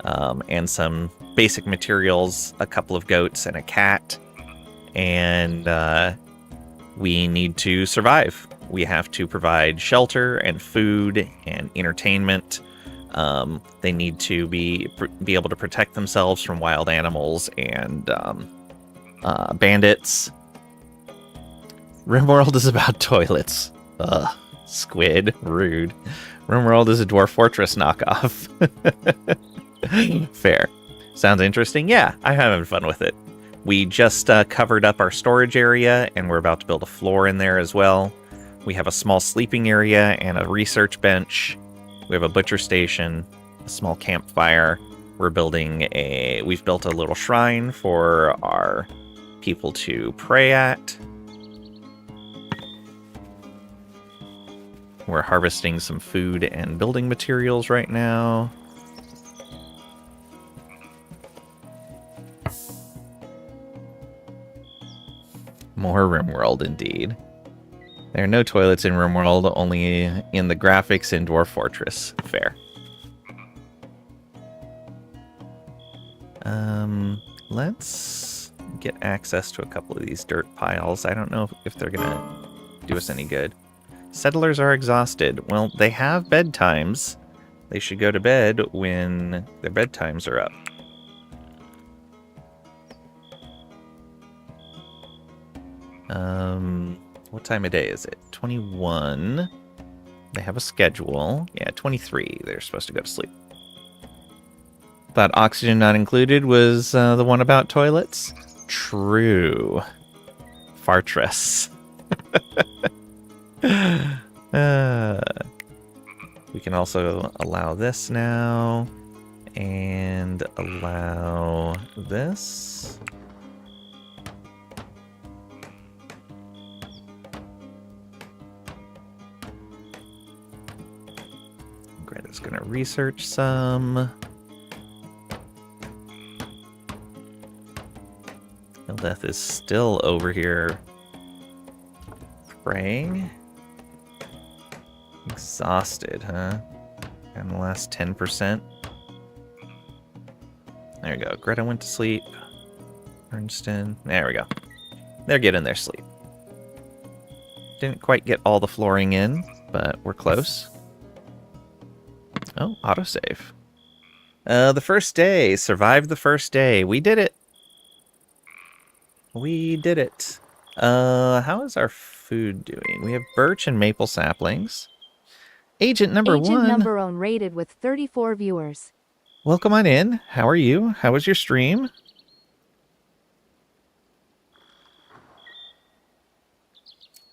and some basic materials, a couple of goats and a cat, and we need to survive. We have to provide shelter and food and entertainment. They need to be able to protect themselves from wild animals and bandits. RimWorld is about toilets. Ugh, squid, rude. RimWorld is a Dwarf Fortress knockoff. Fair. Sounds interesting. Yeah, I'm having fun with it. We just covered up our storage area, and we're about to build a floor in there as well. We have a small sleeping area and a research bench. We have a butcher station, a small campfire. We've built a little shrine for our people to pray at. We're harvesting some food and building materials right now. More RimWorld, indeed. There are no toilets in RimWorld, only in the graphics in Dwarf Fortress. Fair. Let's get access to a couple of these dirt piles. I don't know if they're gonna do us any good. Settlers are exhausted. Well, they have bedtimes. They should go to bed when their bedtimes are up. What time of day is it? 21. They have a schedule. Yeah, 23. They're supposed to go to sleep. Thought oxygen not included was the one about toilets? True. Fartress. We can also allow this now. And allow this. Greta's gonna research some. Hildeth is still over here praying. Exhausted, huh? And the last 10%. There we go. Greta went to sleep. Ernston. There we go. They're getting their sleep. Didn't quite get all the flooring in, but we're close. Oh, autosave. The first day. Survived the first day. We did it. We did it. How is our food doing? We have birch and maple saplings. Agent number one. Agent number one rated with 34 viewers. Welcome on in. How are you? How was your stream?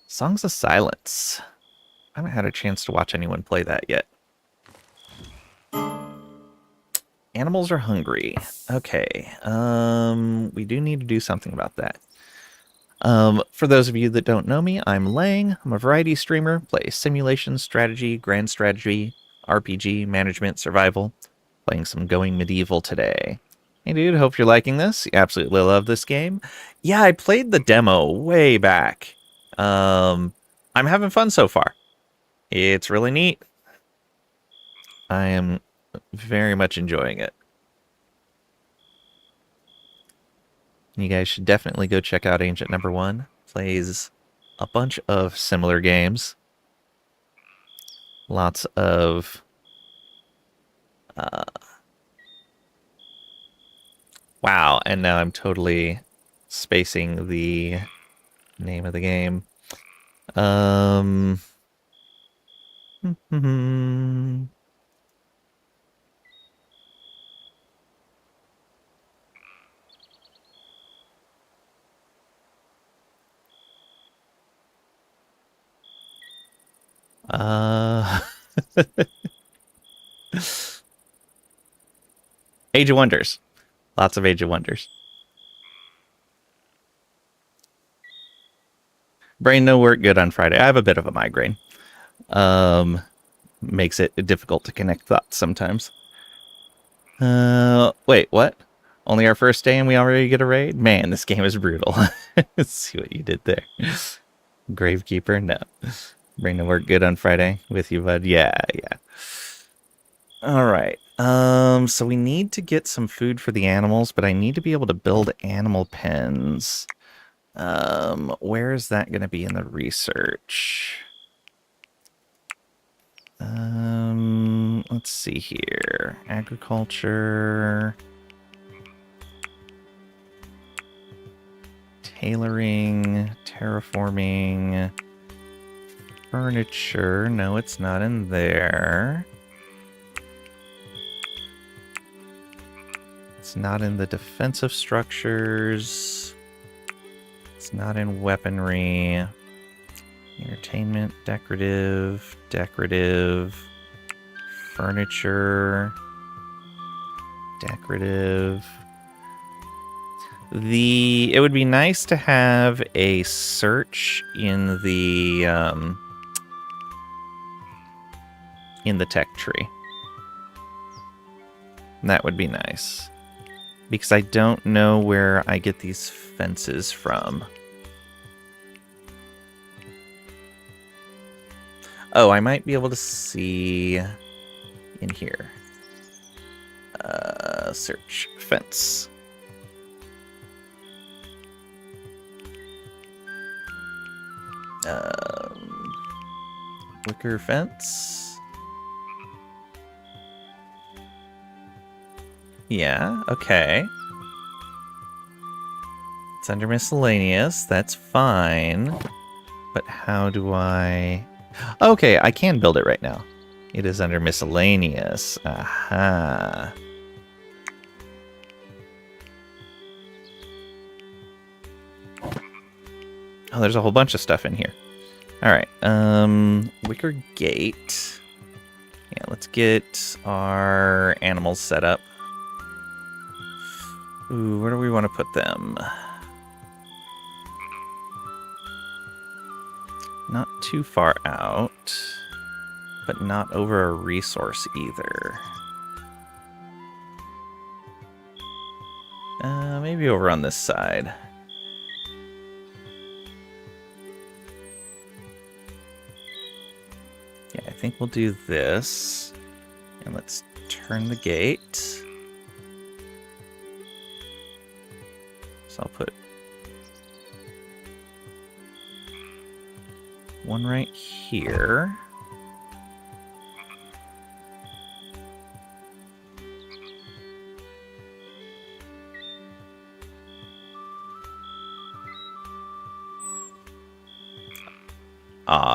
Songs of Silence. I haven't had a chance to watch anyone play that yet. Animals are hungry. Okay. We do need to do something about that. For those of you that don't know me, I'm Lang. I'm a variety streamer. Play simulation, strategy, grand strategy, RPG, management, survival. Playing some Going Medieval today. Hey dude, hope you're liking this. You absolutely love this game. Yeah, I played the demo way back. I'm having fun so far. It's really neat. I am very much enjoying it. You guys should definitely go check out Agent number one. Plays a bunch of similar games. Lots of wow, and now I'm totally spacing the name of the game. Age of Wonders. Lots of Age of Wonders. Brain no work good on Friday. I have a bit of a migraine. Makes it difficult to connect thoughts sometimes. Wait, what? Only our first day and we already get a raid? Man, this game is brutal. Let's see what you did there. Gravekeeper? No. Brain no work good on Friday with you, bud? Yeah. All right. So we need to get some food for the animals, but I need to be able to build animal pens. Where is that going to be in the research? Let's see here. Agriculture. Tailoring. Terraforming. Furniture. No, it's not in there. It's not in the defensive structures. It's not in weaponry. Entertainment, decorative, furniture, decorative. It would be nice to have a search in the tech tree. That would be nice. Because I don't know where I get these fences from. Oh, I might be able to see in here. Search fence. Wicker fence. Yeah, okay. It's under miscellaneous. That's fine. But how do I... Okay, I can build it right now. It is under miscellaneous. Aha. Oh, there's a whole bunch of stuff in here. Alright, wicker gate. Yeah, let's get our animals set up. Ooh, where do we want to put them? Not too far out, but not over a resource either. Maybe over on this side. think we'll do this. And let's turn the gate. So I'll put one right here.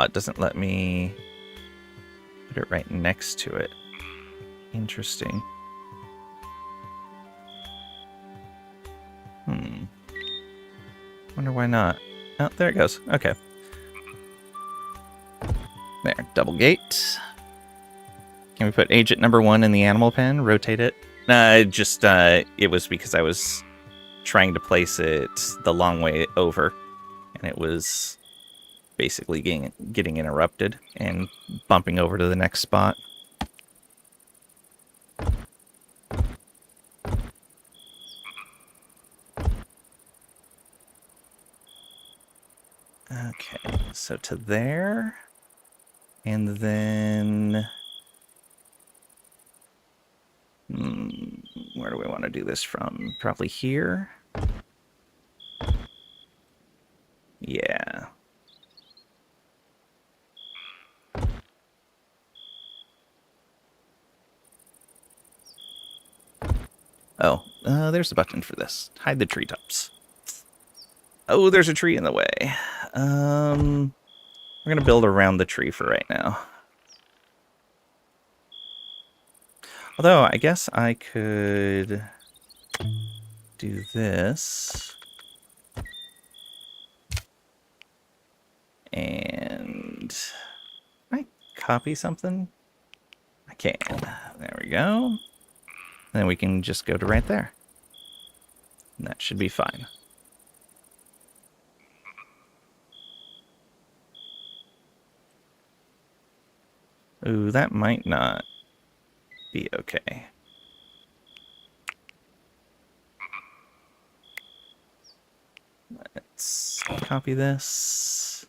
It doesn't let me put it right next to it. Interesting. Wonder why not. Oh, there it goes. Okay. There, double gate. Can we put agent number 1 in the animal pen? Rotate it? It was because I was trying to place it the long way over, and it was basically getting interrupted and bumping over to the next spot. Okay, so to there, and then where do we want to do this from? Probably here. Yeah. Oh, there's a button for this. Hide the treetops. Oh, there's a tree in the way. We're going to build around the tree for right now. Although, I guess I could do this. And can I copy something? I can. There we go. Then we can just go to right there. And that should be fine. Ooh, that might not be okay. Let's copy this.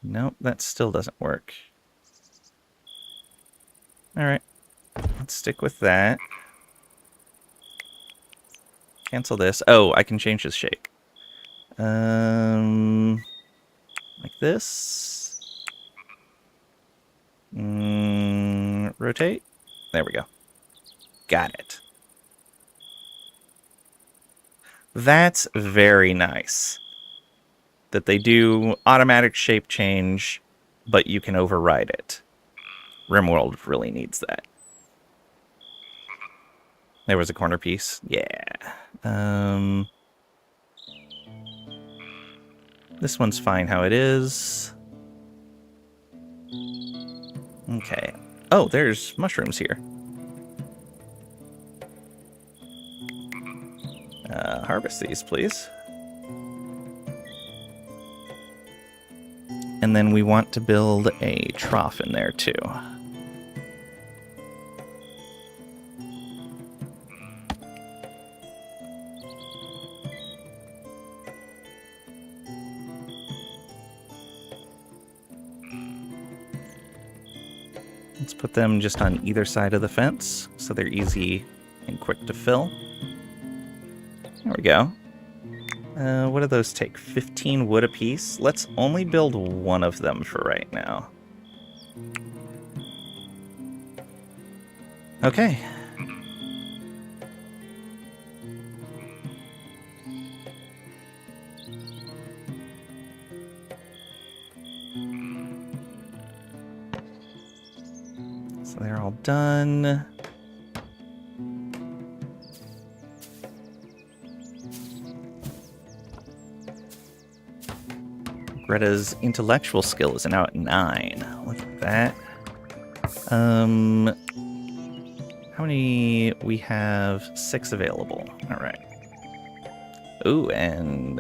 Nope, that still doesn't work. Alright, let's stick with that. Cancel this. Oh, I can change the shape. Like this. Rotate. There we go. Got it. That's very nice. That they do automatic shape change, but you can override it. RimWorld really needs that. There was a corner piece. Yeah. This one's fine how it is. Okay. Oh, there's mushrooms here. Harvest these, please. And then we want to build a trough in there, too. Let's put them just on either side of the fence, so they're easy and quick to fill. There we go. What do those take? 15 wood apiece? Let's only build one of them for right now. Okay. So they're all done. Greta's intellectual skill is now at 9. Look at that. How many? We have 6 available. All right. Ooh, and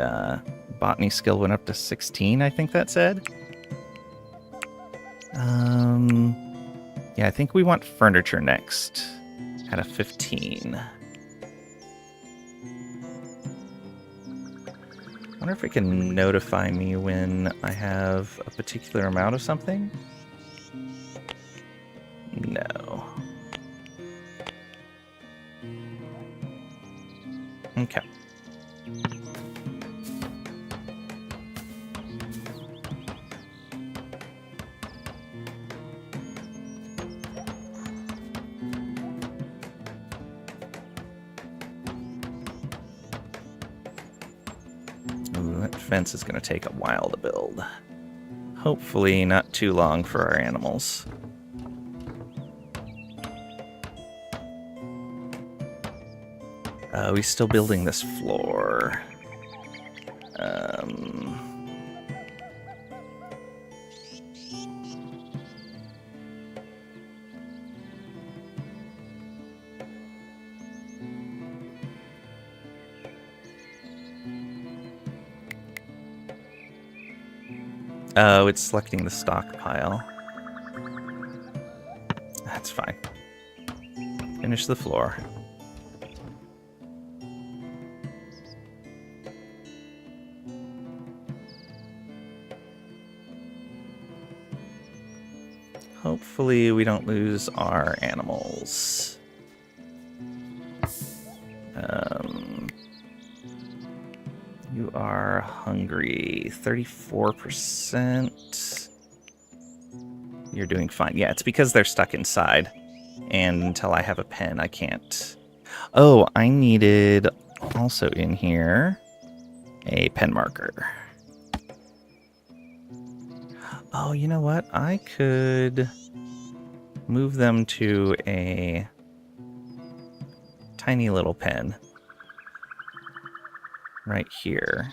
botany skill went up to 16, I think that said. Yeah, I think we want furniture next at a 15. wonder if it can notify me when I have a particular amount of something? No. Okay. Ooh, that fence is going to take a while to build. Hopefully not too long for our animals. We're still building this floor. Oh, it's selecting the stockpile. That's fine. Finish the floor. Hopefully we don't lose our animals. You are hungry. 34%. You're doing fine. Yeah, it's because they're stuck inside. And until I have a pen, I can't. Oh, I needed also in here a pen marker. Oh, you know what? I could move them to a tiny little pen right here.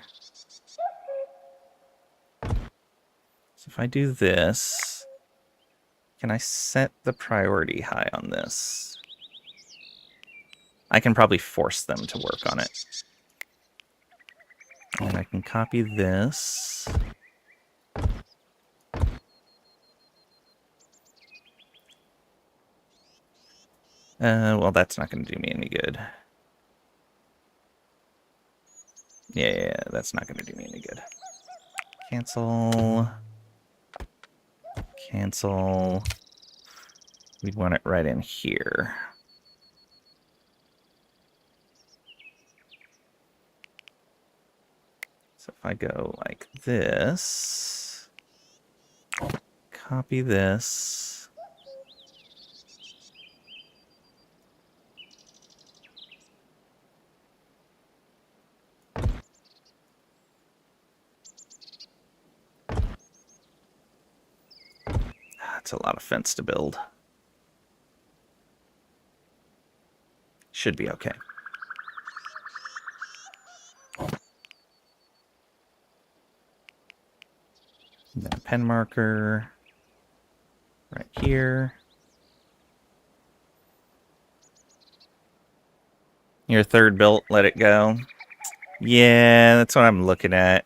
So if I do this, can I set the priority high on this? I can probably force them to work on it. And I can copy this. Well, that's not going to do me any good. Yeah, that's not going to do me any good. Cancel. Cancel. We'd want it right in here. So if I go like this, copy this. That's a lot of fence to build. Should be okay. And then a pen marker right here. Your third built, let it go. Yeah, that's what I'm looking at.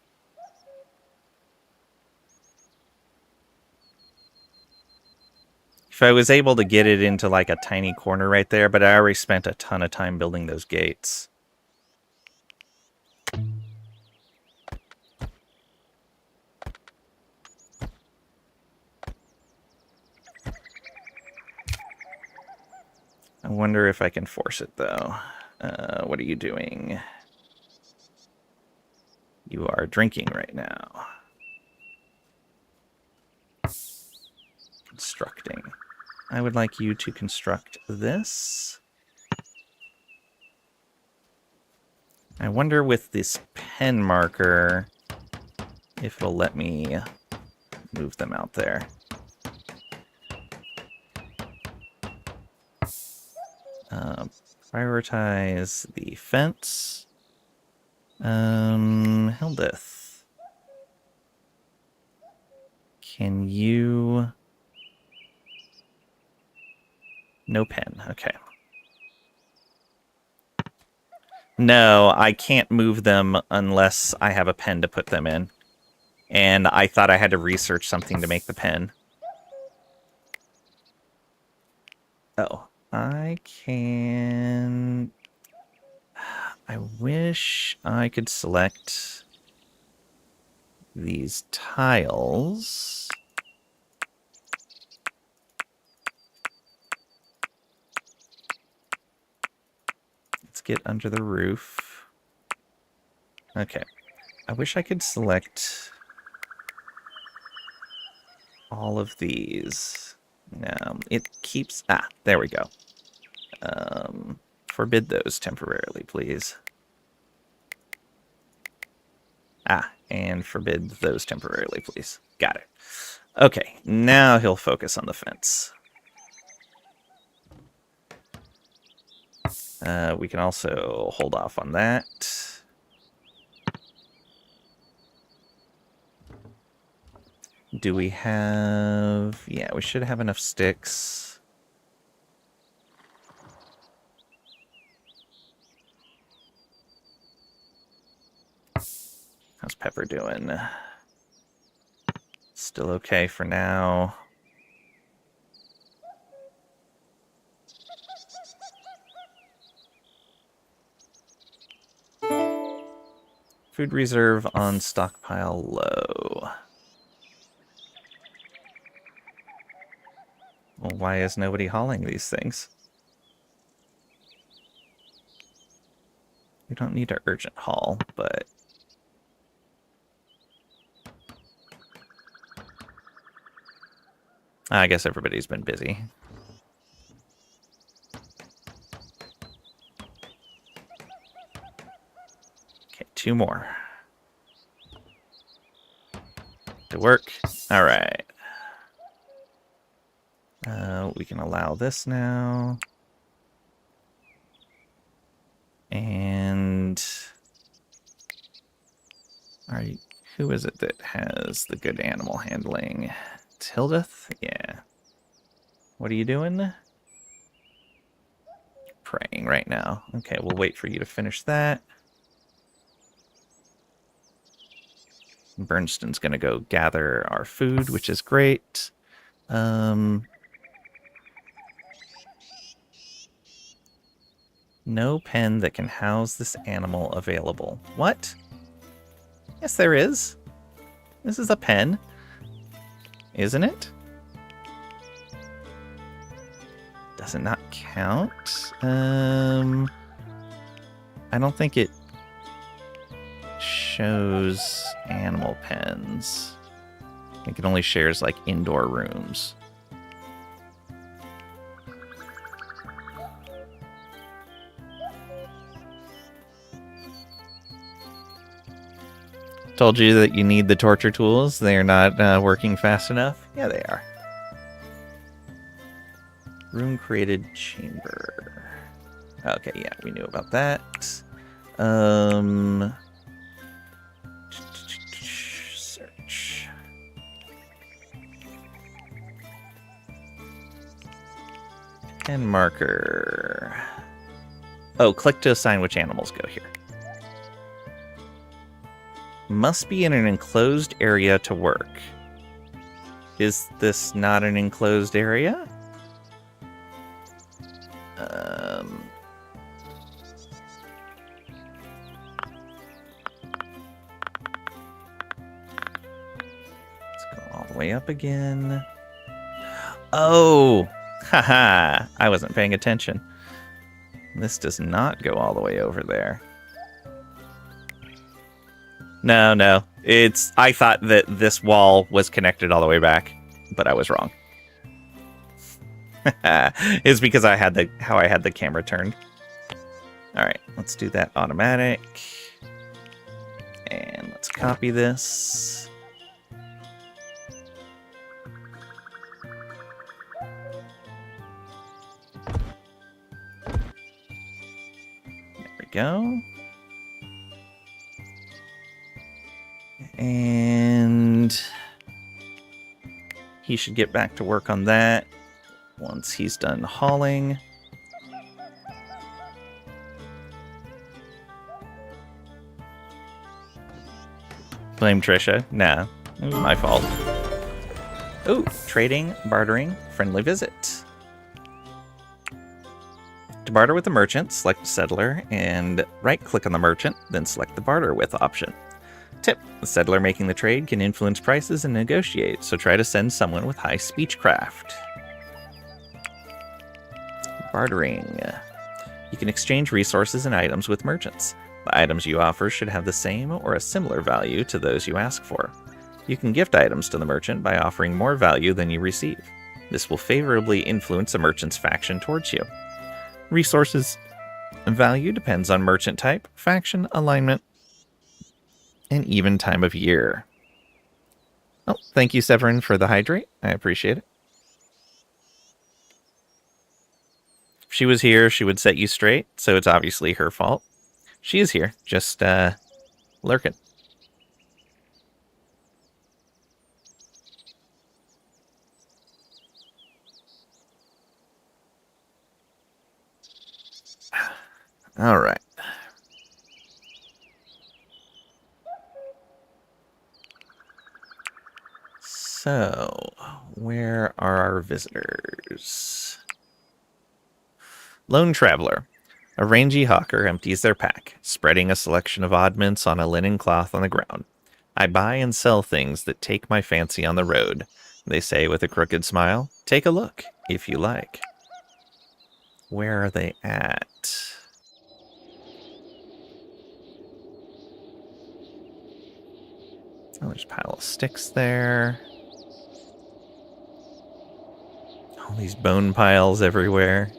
If I was able to get it into like a tiny corner right there, but I already spent a ton of time building those gates. I wonder if I can force it though. What are you doing? You are drinking right now. Constructing. I would like you to construct this. I wonder with this pen marker if it'll let me move them out there. Prioritize the fence. Hildeth. Can you... No pen, okay. No, I can't move them unless I have a pen to put them in. And I thought I had to research something to make the pen. Oh, I can... I wish I could select these tiles. Let's get under the roof. Okay. I wish I could select all of these. No, it keeps... Ah, there we go. Forbid those temporarily, please. Ah, and forbid those temporarily, please. Got it. Okay, now he'll focus on the fence. We can also hold off on that. Do we have... Yeah, we should have enough sticks. How's Pepper doing? Still okay for now. Food reserve on stockpile low. Well, why is nobody hauling these things? We don't need an urgent haul, but... I guess everybody's been busy. Okay, 2 more. To work. All right. We can allow this now. And... who is it that has the good animal handling? Tildeth? Yeah. What are you doing? Praying right now. Okay, we'll wait for you to finish that. Bernstein's gonna go gather our food, which is great. No pen that can house this animal available. What? Yes, there is. This is a pen. Isn't it? Does it not count? I don't think it shows animal pens. I think it only shares like indoor rooms. Told you that you need the torture tools. They're not working fast enough. Yeah, they are. Room created chamber. Okay, yeah, we knew about that. Search. Pen marker. Oh, click to assign which animals go here. Must be in an enclosed area to work. Is this not an enclosed area? Let's go all the way up again. Oh! Haha! I wasn't paying attention. This does not go all the way over there. No. I thought that this wall was connected all the way back, but I was wrong. It's because I had how I had the camera turned. All right, let's do that automatic. And let's copy this. There we go. And he should get back to work on that once he's done hauling. Blame Trisha? Nah, it was my fault. Oh, trading, bartering, friendly visit. To barter with the merchant, select settler and right-click on the merchant, then select the barter with option. Tip: the settler making the trade can influence prices and negotiate, so try to send someone with high speechcraft. Bartering. You can exchange resources and items with merchants. The items you offer should have the same or a similar value to those you ask for. You can gift items to the merchant by offering more value than you receive. This will favorably influence a merchant's faction towards you. Resources value depends on merchant type, faction, alignment, and even time of year. Oh, thank you, Severin, for the hydrate. I appreciate it. If she was here, she would set you straight, so it's obviously her fault. She is here, just lurking. All right. So, where are our visitors? Lone Traveler. A rangy hawker empties their pack, spreading a selection of oddments on a linen cloth on the ground. I buy and sell things that take my fancy on the road, they say with a crooked smile. Take a look, if you like. Where are they at? Oh, there's a pile of sticks there. All these bone piles everywhere.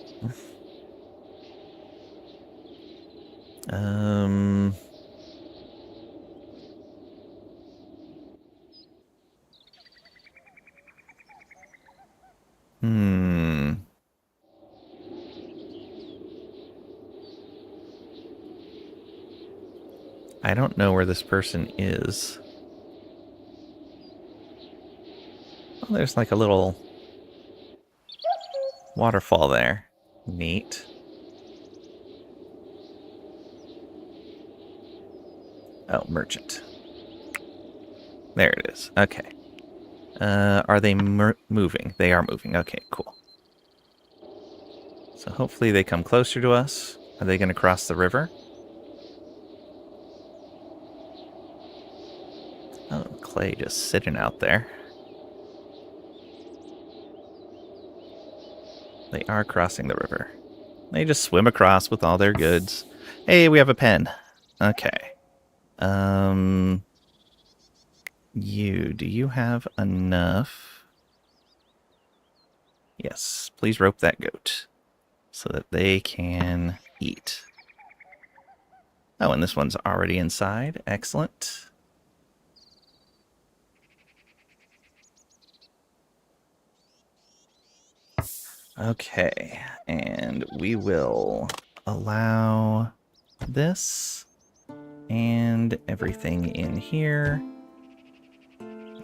I don't know where this person is. Oh, there's like a little waterfall there. Neat. Oh, merchant. There it is. Okay. Are they moving? They are moving. Okay, cool. So hopefully they come closer to us. Are they going to cross the river? Oh, Clay just sitting out there. They are crossing the river. They just swim across with all their goods. Hey, we have a pen. Okay. Do you have enough? Yes, please rope that goat so that they can eat. Oh, and this one's already inside. Excellent. Okay, and we will allow this and everything in here.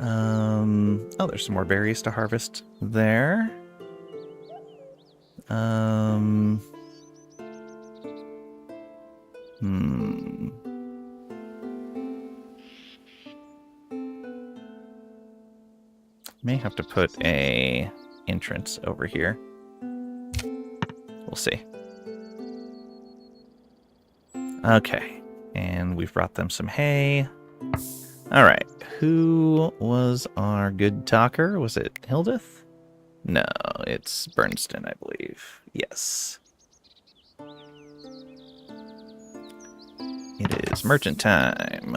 Oh, there's some more berries to harvest there. May have to put a entrance over here. We'll see. Okay, and we've brought them some hay. All right, who was our good talker? Was it Hildeth? No, it's Bernston, I believe. Yes. It is merchant time.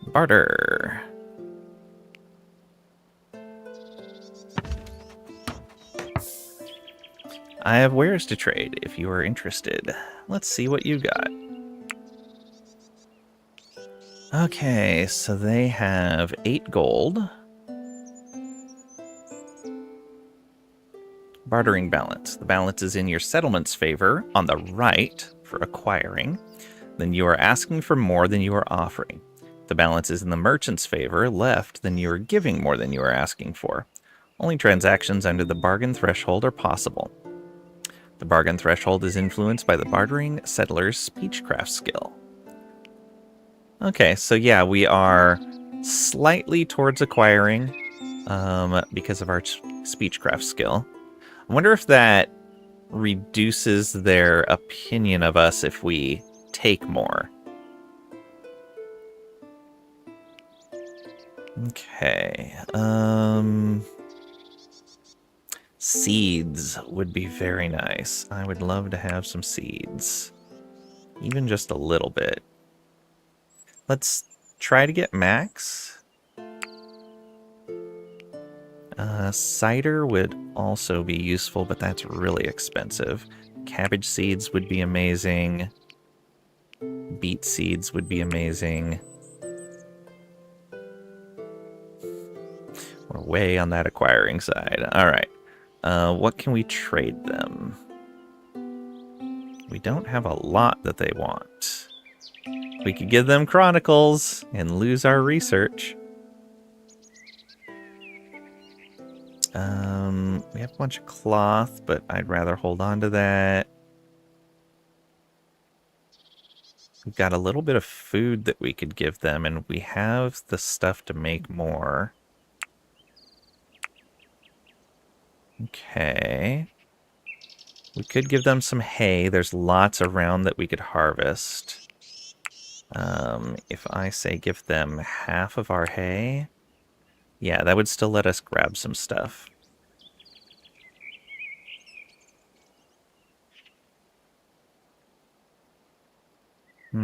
Barter. I have wares to trade if you are interested. Let's see what you got. Okay, so they have 8 gold. Bartering balance. The balance is in your settlement's favor on the right for acquiring. Then you are asking for more than you are offering. The balance is in the merchant's favor left, then you are giving more than you are asking for. Only transactions under the bargain threshold are possible. The bargain threshold is influenced by the bartering settler's speechcraft skill. Okay, so yeah, we are slightly towards acquiring because of our speechcraft skill. I wonder if that reduces their opinion of us if we take more. Okay. Seeds would be very nice. I would love to have some seeds. Even just a little bit. Let's try to get max. Cider would also be useful, but that's really expensive. Cabbage seeds would be amazing. Beet seeds would be amazing. We're way on that acquiring side. All right. What can we trade them? We don't have a lot that they want. We could give them Chronicles and lose our research. We have a bunch of cloth, but I'd rather hold on to that. We've got a little bit of food that we could give them, and we have the stuff to make more. Okay. We could give them some hay. There's lots around that we could harvest. If I say give them half of our hay, yeah, that would still let us grab some stuff. We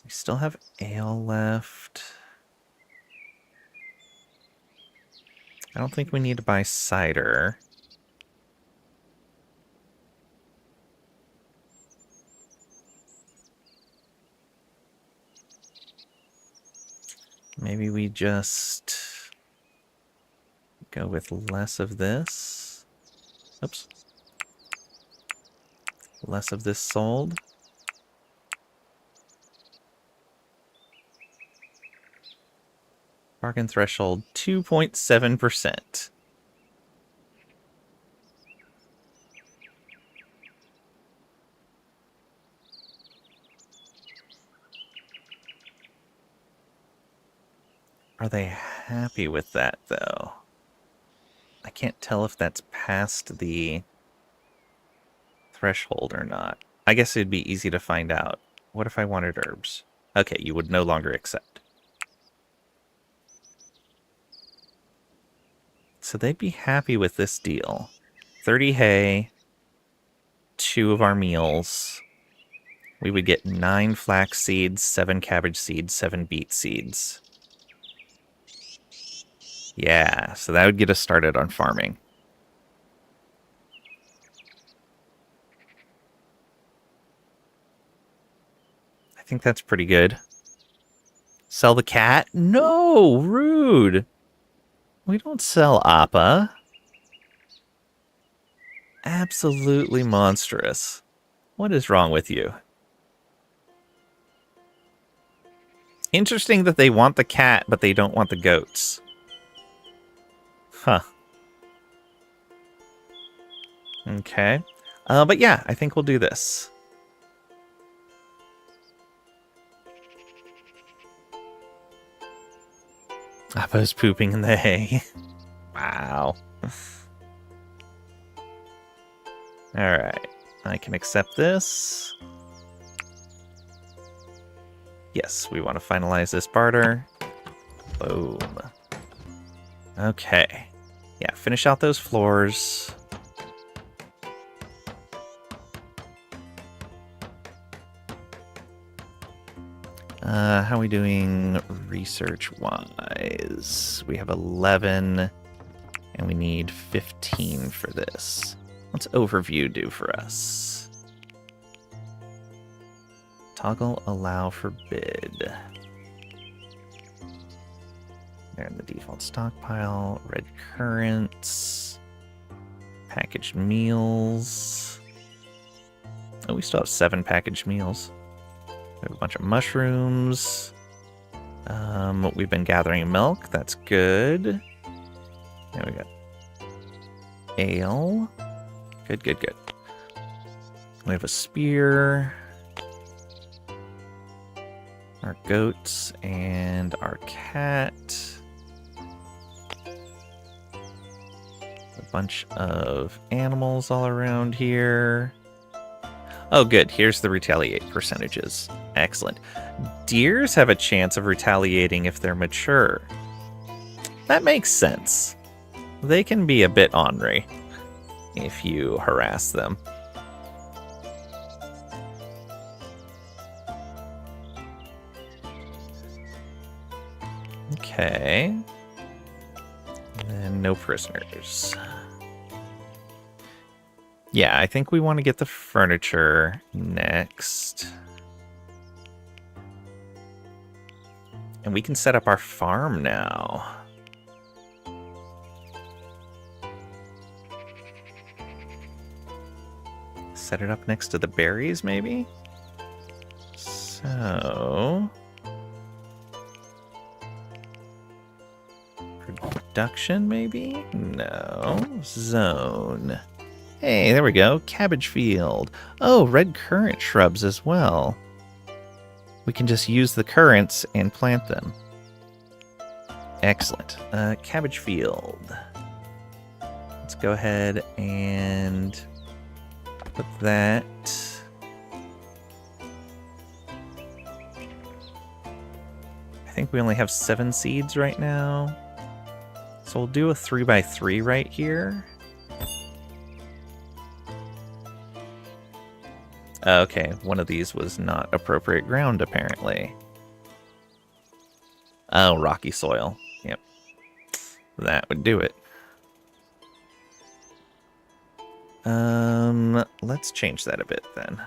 still have ale left. I don't think we need to buy cider. Maybe we just go with less of this. Oops. Less of this sold. Bargain threshold 2.7%. Are they happy with that, though? I can't tell if that's past the threshold or not. I guess it'd be easy to find out. What if I wanted herbs? Okay, you would no longer accept. So they'd be happy with this deal. 30 hay, 2 of our meals. We would get 9 flax seeds, 7 cabbage seeds, 7 beet seeds. Yeah, so that would get us started on farming. I think that's pretty good. Sell the cat? No, rude. We don't sell Appa. Absolutely monstrous. What is wrong with you? Interesting that they want the cat, but they don't want the goats. Huh. Okay. But yeah, I think we'll do this. Appa's pooping in the hay. Wow. Alright. I can accept this. Yes, we want to finalize this barter. Boom. Okay. Yeah, finish out those floors. How are we doing research-wise? We have 11, and we need 15 for this. What's overview do for us? Toggle allow forbid. They're in the default stockpile. Red currants. Packaged meals. Oh, we still have 7 packaged meals. We have a bunch of mushrooms. We've been gathering milk. That's good. There we go. Ale. Good, good, good. We have a spear. Our goats and our cat. A bunch of animals all around here. Oh, good. Here's the retaliate percentages. Excellent. Deers have a chance of retaliating if they're mature. That makes sense. They can be a bit ornery if you harass them. Okay. And no prisoners. Yeah, I think we want to get the furniture next. And we can set up our farm now. Set it up next to the berries, maybe? So... production, maybe? No. Zone. Hey, there we go. Cabbage field. Oh, red currant shrubs as well. We can just use the currants and plant them. Excellent. Cabbage field. Let's go ahead and put that. I think we only have 7 seeds right now. So we'll do a 3x3 right here. Okay, one of these was not appropriate ground, apparently. Oh, rocky soil. Yep. That would do it. Let's change that a bit then.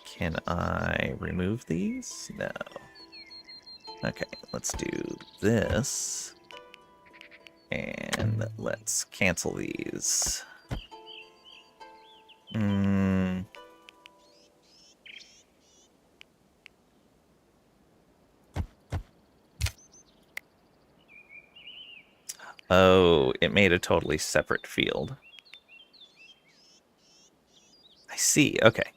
Can I remove these? No. Okay, let's do this. And let's cancel these. Oh, it made a totally separate field. I see, okay.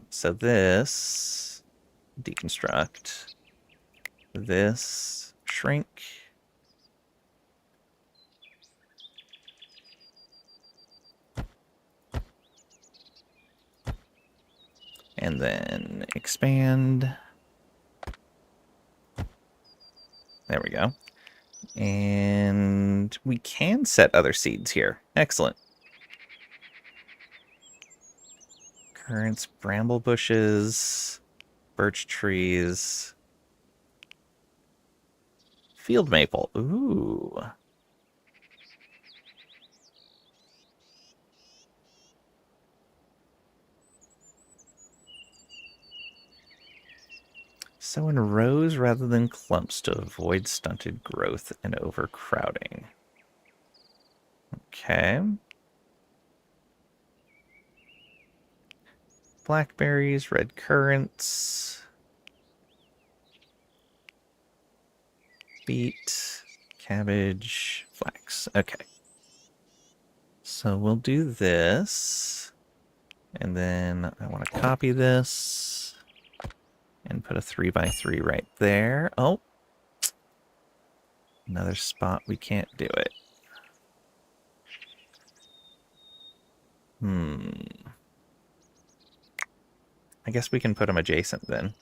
So this, deconstruct. This, shrink. And then expand. There we go. And we can set other seeds here. Excellent. Currants, bramble bushes, birch trees, field maple. Ooh. Sow in rows rather than clumps to avoid stunted growth and overcrowding. Okay. Blackberries, red currants, beet, cabbage, flax. Okay. So we'll do this. And then I want to copy this and put a 3x3 right there. Oh. Another spot we can't do it. I guess we can put them adjacent then.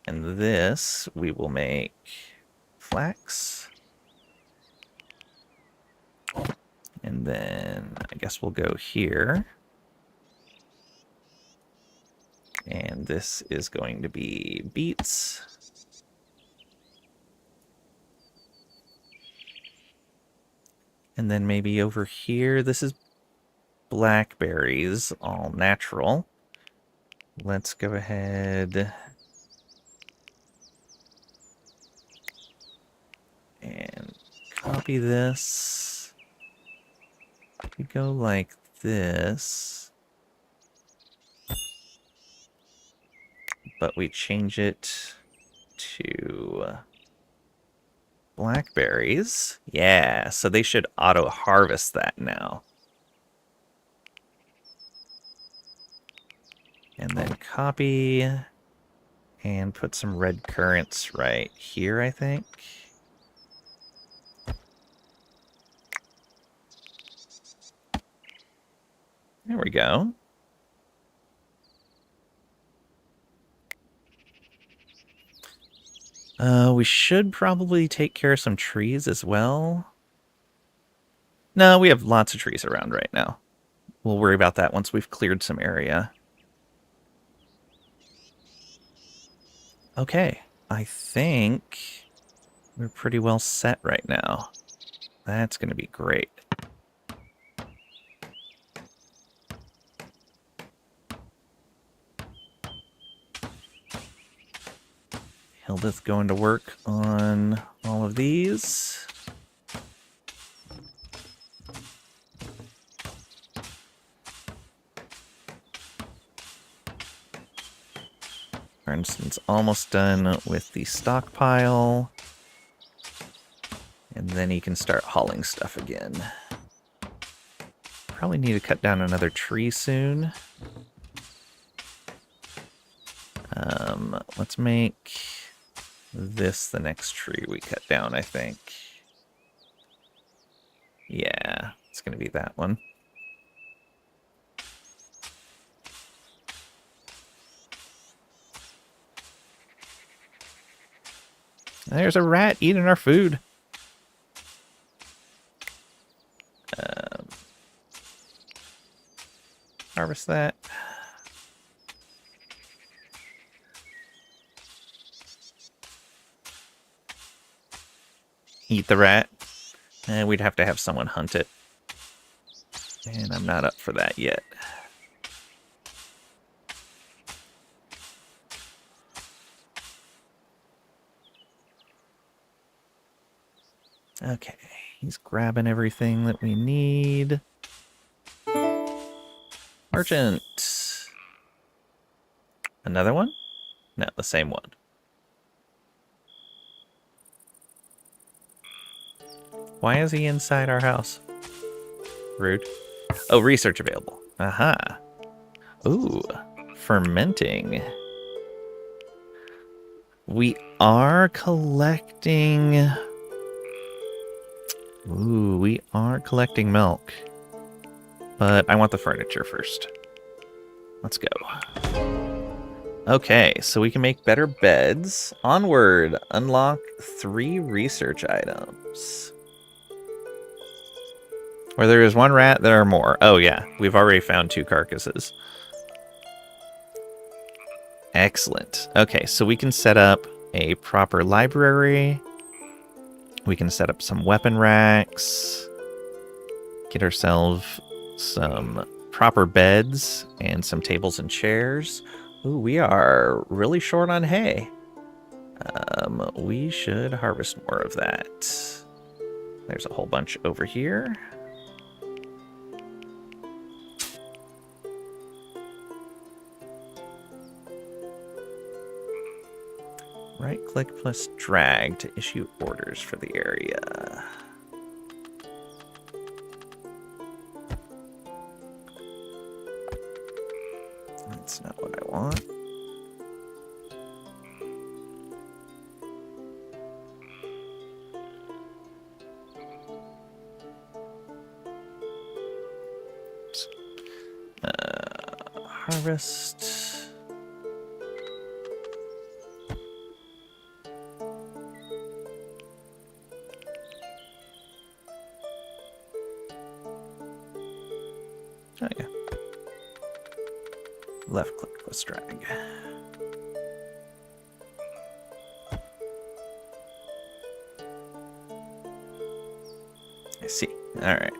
And this we will make flax. And then I guess we'll go here. And this is going to be beets. And then maybe over here, this is blackberries, all natural. Let's go ahead and copy this. We go like this, but we change it to blackberries. Yeah, so they should auto-harvest that now. And then copy and put some red currants right here, I think. There we go. We should probably take care of some trees as well. No, we have lots of trees around right now. We'll worry about that once we've cleared some area. Okay, I think we're pretty well set right now. That's going to be great. Hilda's going to work on all of these. Arnston's almost done with the stockpile. And then he can start hauling stuff again. Probably need to cut down another tree soon. Let's make this the next tree we cut down, I think. Yeah, it's going to be that one. There's a rat eating our food. Harvest that. Eat the rat. And we'd have to have someone hunt it. And I'm not up for that yet. Okay, he's grabbing everything that we need. Merchant. Another one? No, the same one. Why is he inside our house? Rude. Oh, research available. Aha. Ooh, fermenting. We are collecting... Ooh, we are collecting milk. But I want the furniture first. Let's go. Okay, so we can make better beds. Onward. Unlock 3 research items. Where there is 1 rat, there are more. Oh yeah, we've already found 2 carcasses. Excellent. Okay, so we can set up a proper library. We can set up some weapon racks. Get ourselves some proper beds and some tables and chairs. Ooh, we are really short on hay. We should harvest more of that. There's a whole bunch over here. Right-click plus drag to issue orders for the area. That's not what I want. Harvest. Oh yeah. Left click plus drag. I see. All right.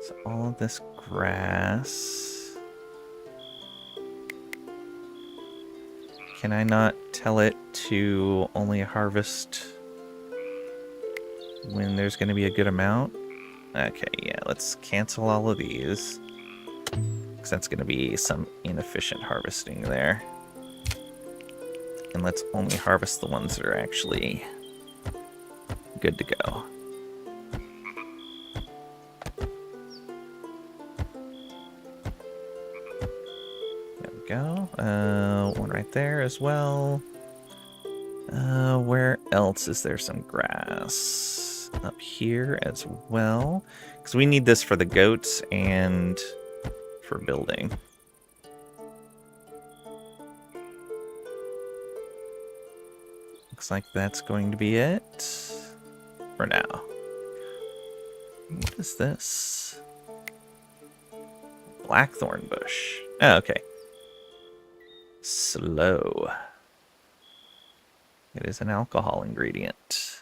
So all of this grass. Can I not tell it to only harvest when there's going to be a good amount? Okay, yeah, let's cancel all of these. Because that's going to be some inefficient harvesting there. And let's only harvest the ones that are actually good to go. go. One right there as well. Where else is there some grass? Up here as well. Because we need this for the goats and for building. Looks like that's going to be it for now. What is this? Blackthorn bush. Oh, okay. Slow. It is an alcohol ingredient.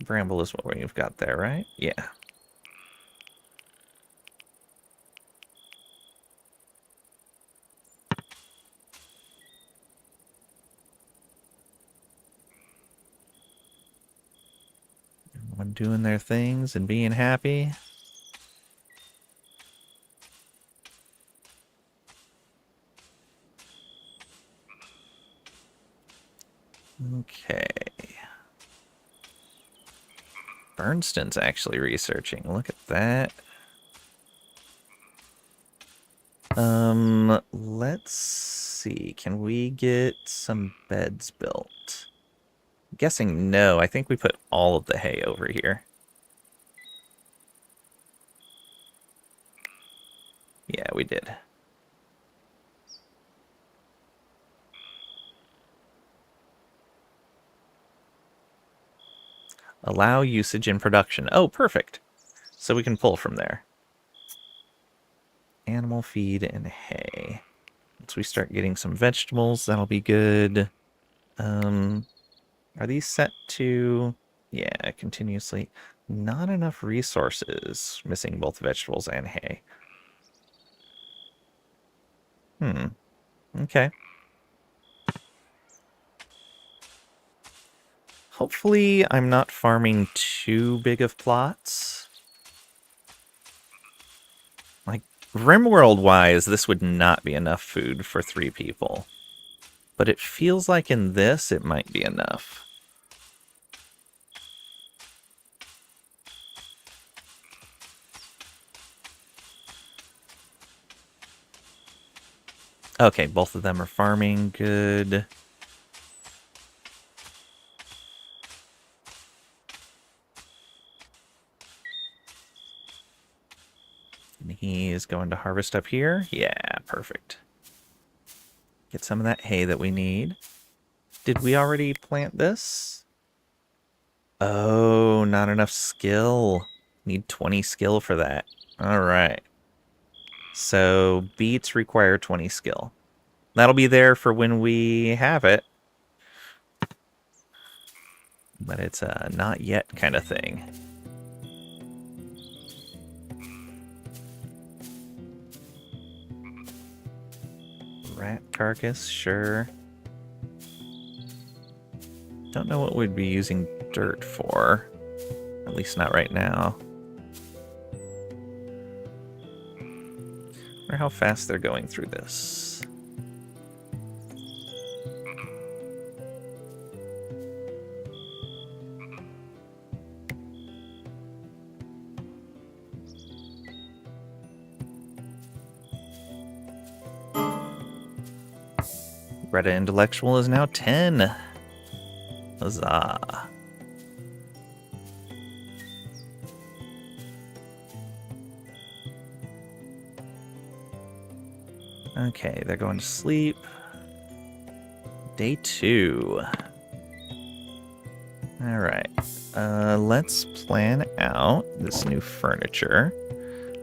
Bramble is what we've got there, right? Yeah. Everyone doing their things and being happy. Okay. Bernston's actually researching. Look at that. Let's see. Can we get some beds built? I'm guessing no. I think we put all of the hay over here. Yeah, we did. Allow usage in production. Oh, perfect. So we can pull from there. Animal feed and hay. Once we start getting some vegetables, that'll be good. Are these set to... Yeah, continuously. Not enough resources. Missing both vegetables and hay. Okay. Hopefully I'm not farming too big of plots. Like, RimWorld-wise, this would not be enough food for 3 people. But it feels like in this, it might be enough. Okay, both of them are farming. Good. And he is going to harvest up here. Yeah, perfect. Get some of that hay that we need. Did we already plant this? Oh, not enough skill. Need 20 skill for that. All right. So beets require 20 skill. That'll be there for when we have it. But it's a not yet kind of thing. Rat carcass, sure. Don't know what we'd be using dirt for. At least not right now. Wonder how fast they're going through this. Greta Intellectual is now 10. Huzzah. Okay, they're going to sleep. Day 2. Alright. Let's plan out this new furniture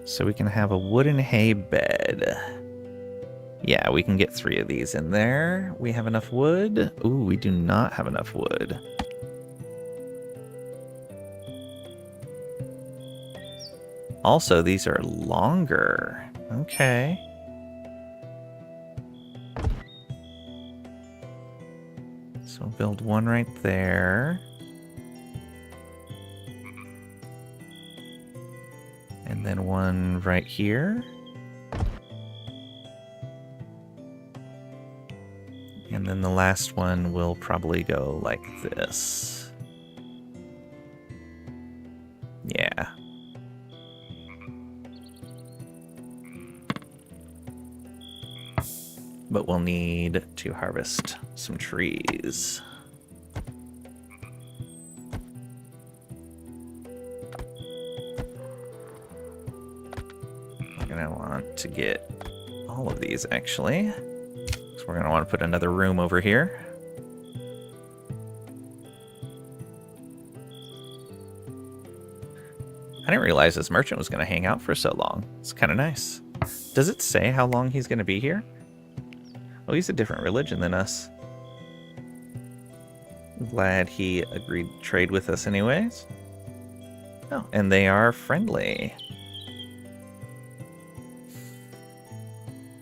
so we can have a wooden hay bed. Yeah, we can get 3 of these in there. We have enough wood. Ooh, we do not have enough wood. Also, these are longer. Okay. So build one right there. And then one right here. And then the last one will probably go like this. But we'll need to harvest some trees. We're gonna want to get all of these, actually. So we're gonna want to put another room over here. I didn't realize this merchant was gonna hang out for so long. It's kind of nice. Does it say how long he's gonna be here? Oh, he's a different religion than us. Glad he agreed to trade with us anyways. Oh, and they are friendly.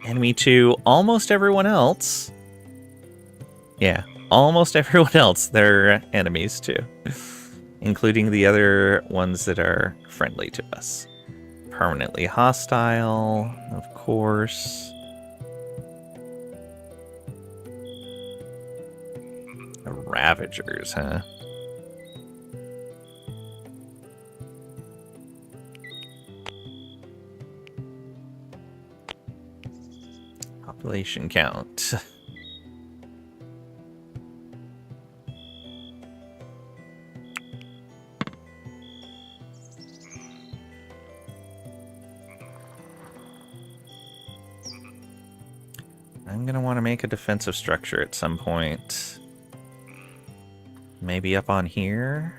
Enemy to almost everyone else. Yeah, almost everyone else, they're enemies too. Including the other ones that are friendly to us. Permanently hostile, of course. The Ravagers, huh? Population count. I'm gonna want to make a defensive structure at some point. Maybe up on here.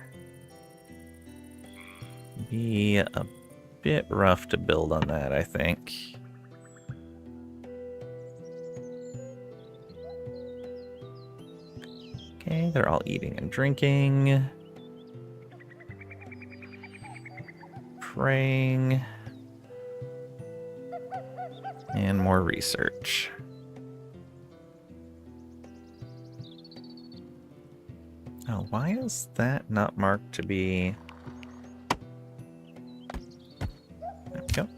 Be a bit rough to build on that, I think. Okay, they're all eating and drinking. Praying. And more research. Oh, why is that not marked to be... There we go.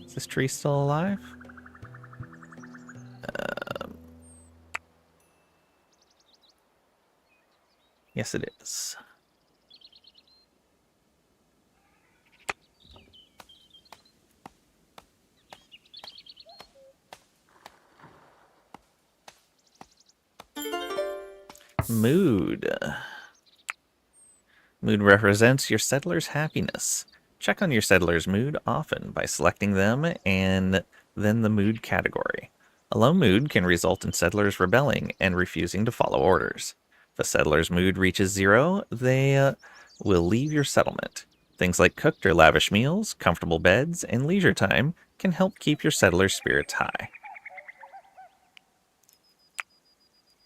Is this tree still alive? Yes, it is. Mood. Mood represents your settler's happiness. Check on your settler's mood often by selecting them and then the mood category. A low mood can result in settlers rebelling and refusing to follow orders. If a settler's mood reaches 0, they will leave your settlement. Things like cooked or lavish meals, comfortable beds, and leisure time can help keep your settler's spirits high.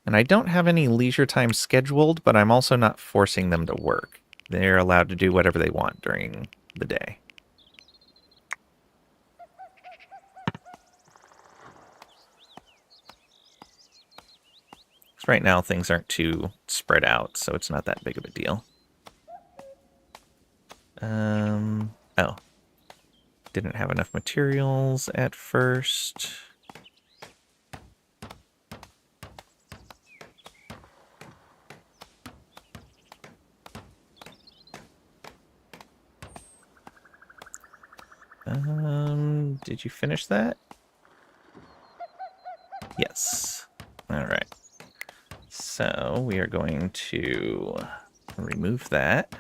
And I don't have any leisure time scheduled, but I'm also not forcing them to work. They're allowed to do whatever they want during the day. So right now things aren't too spread out, so it's not that big of a deal. Oh. Didn't have enough materials at first. Did you finish that? Yes. All right. So we are going to remove that.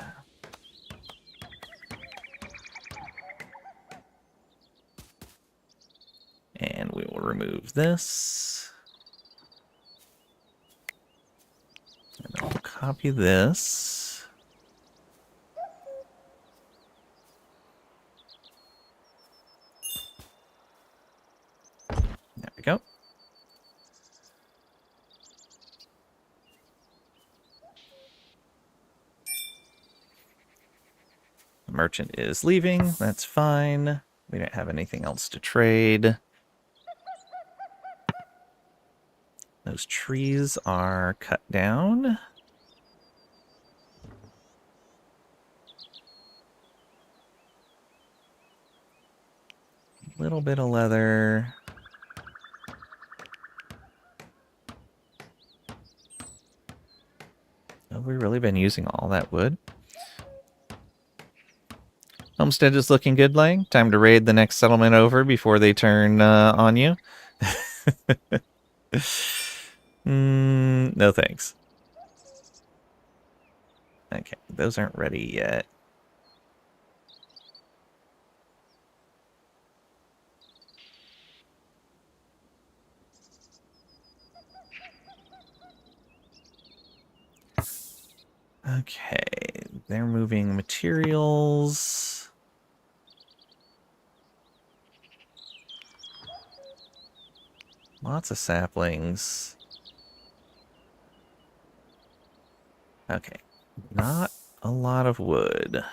And we will remove this. And I'll copy this. There we go. The merchant is leaving. That's fine. We don't have anything else to trade. Those trees are cut down. A little bit of leather. Have we really been using all that wood? Homestead is looking good, Lang. Time to raid the next settlement over before they turn on you. No thanks. Okay, those aren't ready yet. Okay, they're moving materials. Lots of saplings. Okay, not a lot of wood.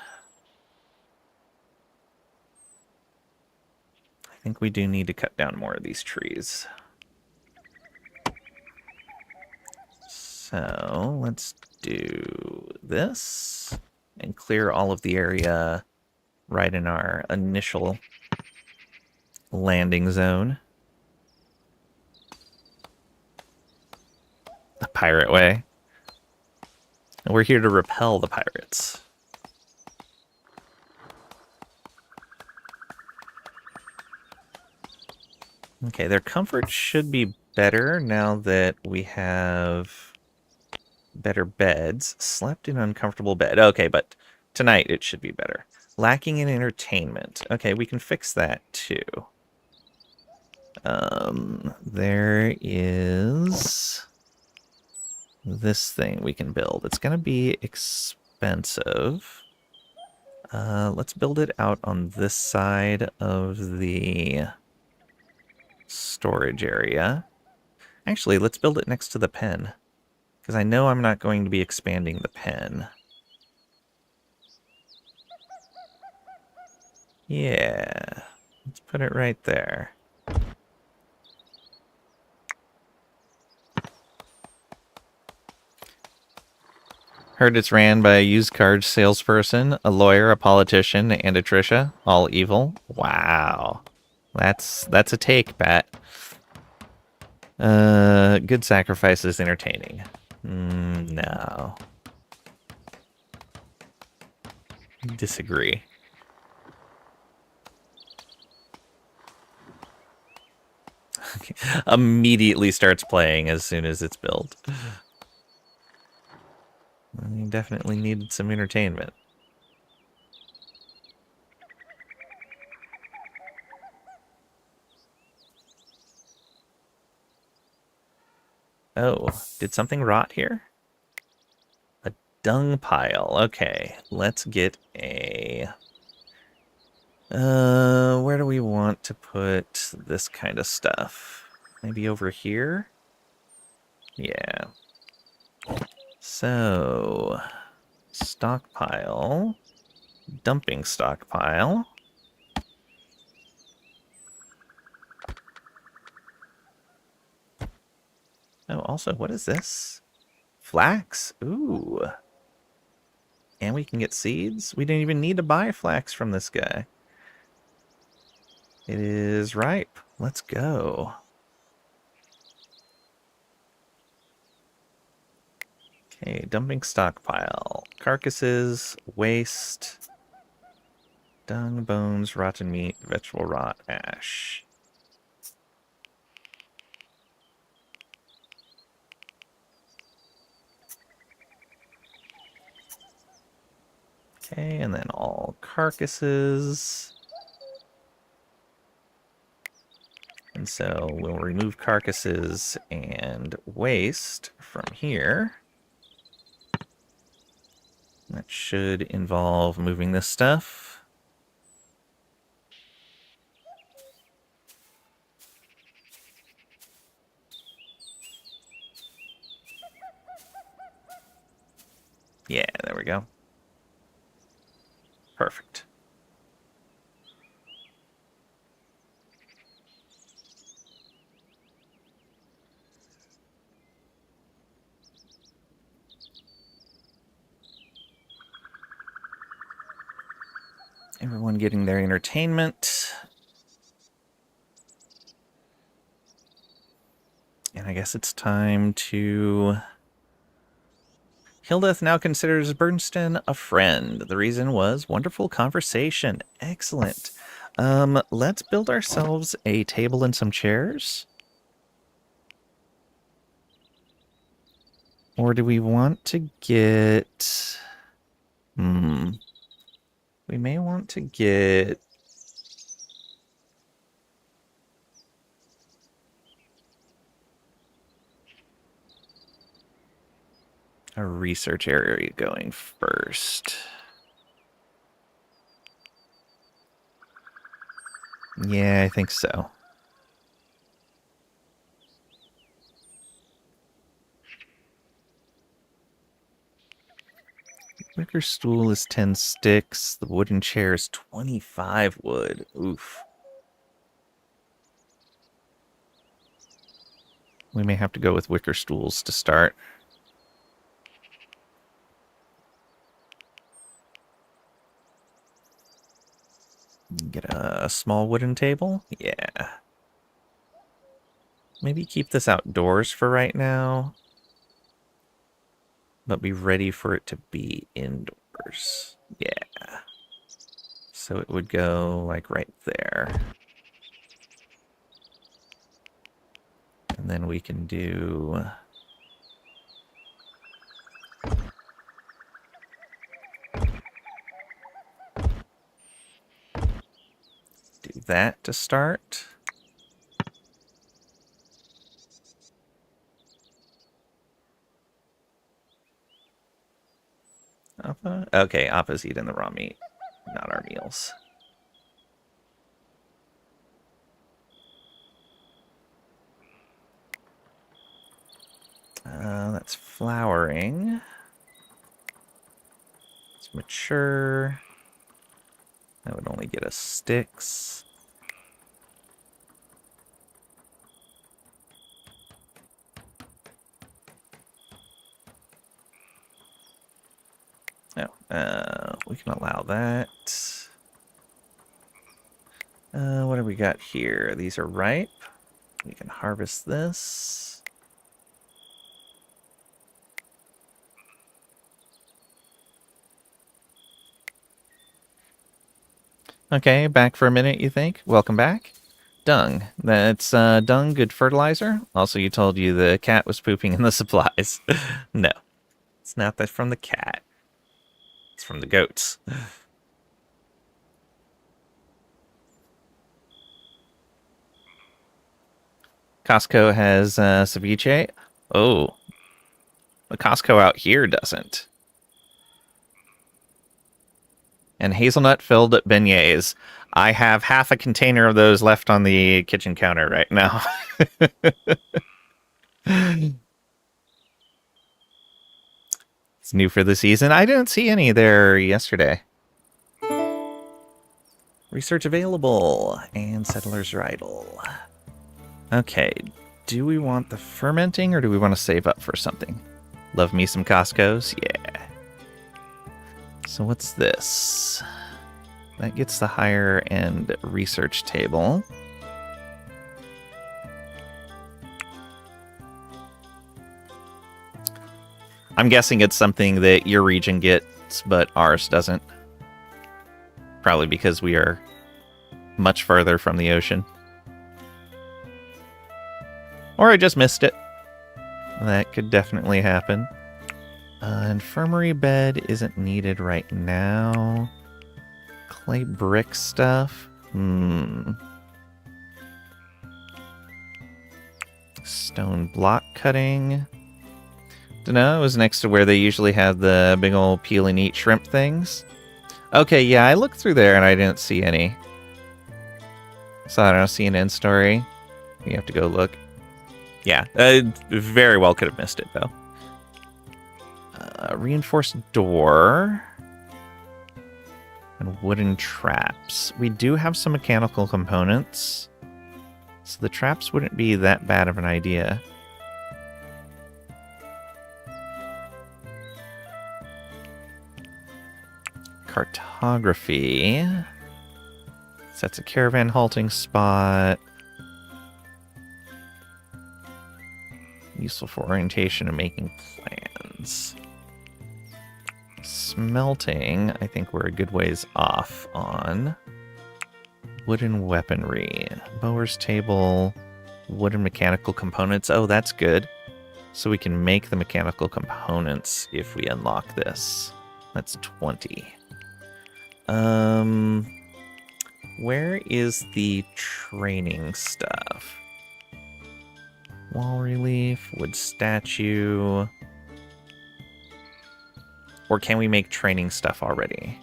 I think we do need to cut down more of these trees. So let's do this and clear all of the area right in our initial landing zone. The pirate way. And we're here to repel the pirates. Okay, their comfort should be better now that we have better beds. Slept in uncomfortable bed. Okay, but tonight it should be better. Lacking in entertainment. Okay, we can fix that too. There is this thing we can build. It's going to be expensive. Let's build it out on this side of the storage area. Actually, let's build it next to the pen, because I know I'm not going to be expanding the pen. Yeah, let's put it right there. Heard it's ran by a used car salesperson, a lawyer, a politician, and a Trisha. All evil. Wow. That's a take, Pat. Good sacrifice is entertaining. No. Disagree. Immediately starts playing as soon as it's built. You definitely needed some entertainment. Oh, did something rot here? A dung pile. Okay, let's get a... where do we want to put this kind of stuff? Maybe over here? Yeah. So, stockpile, dumping stockpile. Oh, also, what is this? Flax. Ooh. And we can get seeds? We didn't even need to buy flax from this guy. It is ripe. Let's go. Okay, dumping stockpile. Carcasses, waste, dung, bones, rotten meat, vegetable rot, ash. Okay, and then all carcasses. And so we'll remove carcasses and waste from here. That should involve moving this stuff. Yeah, there we go. Perfect. Everyone getting their entertainment. And I guess it's time to Hildeth now considers Bernstein a friend. The reason was wonderful conversation. Excellent. Let's build ourselves a table and some chairs. Or do we want to get... We may want to get... a research area going first. Yeah, I think so. Wicker stool is 10 sticks. The wooden chair is 25 wood. Oof. We may have to go with wicker stools to start. Get a small wooden table? Yeah. Maybe keep this outdoors for right now. But be ready for it to be indoors. Yeah. So it would go like right there. And then we can do... do that to start. Appa? Okay, Appa's eating the raw meat, not our meals. That's flowering. It's mature. That would only get us sticks. No, we can allow that. What do we got here? These are ripe. We can harvest this. Okay, back for a minute, you think? Welcome back. Dung. That's dung, good fertilizer. Also, you told you the cat was pooping in the supplies. No, it's not that from the cat. It's from the goats. Costco has ceviche. Oh, the Costco out here doesn't. And hazelnut filled beignets. I have half a container of those left on the kitchen counter right now. It's new for the season. I didn't see any there yesterday. Research available. And Settler's Rydal. Okay. Do we want the fermenting or do we want to save up for something? Love me some Costco's? Yeah. So what's this? That gets the higher end research table. I'm guessing it's something that your region gets, but ours doesn't. Probably because we are much further from the ocean. Or I just missed it. That could definitely happen. Infirmary bed isn't needed right now. Clay brick stuff. Stone block cutting. Dunno, it was next to where they usually have the big old peel and eat shrimp things. Okay, yeah, I looked through there and I didn't see any. So I don't see an end story. You have to go look. Yeah, very well could have missed it though. Reinforced door. And wooden traps. We do have some mechanical components. So the traps wouldn't be that bad of an idea. Cartography. Sets a caravan halting spot. Useful for orientation and making plans. Smelting, I think we're a good ways off on. Wooden weaponry. Bower's table. Wooden mechanical components. Oh, that's good. So we can make the mechanical components if we unlock this. That's 20. Where is the training stuff? Wall relief, wood statue. Or can we make training stuff already?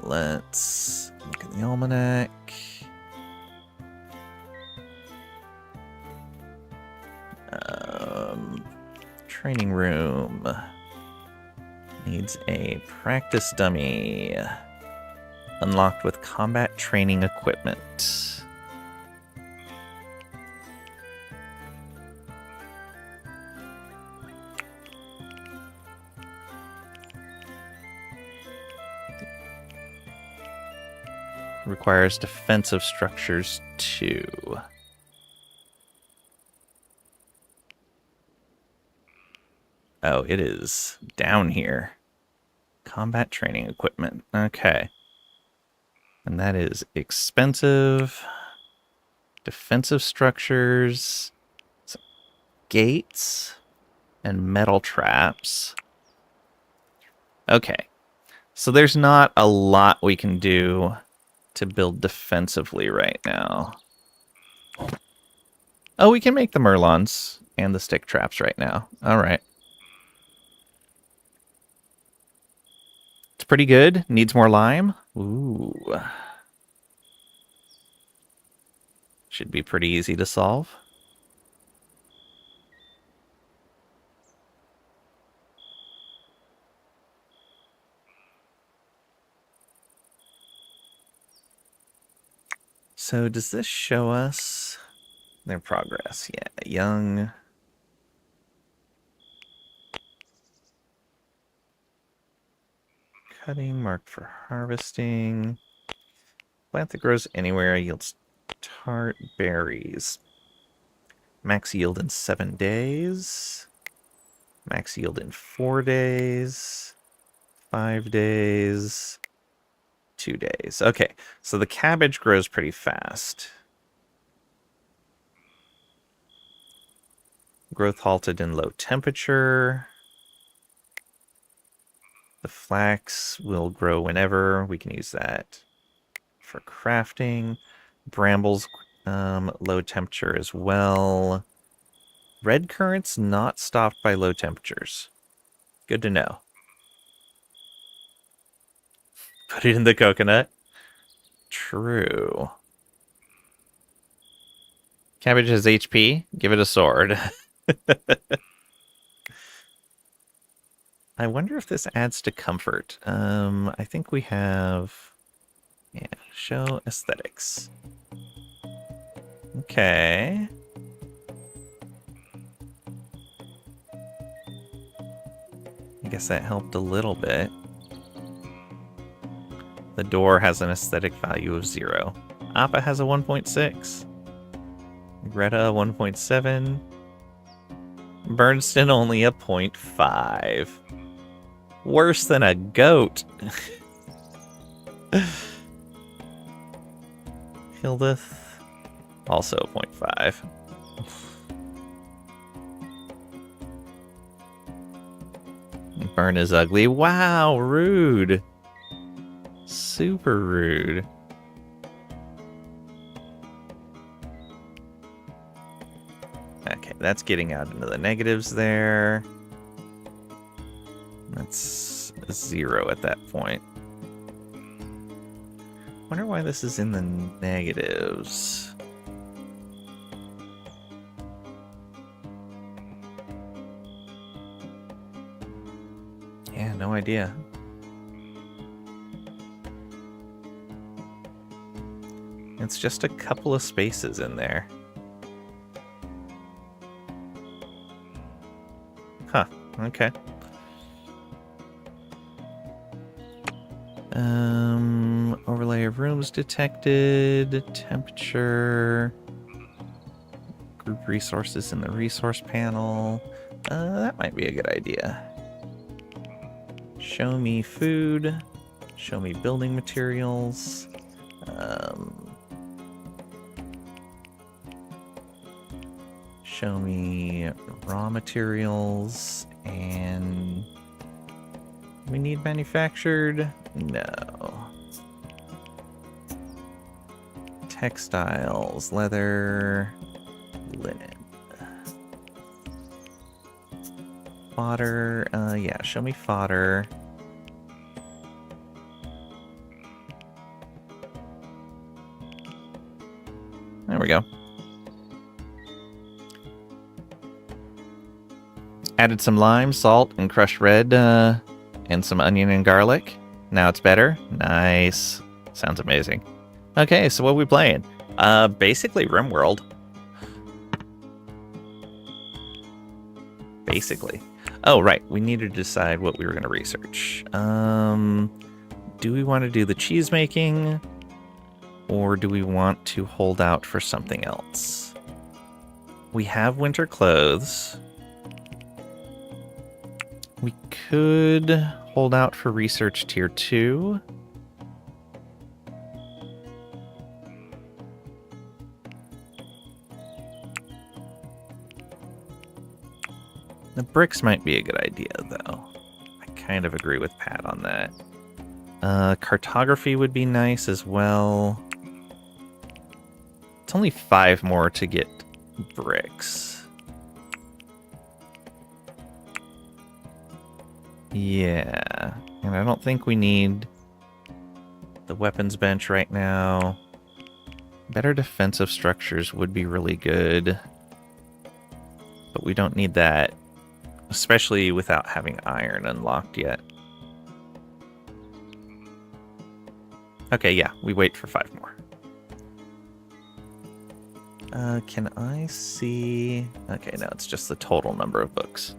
Let's look at the almanac. Training room. Needs a practice dummy. Unlocked with combat training equipment. Requires defensive structures too. Oh, it is down here. Combat training equipment. Okay. And that is expensive. Defensive structures. Gates. And metal traps. Okay. So there's not a lot we can do to build defensively right now. Oh, we can make the Merlons and the stick traps right now. All right. It's pretty good. Needs more lime. Ooh. Should be pretty easy to solve. So does this show us their progress? Yeah, young. Cutting, marked for harvesting. Plant that grows anywhere yields tart berries. Max yield in 7 days. Max yield in 4 days. 5 days. 2 days. Okay, so the cabbage grows pretty fast. Growth halted in low temperature. The flax will grow whenever. We can use that for crafting. Brambles, low temperature as well. Red currants not stopped by low temperatures. Good to know. Put it in the coconut. True. Cabbage has HP. Give it a sword. I wonder if this adds to comfort. I think we have... Yeah, show aesthetics. Okay. I guess that helped a little bit. The door has an aesthetic value of 0. Appa has a 1.6. Greta 1.7. Bernston only a 0.5. Worse than a goat. Hildeth also a 0.5. Burn is ugly. Wow, rude. Super rude. Okay, that's getting out into the negatives there. That's 0 at that point. Wonder why this is in the negatives. Yeah, no idea. It's just a couple of spaces in there. Huh, okay. Overlay of rooms detected. Temperature. Group resources in the resource panel. That might be a good idea. Show me food. Show me building materials. Show me raw materials. And we need manufactured? No. Textiles, leather, linen. Fodder, yeah, show me fodder. There we go. Added some lime, salt, and crushed red, and some onion and garlic. Now it's better. Nice. Sounds amazing. Okay, so what are we playing? Basically RimWorld. Basically. Oh, right. We need to decide what we were going to research. Do we want to do the cheese making? Or do we want to hold out for something else? We have winter clothes. We could hold out for research tier 2. The bricks might be a good idea, though. I kind of agree with Pat on that. Cartography would be nice as well. It's only 5 more to get bricks. Yeah, and I don't think we need the weapons bench right now. Better defensive structures would be really good, but we don't need that, especially without having iron unlocked yet. Okay, yeah, we wait for 5 more. Can I see... Okay, no, it's just the total number of books.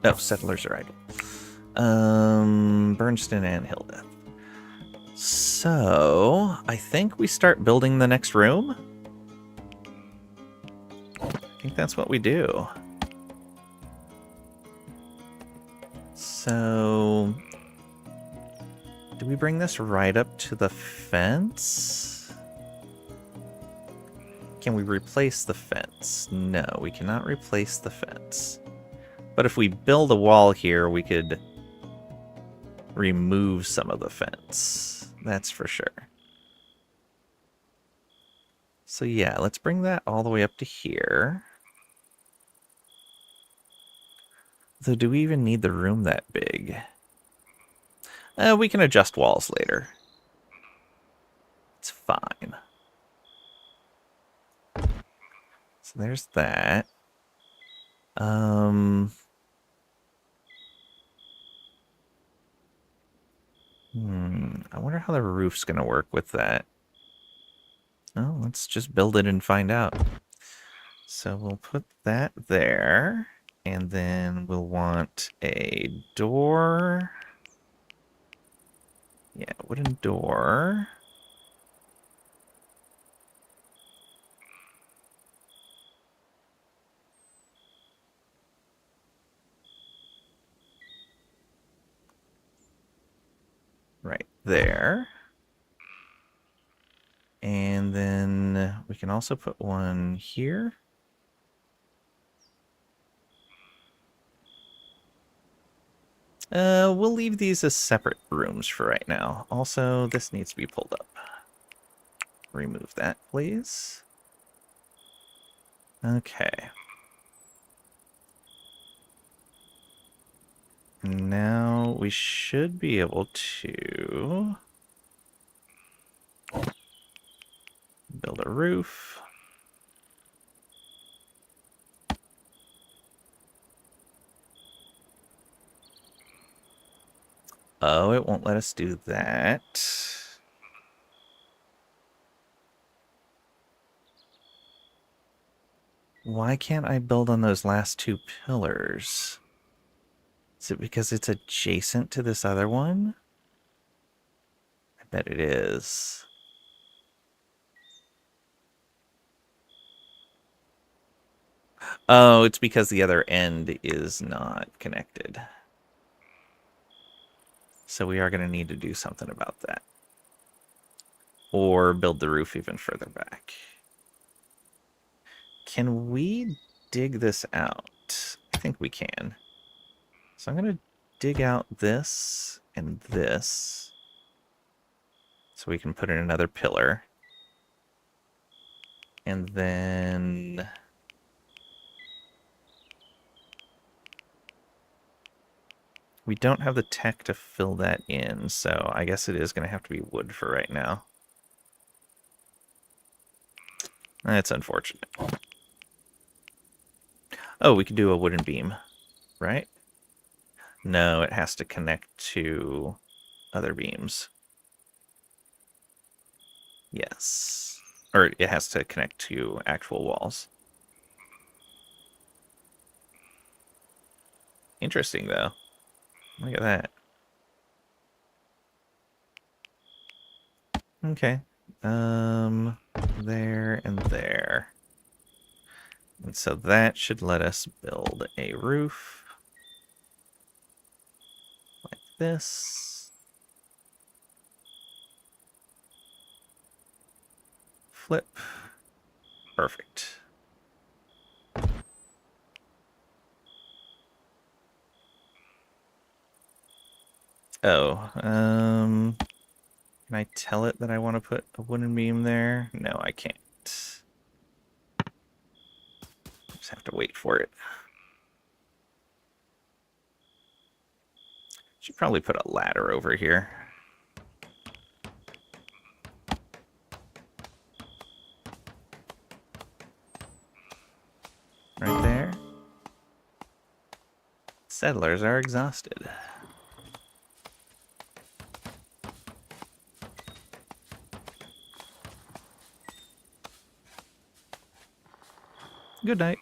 Oh, settlers are idle. Bernstein and Hilda. So, I think we start building the next room. I think that's what we do. So, do we bring this right up to the fence? Can we replace the fence? No, we cannot replace the fence. But if we build a wall here, we could remove some of the fence. That's for sure. So yeah, let's bring that all the way up to here. Though, do we even need the room that big? We can adjust walls later. It's fine. So there's that. I wonder how the roof's gonna work with that. Oh, let's just build it and find out. So we'll put that there, and then we'll want a door. Yeah, wooden door. Right there. And then we can also put one here. We'll leave these as separate rooms for right now. Also, this needs to be pulled up. Remove that, please. Okay. Now we should be able to build a roof. Oh, it won't let us do that. Why can't I build on those last 2 pillars? Is it because it's adjacent to this other one? I bet it is. Oh, it's because the other end is not connected. So we are going to need to do something about that. Or build the roof even further back. Can we dig this out? I think we can. So I'm going to dig out this and this. So we can put in another pillar. And then... we don't have the tech to fill that in, so I guess it is going to have to be wood for right now. That's unfortunate. Oh, we could do a wooden beam, right? No, it has to connect to other beams. Yes. Or it has to connect to actual walls. Interesting, though. Look at that. Okay. There and there. And so that should let us build a roof. Like this. Flip. Perfect. Oh, can I tell it that I want to put a wooden beam there? No, I can't. Just have to wait for it. Should probably put a ladder over here. Right there. Settlers are exhausted. Good night.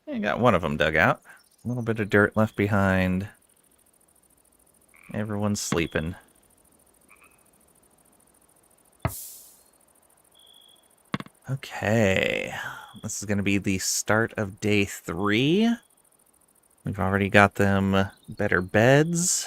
I got one of them dug out. A little bit of dirt left behind. Everyone's sleeping. Okay. This is going to be the start of day 3. We've already got them better beds.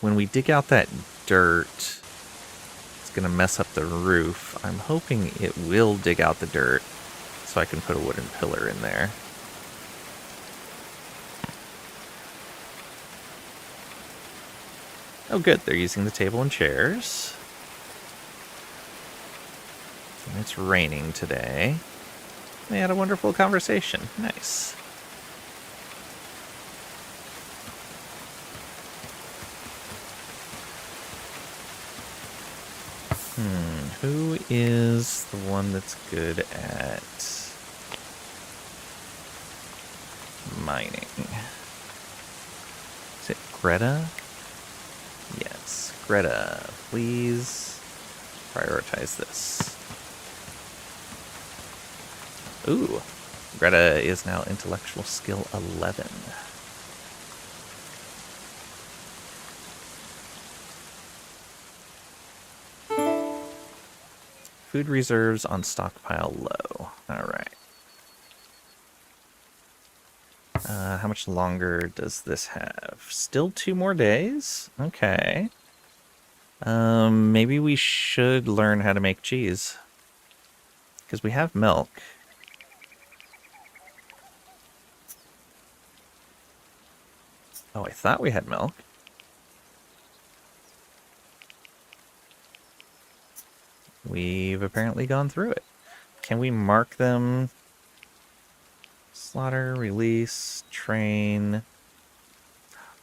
When we dig out that dirt, it's going to mess up the roof. I'm hoping it will dig out the dirt so I can put a wooden pillar in there. Oh good, they're using the table and chairs. And it's raining today. They had a wonderful conversation. Nice. Who is the one that's good at mining? Is it Greta? Yes, Greta, please prioritize this. Ooh, Greta is now intellectual skill 11. Food reserves on stockpile low. Alright. How much longer does this have? Still 2 more days? Okay. Maybe we should learn how to make cheese. Because we have milk. Oh, I thought we had milk. We've apparently gone through it. Can we mark them? Slaughter, release, train.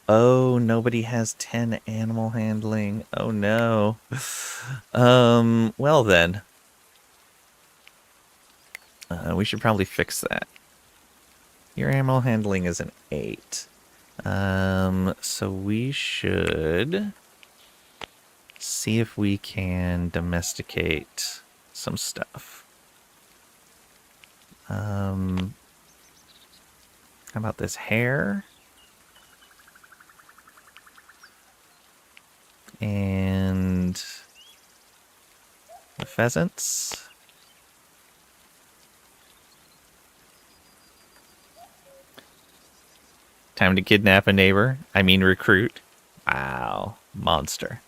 Oh, nobody has 10 animal handling. Oh no. Well then. We should probably fix that. Your animal handling is an 8. So we should see if we can domesticate some stuff. How about this hare? And the pheasants. Time to kidnap a neighbor. I mean recruit. Wow. Monster.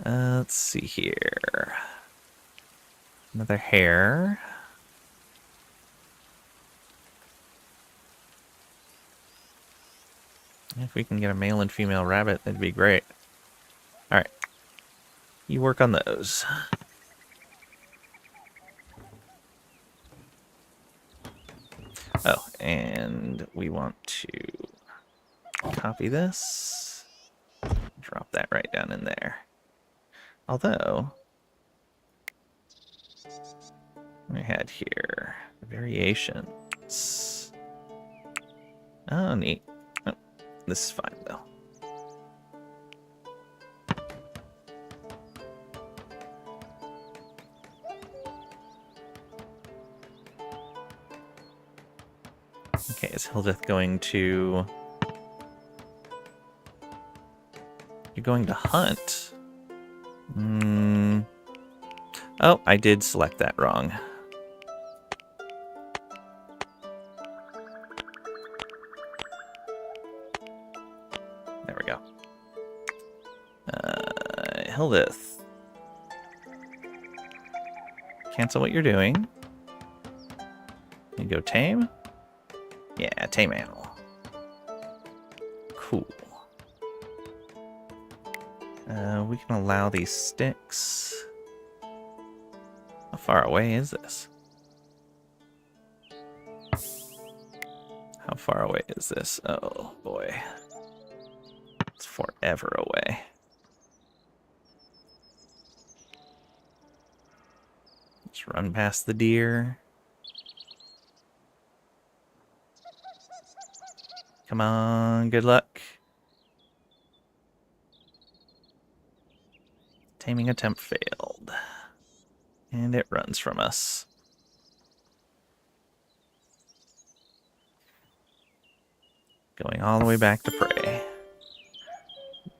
Let's see here. Another hare. If we can get a male and female rabbit, that'd be great. Alright. You work on those. Oh, and we want to copy this. Drop that right down in there. Although, we had here variations. Oh, neat. Oh, this is fine, though. Okay, is Hildeth going to... You're going to hunt? Oh, I did select that wrong. There we go. Hildeth. Cancel what you're doing. You go tame? Yeah, tame animal. Cool. We can allow these sticks. How far away is this? How far away is this? Oh, boy. It's forever away. Just run past the deer. Come on, good luck. Taming attempt failed. And it runs from us. Going all the way back to prey.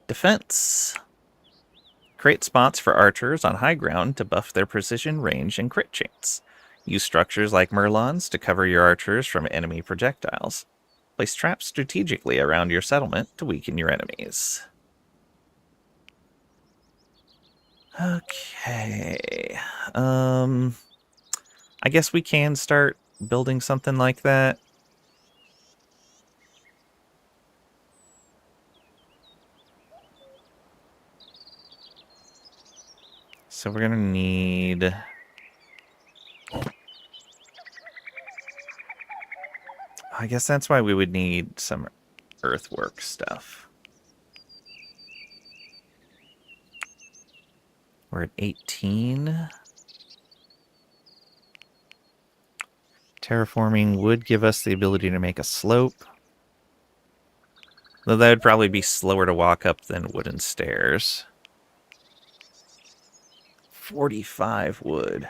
Defense. Create spots for archers on high ground to buff their precision, range, and crit chance. Use structures like Merlons to cover your archers from enemy projectiles. Place traps strategically around your settlement to weaken your enemies. Okay. I guess we can start building something like that. So we're gonna need... I guess that's why we would need some earthwork stuff. We're at 18. Terraforming would give us the ability to make a slope. Though that would probably be slower to walk up than wooden stairs. 45 wood.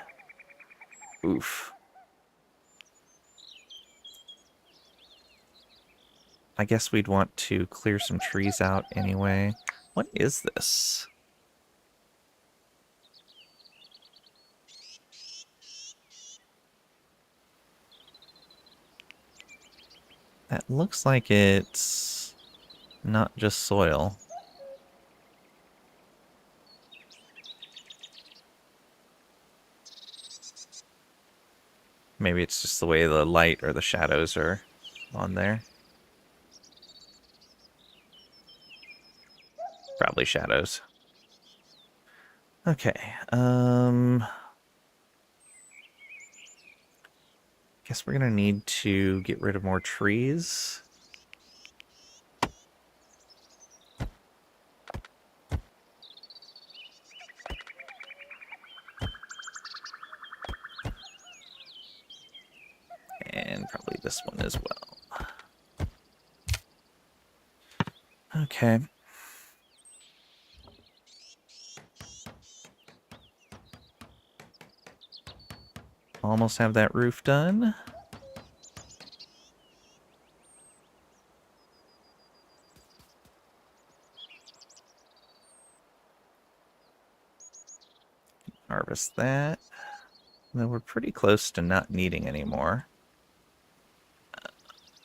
Oof. I guess we'd want to clear some trees out anyway. What is this? That looks like it's not just soil. Maybe it's just the way the light or the shadows are on there. Probably shadows. Okay, guess we're gonna need to get rid of more trees. probably this one as well. Okay. Almost have that roof done. Harvest that. Though we're pretty close to not needing any more.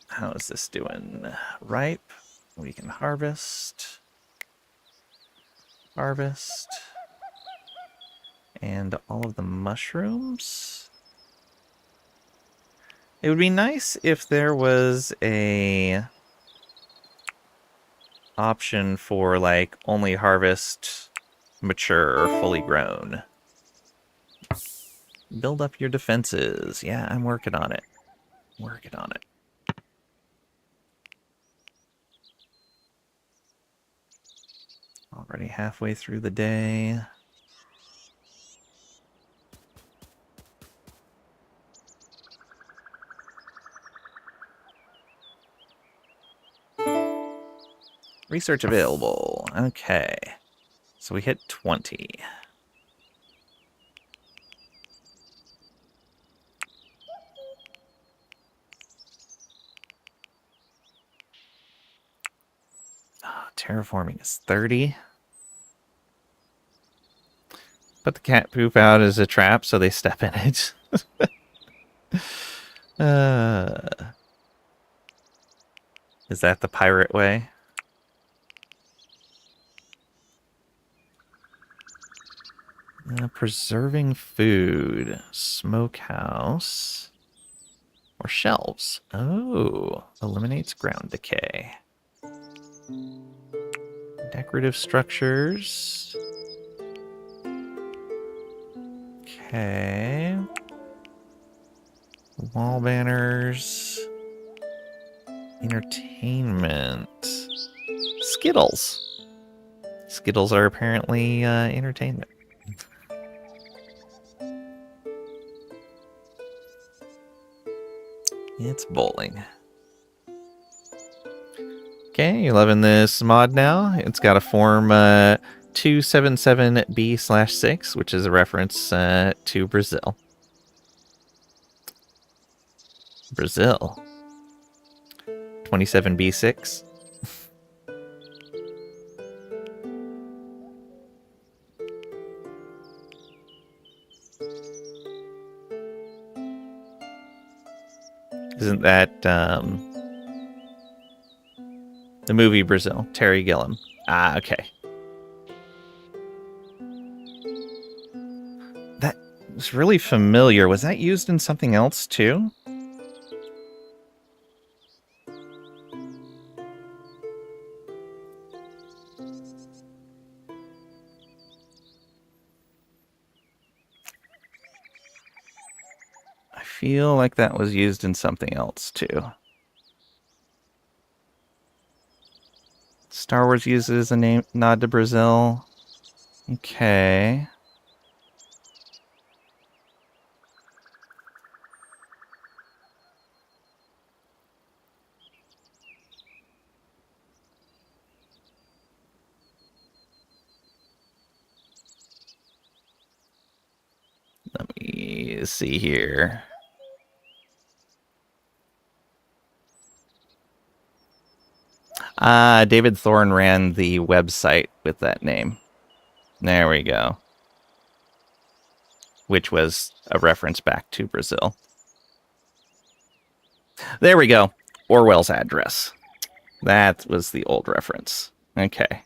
How is this doing? Ripe. We can harvest. Harvest. And all of the mushrooms. It would be nice if there was a option for like only harvest mature or fully grown. Build up your defenses. Yeah, I'm working on it. Working on it. Already halfway through the day. Research available. Okay. So we hit 20. Oh, terraforming is 30. Put the cat poop out as a trap so they step in it. Is that the pirate way? Preserving food. Smokehouse. Or shelves. Oh, eliminates ground decay. Decorative structures. Okay. Wall banners. Entertainment. Skittles. Skittles are apparently entertainment. It's bowling. Okay, you loving this mod now? It's got a form 277B/6, which is a reference to Brazil. Brazil. 27B6. Isn't that the movie Brazil? Terry Gilliam. Ah, okay. That was really familiar. Was that used in something else too? I feel like that was used in something else too. Star Wars uses a name nod to Brazil. Okay. Let me see here. David Thorne ran the website with that name. There we go. Which was a reference back to Brazil. There we go. Orwell's address. That was the old reference. Okay.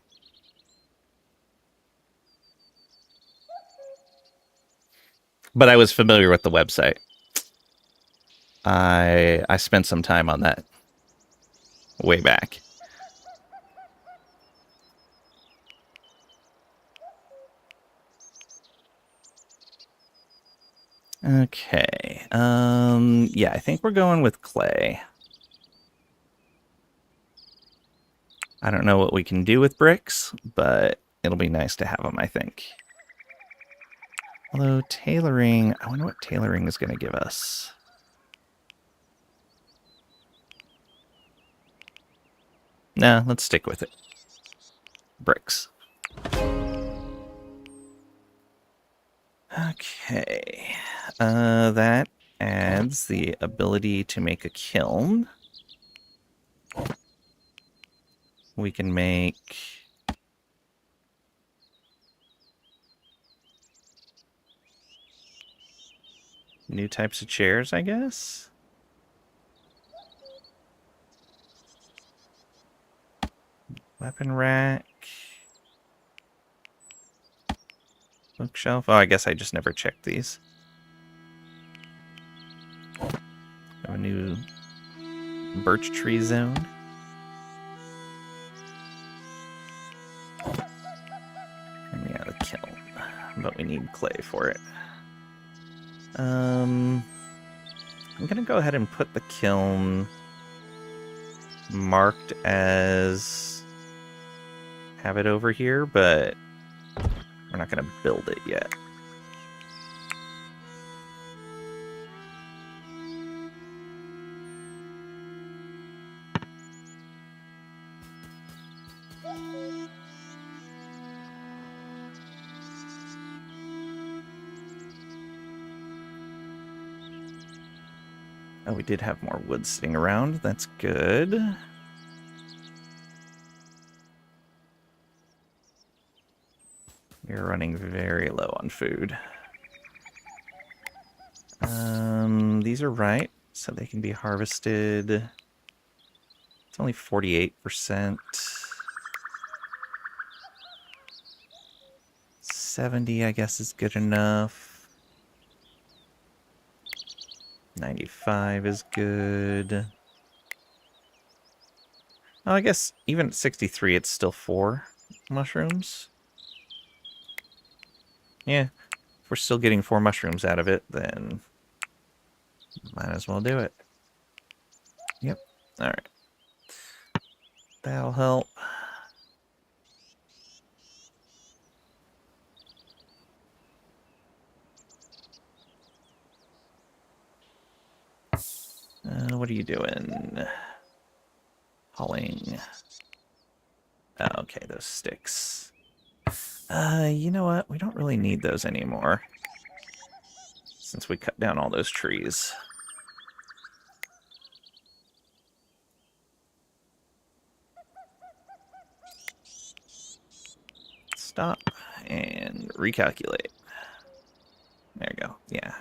But I was familiar with the website. I spent some time on that way back. Okay. Yeah, I think we're going with clay. I don't know what we can do with bricks, but it'll be nice to have them, I think. Although tailoring, I wonder what tailoring is going to give us. Nah, let's stick with it. Bricks. Okay. That adds the ability to make a kiln. We can make new types of chairs, I guess. Weapon rack. Bookshelf. Oh, I guess I just never checked these. Have a new birch tree zone. And yeah, the kiln. But we need clay for it. I'm gonna go ahead and put the kiln marked as have it over here, but we're not gonna build it yet. Oh, we did have more wood sitting around. That's good. You're running very low on food. These are right, so they can be harvested. It's only 48%. 70, I guess, is good enough. 95 is good. Oh, I guess even at 63, it's still 4 mushrooms. Yeah, if we're still getting 4 mushrooms out of it, then might as well do it. Yep, alright. That'll help. What are you doing? Hauling. Oh, okay, those sticks. You know what? We don't really need those anymore, since we cut down all those trees. Stop and recalculate. There you go. Yeah.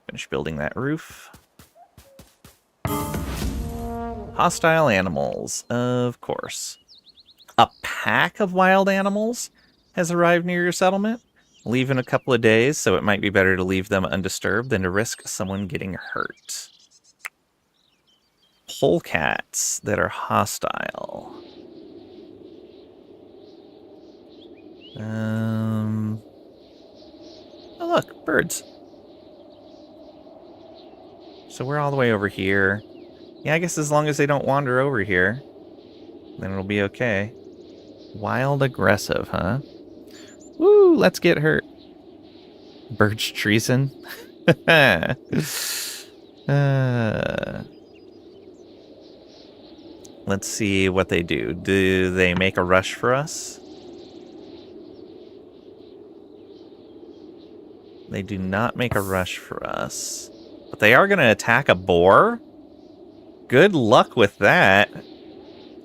Finish building that roof. Hostile animals, of course. A pack of wild animals has arrived near your settlement. Leave in a couple of days, so it might be better to leave them undisturbed than to risk someone getting hurt. Polecats that are hostile. Oh look, birds. So we're all the way over here. Yeah, I guess as long as they don't wander over here, then it'll be okay. Wild aggressive, huh? Woo, let's get hurt. Birch treason. Let's see what they do. Do they make a rush for us? They do not make a rush for us. But they are going to attack a boar? Good luck with that.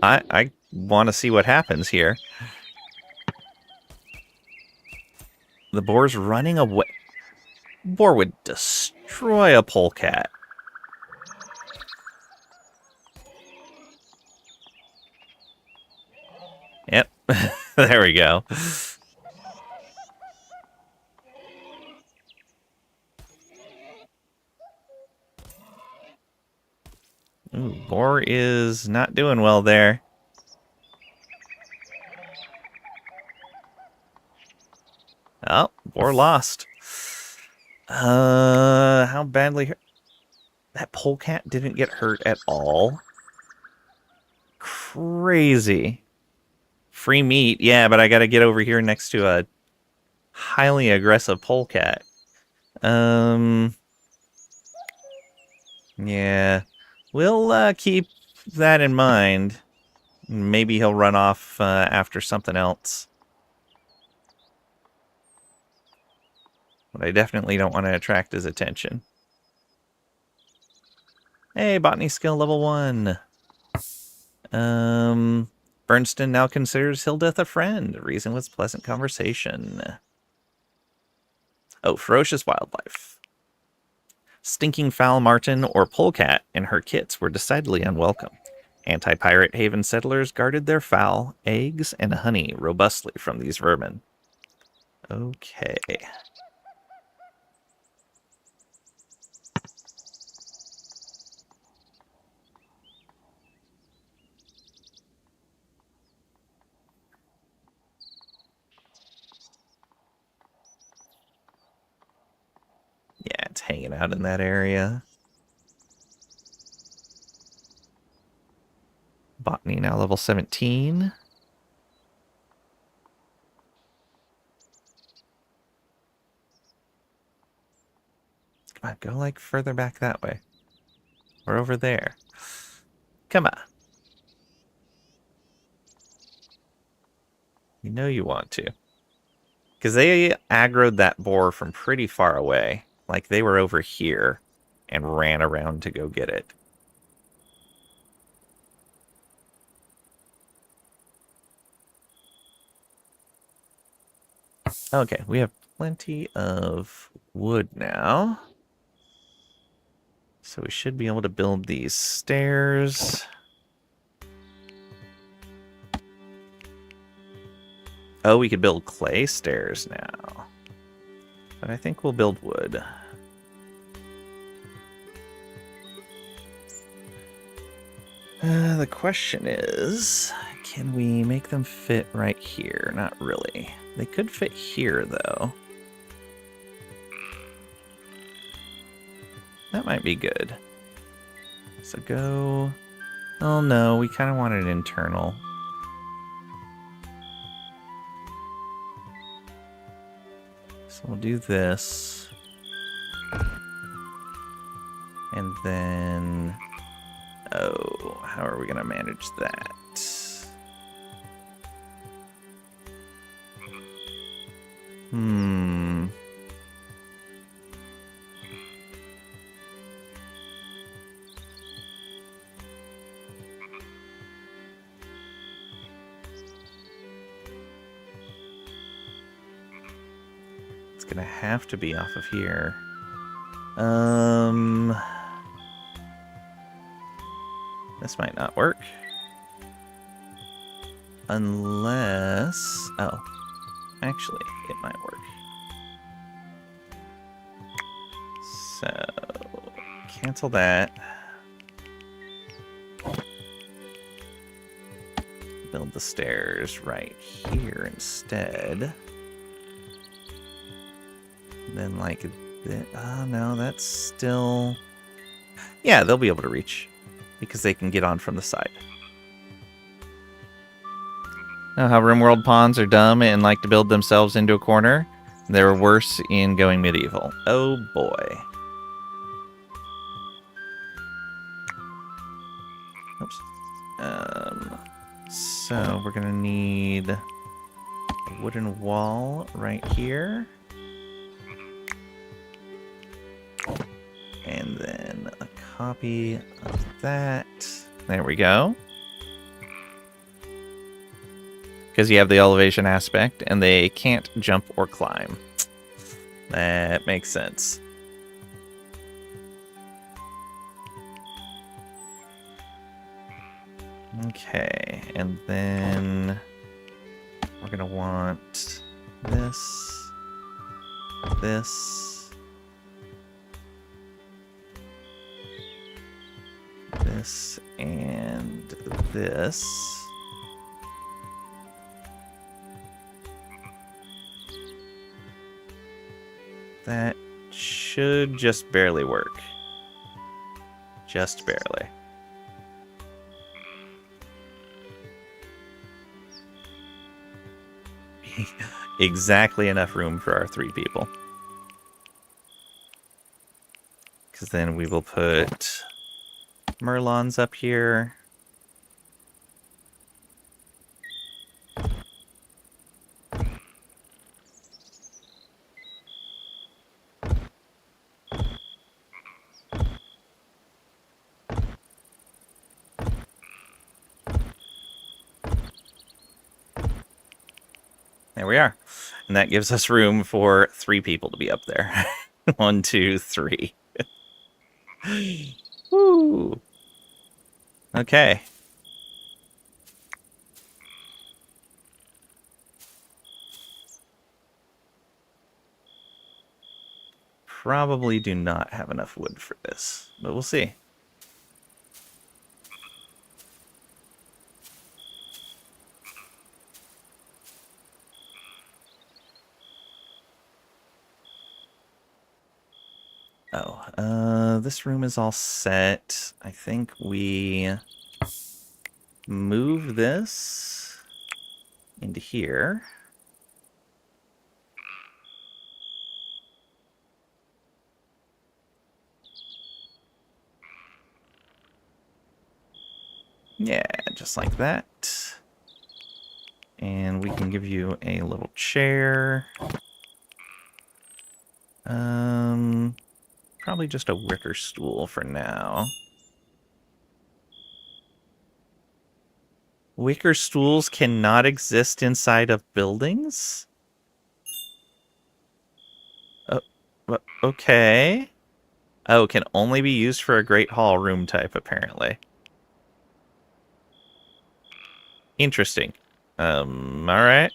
I want to see what happens here. The boar's running away. Boar would destroy a polecat. Yep. There we go. Ooh, boar is not doing well there. Oh, boar lost. How badly hurt? That polecat didn't get hurt at all. Crazy. Free meat, yeah, but I gotta get over here next to a highly aggressive polecat. Yeah. We'll keep that in mind. Maybe he'll run off after something else. But I definitely don't want to attract his attention. Hey, botany skill level 1. Bernston now considers Hildeth a friend. Reason was pleasant conversation. Oh, ferocious wildlife. Stinking Fowl Martin or Polecat and her kits were decidedly unwelcome. Anti-pirate haven settlers guarded their fowl, eggs, and honey robustly from these vermin. Okay. Yeah, it's hanging out in that area. Botany now level 17. Come on, go like further back that way. Or over there. Come on. You know you want to. Because they aggroed that boar from pretty far away. Like they were over here and ran around to go get it. Okay, we have plenty of wood now. So we should be able to build these stairs. Oh, we could build clay stairs now. But I think we'll build wood. The question is, can we make them fit right here? Not really. They could fit here, though. That might be good. So go... Oh no, we kind of want it internal. So we'll do this. And then... Oh, how are we going to manage that? It's going to have to be off of here. This might not work. Unless... Oh. Actually, it might work. So... Cancel that. Build the stairs right here instead. Then, like... Oh, no, that's still... Yeah, they'll be able to reach. Because they can get on from the side. Know how RimWorld pawns are dumb and like to build themselves into a corner? They're worse in going medieval. Oh boy. Oops. So we're gonna need a wooden wall right here. And then a copy of that. There we go. Because you have the elevation aspect, and they can't jump or climb. That makes sense. Okay, and then we're going to want this, this, this, and this. That should just barely work. Just barely. Exactly enough room for our 3 people. Because then we will put Merlons up here. There we are. And that gives us room for 3 people to be up there. 1, 2, 3. Woo! Okay. Probably do not have enough wood for this, but we'll see. Oh, this room is all set. I think we move this into here. Yeah, just like that. And we can give you a little chair. Probably just a wicker stool for now. Wicker stools cannot exist inside of buildings? Okay. Oh, can only be used for a Great Hall room type, apparently. Interesting. Alright.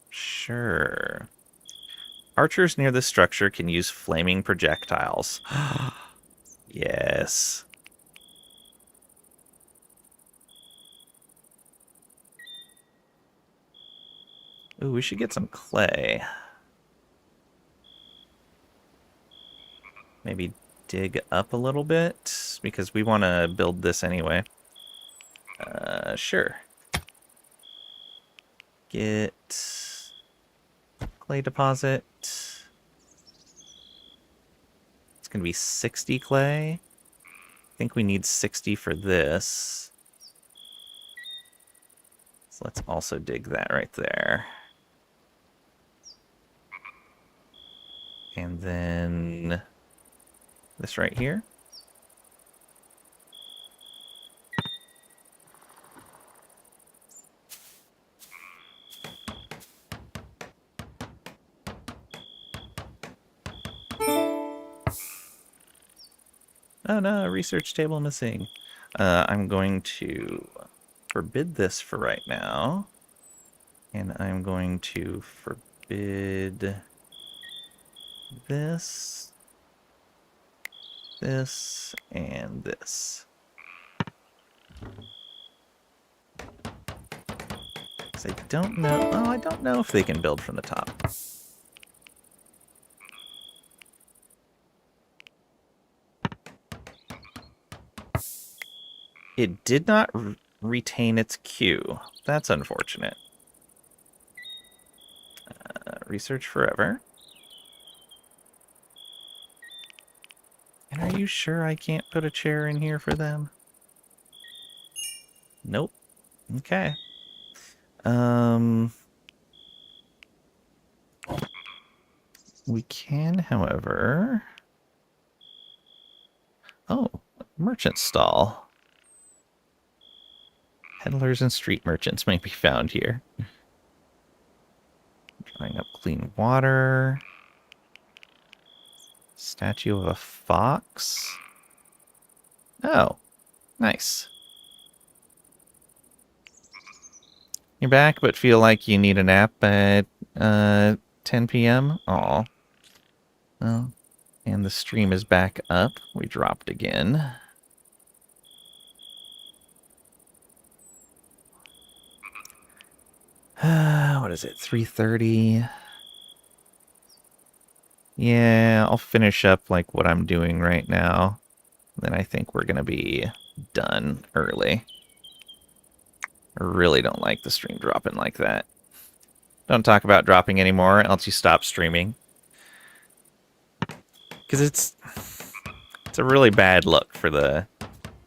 Sure. Archers near this structure can use flaming projectiles. Yes. Ooh, we should get some clay. Maybe dig up a little bit, because we want to build this anyway. Sure. Get clay deposit. It's going to be 60 clay. I think we need 60 for this. So let's also dig that right there. And then this right here. Oh no, research table missing. I'm going to forbid this for right now. And I'm going to forbid this, this, and this. Because I don't know. Oh, I don't know if they can build from the top. It did not retain its queue. That's unfortunate. Research forever. And are you sure I can't put a chair in here for them? Nope. Okay. We can, however... Oh, merchant stall. Peddlers and street merchants may be found here. Drawing up clean water. Statue of a fox. Oh, nice. You're back, but feel like you need a nap at 10 p.m.? Aw. Well, and the stream is back up. We dropped again. What is it, 3:30? Yeah, I'll finish up like what I'm doing right now. Then I think we're gonna be done early. I really don't like the stream dropping like that. Don't talk about dropping anymore, else you stop streaming. Because it's a really bad look for the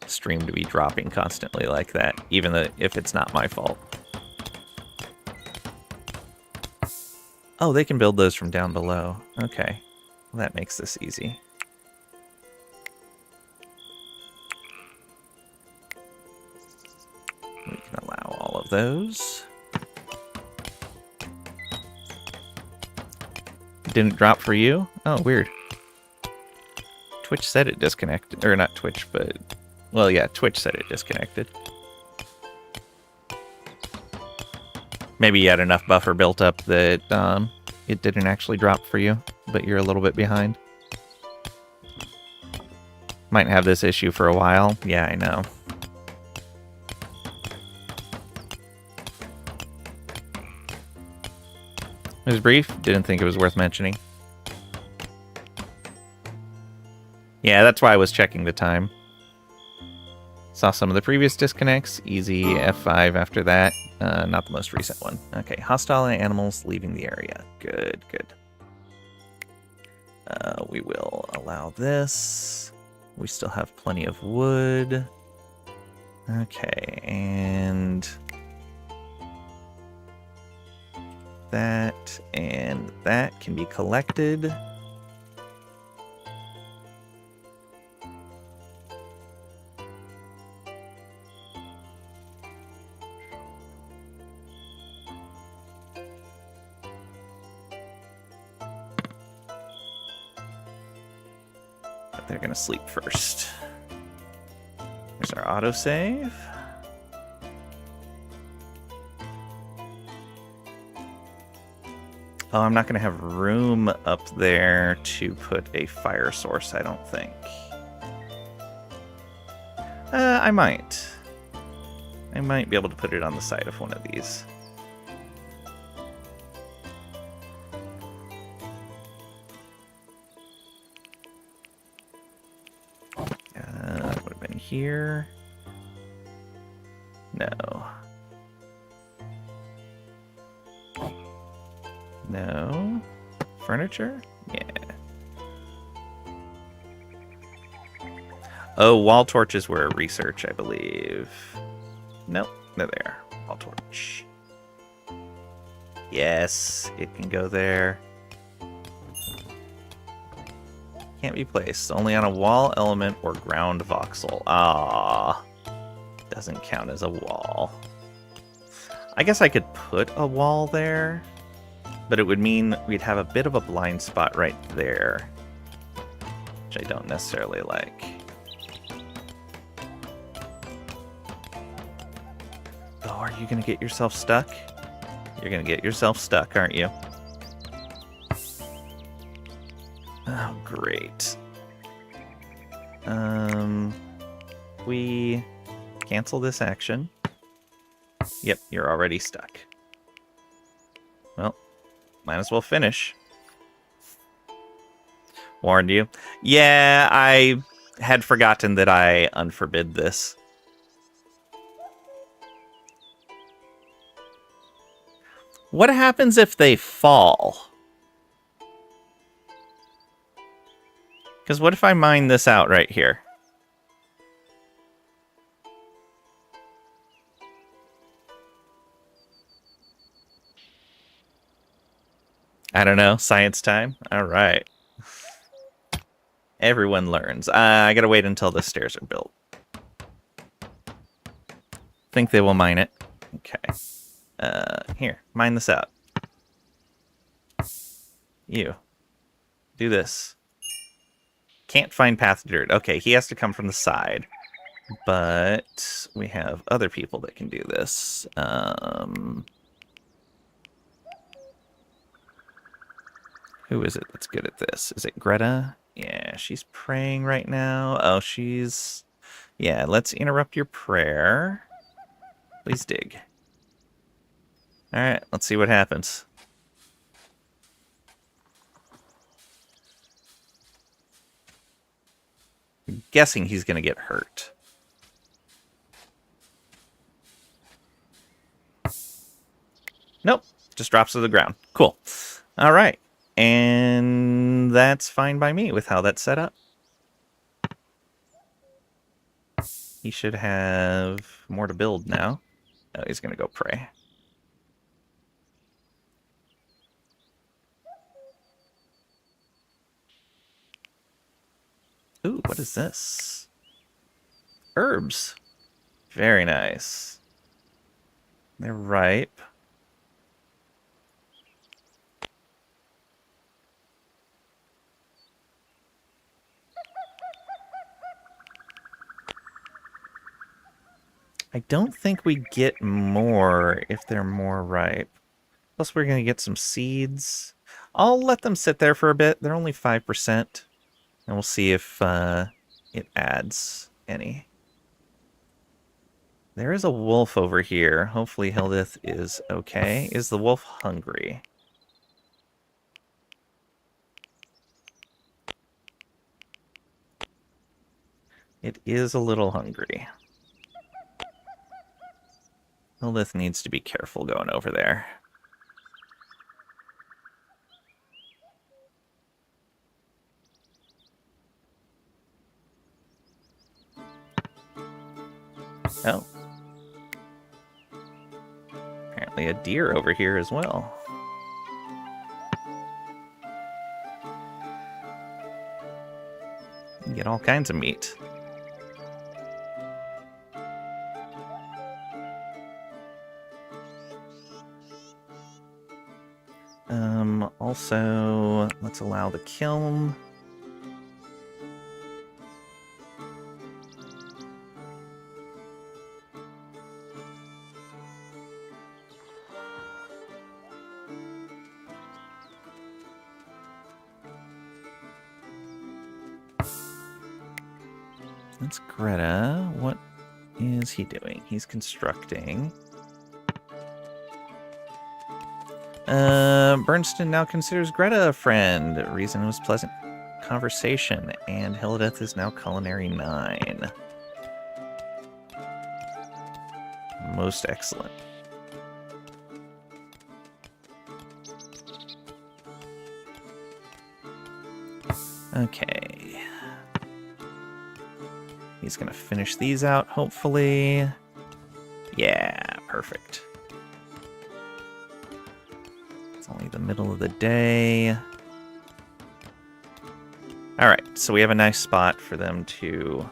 stream to be dropping constantly like that, even if it's not my fault. Oh, they can build those from down below. Okay. Well, that makes this easy. We can allow all of those. didn't drop for you? Oh, weird. Twitch said it disconnected. Or not Twitch, but... Well, yeah, Twitch said it disconnected. Maybe you had enough buffer built up that it didn't actually drop for you, but you're a little bit behind. Might have this issue for a while. Yeah, I know. It was brief. Didn't think it was worth mentioning. Yeah, that's why I was checking the time. Saw some of the previous disconnects. Easy F5 after that. Not the most recent one. Okay, hostile animals leaving the area. Good, good. We will allow this. We still have plenty of wood. Okay, and that and that can be collected. But they're gonna sleep first. Here's our autosave. Oh, I'm not going to have room up there to put a fire source, I don't think. I might. I might be able to put it on the side of one of these. That would have been here. No. No. Furniture? Yeah. Oh, wall torches were research, I believe. Nope, they're there. Wall torch. Yes, it can go there. Can't be placed. Only on a wall element or ground voxel. Ah. Doesn't count as a wall. I guess I could put a wall there. But it would mean we'd have a bit of a blind spot right there, which I don't necessarily like. Oh, are you going to get yourself stuck? You're going to get yourself stuck, aren't you? Oh, great. We cancel this action. Yep, you're already stuck. Well, might as well finish. Warned you. Yeah, I had forgotten that I unforbid this. What happens if they fall? Because what if I mine this out right here? I don't know. Science time? All right. Everyone learns. I gotta wait until the stairs are built. Think they will mine it. Okay. Here. Mine this out. You. Do this. Can't find path to dirt. Okay, he has to come from the side. But we have other people that can do this. Who is it that's good at this? Is it Greta? Yeah, she's praying right now. Oh, she's... Yeah, let's interrupt your prayer. Please dig. Alright, let's see what happens. I'm guessing he's going to get hurt. Nope, just drops to the ground. Cool. Alright. And that's fine by me with how that's set up. He should have more to build now. Oh, he's going to go pray. Ooh, what is this? Herbs. Very nice. They're ripe. I don't think we get more if they're more ripe. Plus, we're going to get some seeds. I'll let them sit there for a bit. They're only 5%. And we'll see if it adds any. There is a wolf over here. Hopefully Hildith is okay. Is the wolf hungry? It is a little hungry. Hildith needs to be careful going over there. Oh. Apparently a deer over here as well. You can get all kinds of meat. Also, let's allow the kiln. That's Greta. What is he doing? He's constructing. Bernstein now considers Greta a friend. Reason was pleasant conversation, and Hildeth is now culinary 9. Most excellent. Okay. He's gonna finish these out, hopefully. Yeah, perfect. It's only the middle of the day. Alright, so we have a nice spot for them to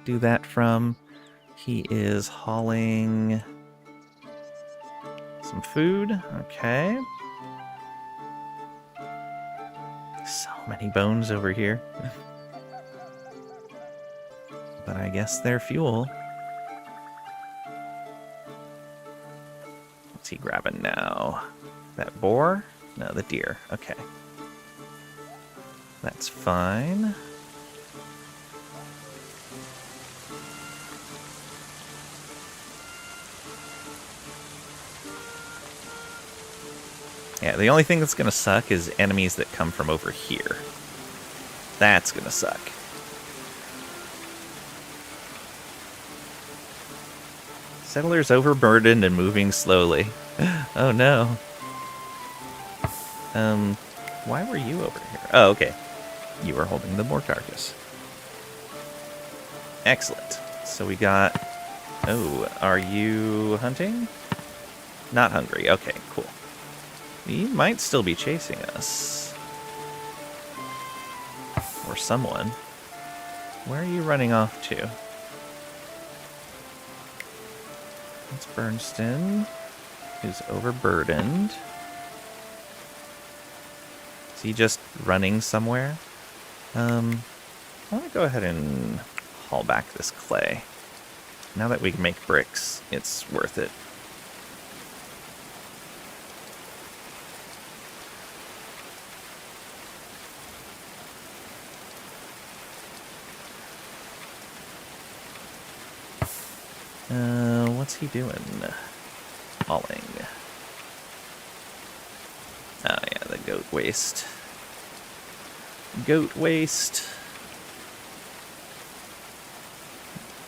do that from. He is hauling some food. Okay. So many bones over here. But I guess they're fuel. What's he grabbing now? That boar? No, the deer. Okay. That's fine. Yeah, the only thing that's gonna suck is enemies that come from over here. That's gonna suck. Settlers overburdened and moving slowly. Oh no. Why were you over here? Oh, okay. You were holding the boar carcass. Excellent. So we got... Oh, are you hunting? Not hungry. Okay, cool. He might still be chasing us. Or someone. Where are you running off to? That's Bernstein, who's overburdened. Is he just running somewhere? I want to go ahead and haul back this clay. Now that we can make bricks, it's worth it. What's he doing? Hauling. Oh yeah, the goat waste. Goat waste.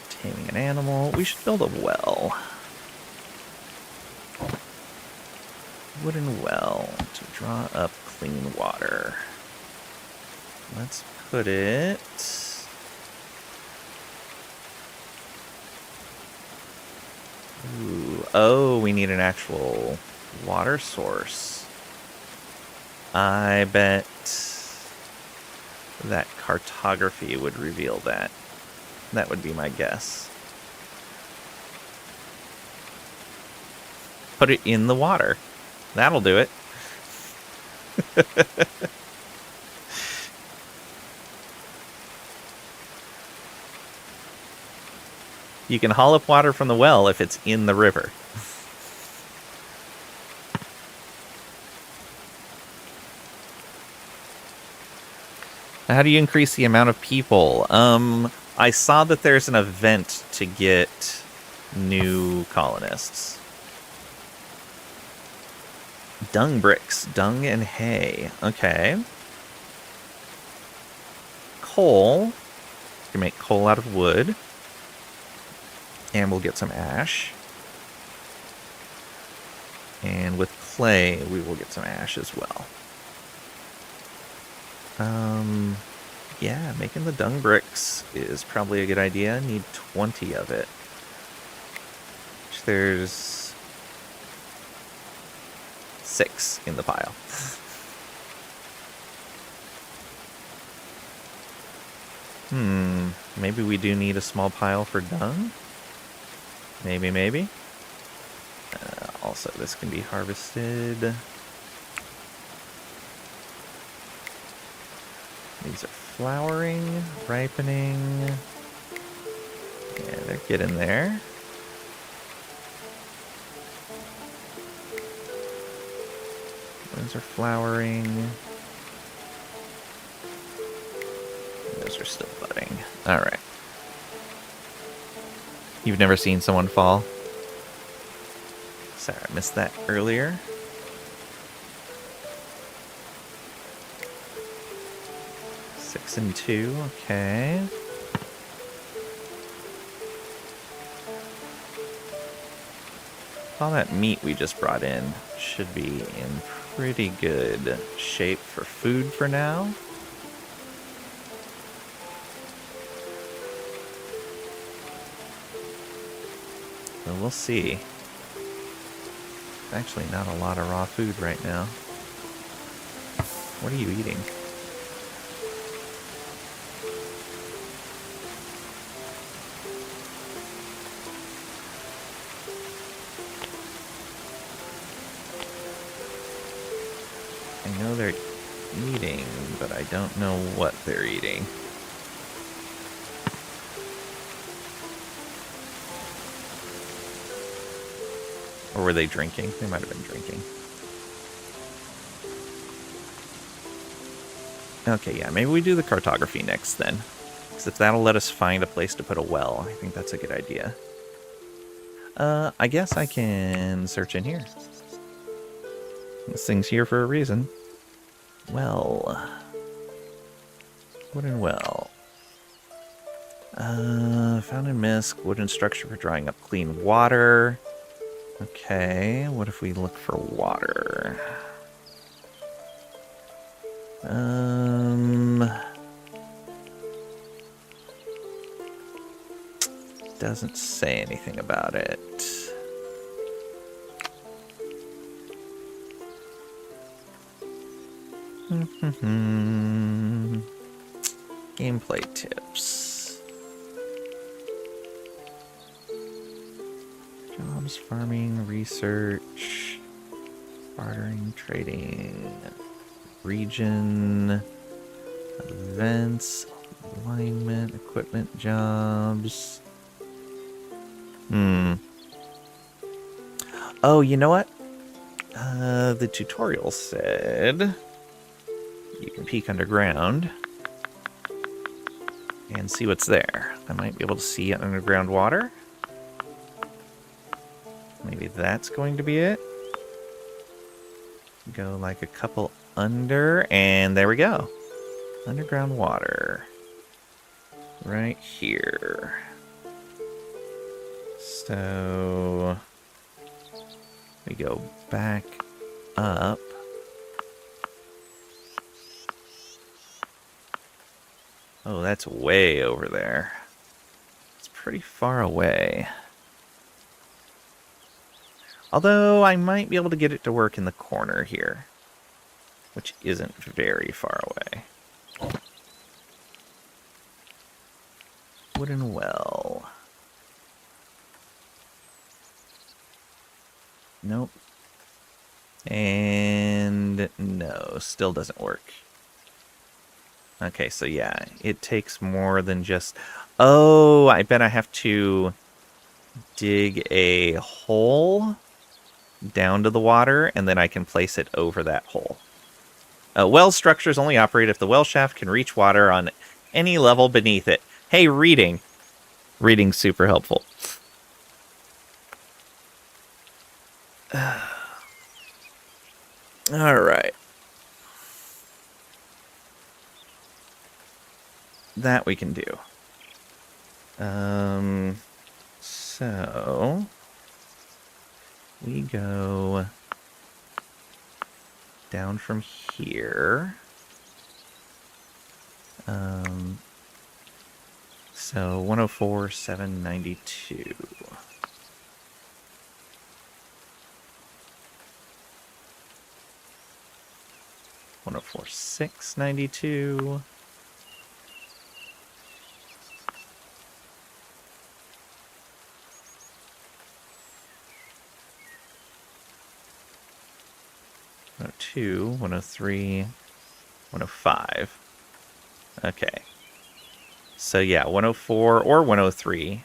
Taming an animal. We should build a well. Wooden well to draw up clean water. Let's put it... Ooh, oh, we need an actual water source. I bet that cartography would reveal that. That would be my guess. Put it in the water. That'll do it. You can haul up water from the well if it's in the river. How do you increase the amount of people? I saw that there's an event to get new colonists. Dung bricks, dung and hay. Okay. Coal. You can make coal out of wood. And we'll get some ash. And with clay, we will get some ash as well. Yeah, making the dung bricks is probably a good idea. Need 20 of it. Which there's 6 in the pile. Maybe we do need a small pile for dung? Maybe. Also, this can be harvested. These are flowering, ripening. Yeah, they're getting there. Those are flowering. Those are still budding. Alright. You've never seen someone fall? Sorry, I missed that earlier. Six and 2, okay. All that meat we just brought in should be in pretty good shape for food for now. But we'll see. Actually, not a lot of raw food right now. What are you eating? I know they're eating, but I don't know what they're eating. Or were they drinking? They might have been drinking. Okay, yeah, maybe we do the cartography next then. Because if that'll let us find a place to put a well, I think that's a good idea. I guess I can search in here. This thing's here for a reason. Well. Wooden well. Fountain mist, wooden structure for drying up clean water. Okay, what if we look for water? Doesn't say anything about it. Gameplay tips. Jobs, farming, research, bartering, trading, region, events, alignment, equipment jobs. Oh, you know what? The tutorial said you can peek underground and see what's there. I might be able to see underground water. Maybe that's going to be it. Go like a couple under, and there we go. Underground water. Right here. So we go back up. Oh, that's way over there. It's pretty far away. Although I might be able to get it to work in the corner here, which isn't very far away. Wooden well. Nope. And no, still doesn't work. Okay, so yeah, it takes more than just... Oh, I bet I have to dig a hole down to the water, and then I can place it over that hole. Well structures only operate if the well shaft can reach water on any level beneath it. Hey, reading. Reading's super helpful. All right. That we can do. So we go down from here. So 104, 792. One oh four 692. Oh, 2, 103, 105. Okay. So yeah, 104 or 103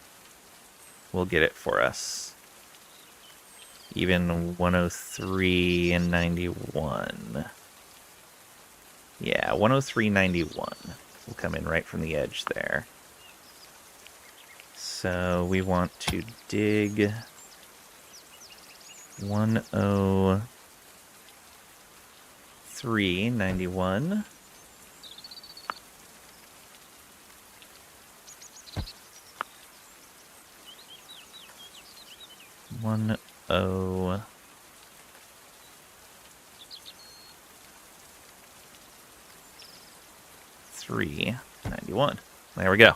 will get it for us. Even 103 and 91. Yeah, 103.91 will come in right from the edge there. So we want to dig 103.91. One oh 391. There we go.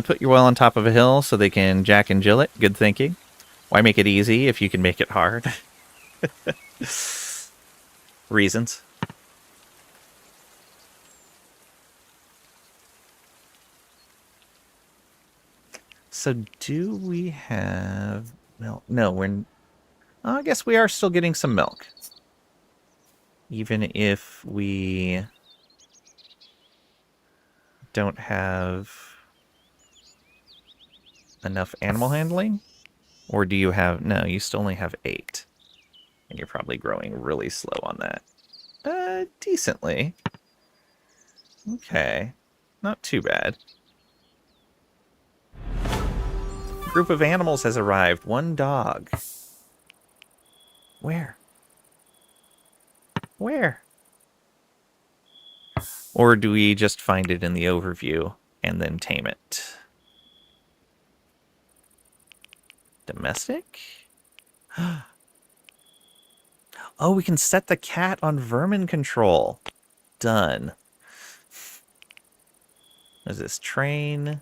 Put your well on top of a hill so they can jack and jill it. Good thinking. Why make it easy if you can make it hard? Reasons. So do we have milk? No, I guess we are still getting some milk. Even if we don't have enough animal handling? Or do you have... No, you still only have 8. And you're probably growing really slow on that. Decently. Okay. Not too bad. Group of animals has arrived. 1 dog. Where? Where? Or do we just find it in the overview and then tame it? Domestic? Oh, we can set the cat on vermin control. Done. What is this? Train,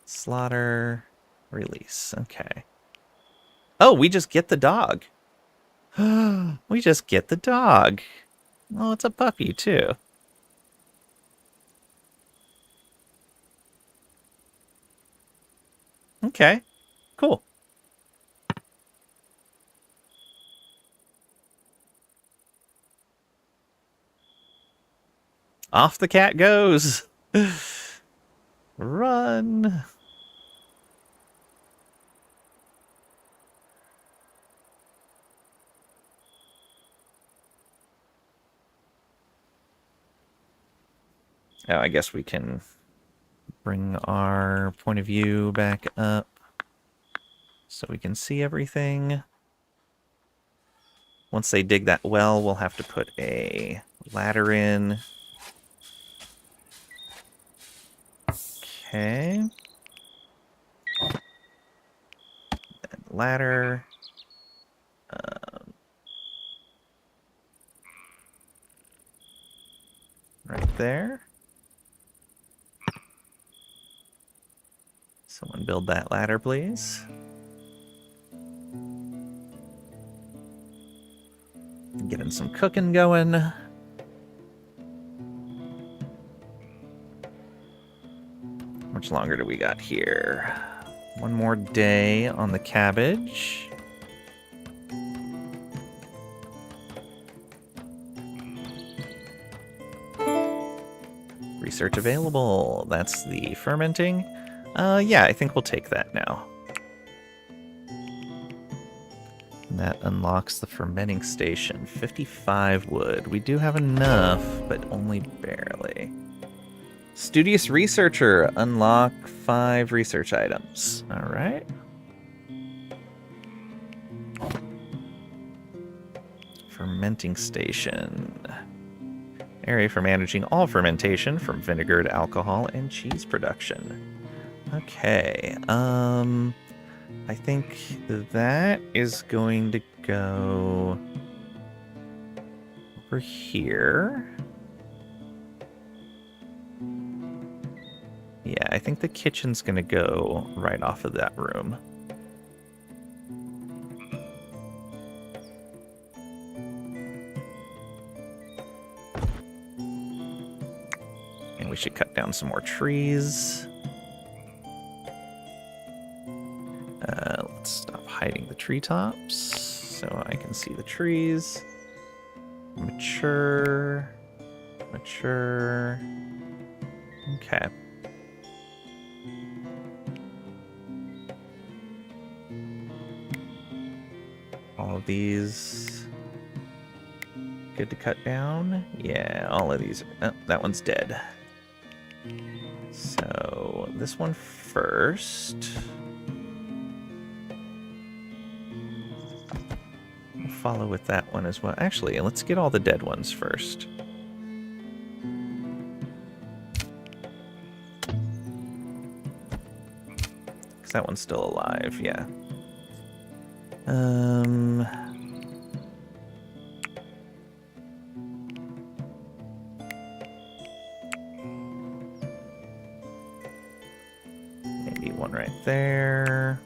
slaughter, release. Okay. Oh, we just get the dog. We just get the dog. Oh, it's a puppy, too. Okay, cool. Off the cat goes. Run. Oh, I guess we can bring our point of view back up so we can see everything. Once they dig that well, we'll have to put a ladder in. Okay. And ladder. Right there. Someone build that ladder, please. Getting some cooking going. How much longer do we got here? 1 more day on the cabbage. Research available. That's the fermenting. Yeah, I think we'll take that now. And that unlocks the fermenting station. 55 wood. We do have enough, but only barely. Studious Researcher. Unlock 5 research items. Alright. Fermenting station. Area for managing all fermentation from vinegar to alcohol and cheese production. Okay. I think that is going to go over here. Yeah, I think the kitchen's going to go right off of that room. And we should cut down some more trees. Let's stop hiding the treetops so I can see the trees. Mature. Mature. Okay. All of these good to cut down. Yeah, all of these. Oh, that one's dead. So this one first. We'll follow with that one as well. Actually, let's get all the dead ones first. Because that one's still alive, yeah. Maybe one right there.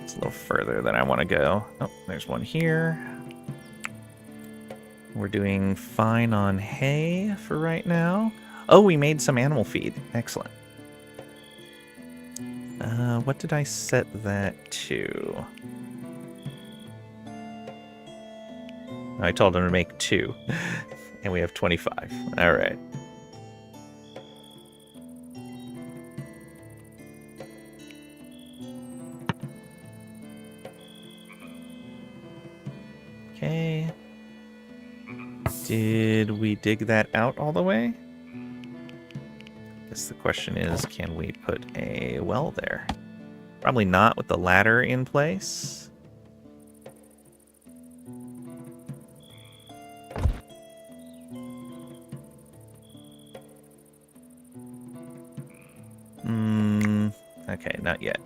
It's a little further than I want to go. Oh, there's one here. We're doing fine on hay for right now. Oh, we made some animal feed. Excellent. What did I set that to? I told him to make 2. And we have 25. All right. Okay. Did we dig that out all the way? I guess the question is, can we put a well there? Probably not with the ladder in place. Okay, not yet.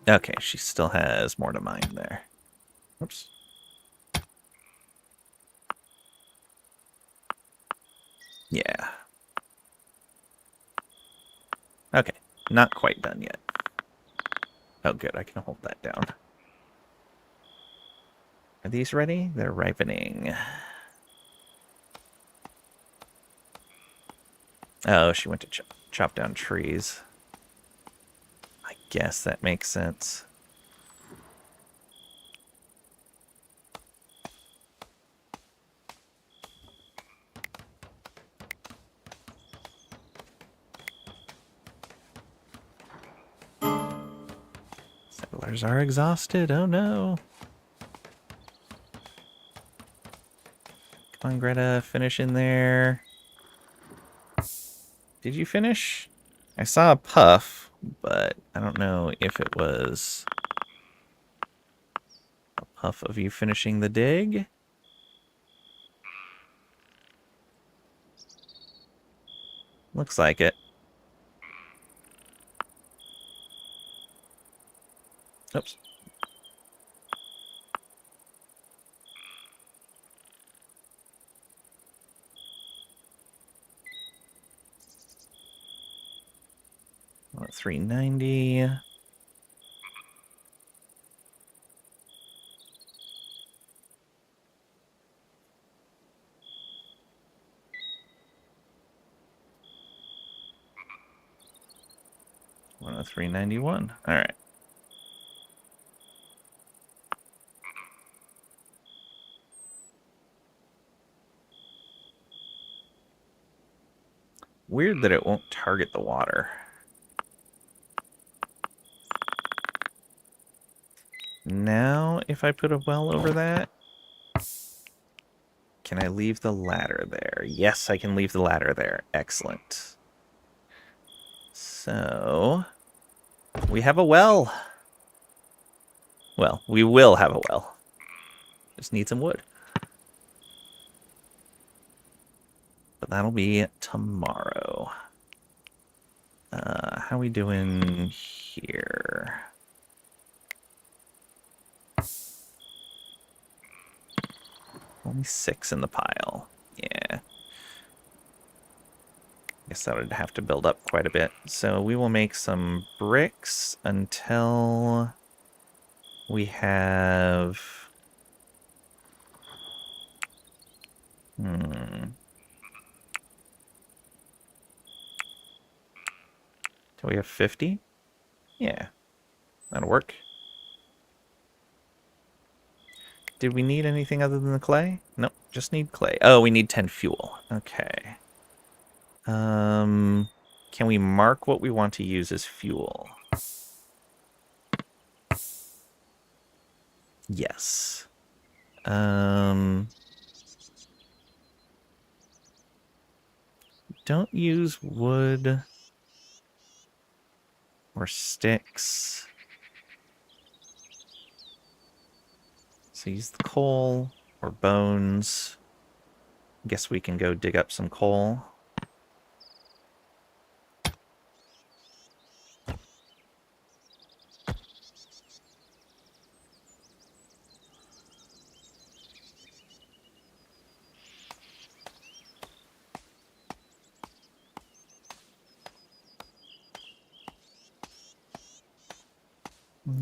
Okay, she still has more to mine there. Oops. Yeah. Okay, not quite done yet. Oh, good, I can hold that down. Are these ready? They're ripening. Oh, she went to chop down trees. I guess that makes sense. Settlers are exhausted. Oh no. Come on, Greta, finish in there. Did you finish? I saw a puff, but I don't know if it was a puff of you finishing the dig. Looks like it. Oops. What, 390. 103.91. All right. Weird that it won't target the water. Now, if I put a well over that, can I leave the ladder there? Yes, I can leave the ladder there. Excellent. So, we have a well. Well, we will have a well. Just need some wood. But that'll be tomorrow. How we doing here? Only 6 in the pile. Yeah. Guess that would have to build up quite a bit. So we will make some bricks until we have... Till we have 50? Yeah. That'll work. Did we need anything other than the clay? Nope, just need clay. Oh, we need 10 fuel. Okay. Can we mark what we want to use as fuel? Yes. Don't use wood or sticks. So use the coal or bones. Guess we can go dig up some coal.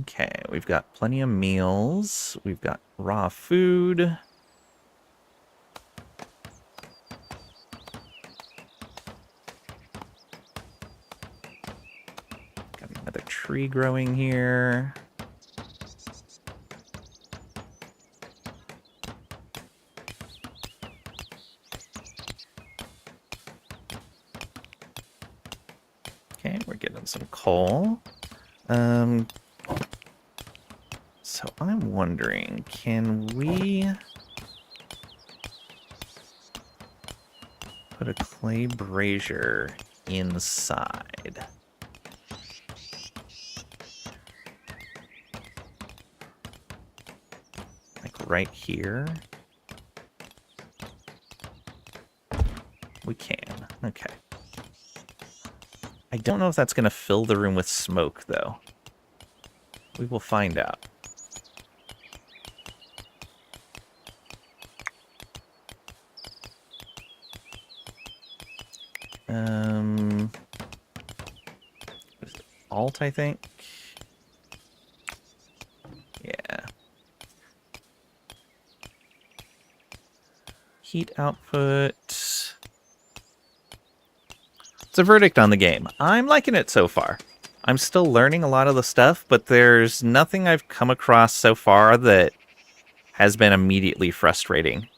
Okay, we've got plenty of meals. We've got raw food. Got another tree growing here. Okay, we're getting some coal. So I'm wondering, can we put a clay brazier inside? Like right here? We can. Okay. I don't know if that's going to fill the room with smoke, though. We will find out. Alt, I think. Yeah. Heat output. It's a verdict on the game. I'm liking it so far. I'm still learning a lot of the stuff, but there's nothing I've come across so far that has been immediately frustrating.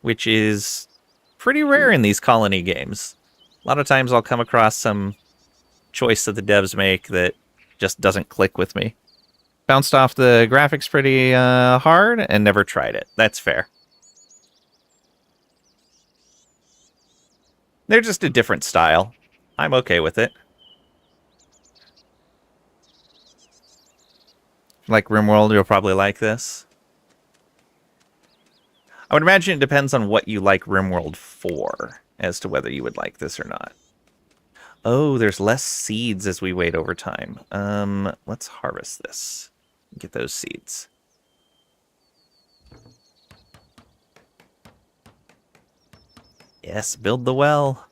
Which is pretty rare in these colony games. A lot of times I'll come across some choice that the devs make that just doesn't click with me. Bounced off the graphics pretty hard and never tried it. That's fair. They're just a different style. I'm okay with it. Like RimWorld, you'll probably like this. I would imagine it depends on what you like RimWorld for, as to whether you would like this or not. Oh, there's less seeds as we wait over time. Let's harvest this. Get those seeds. Yes, build the well.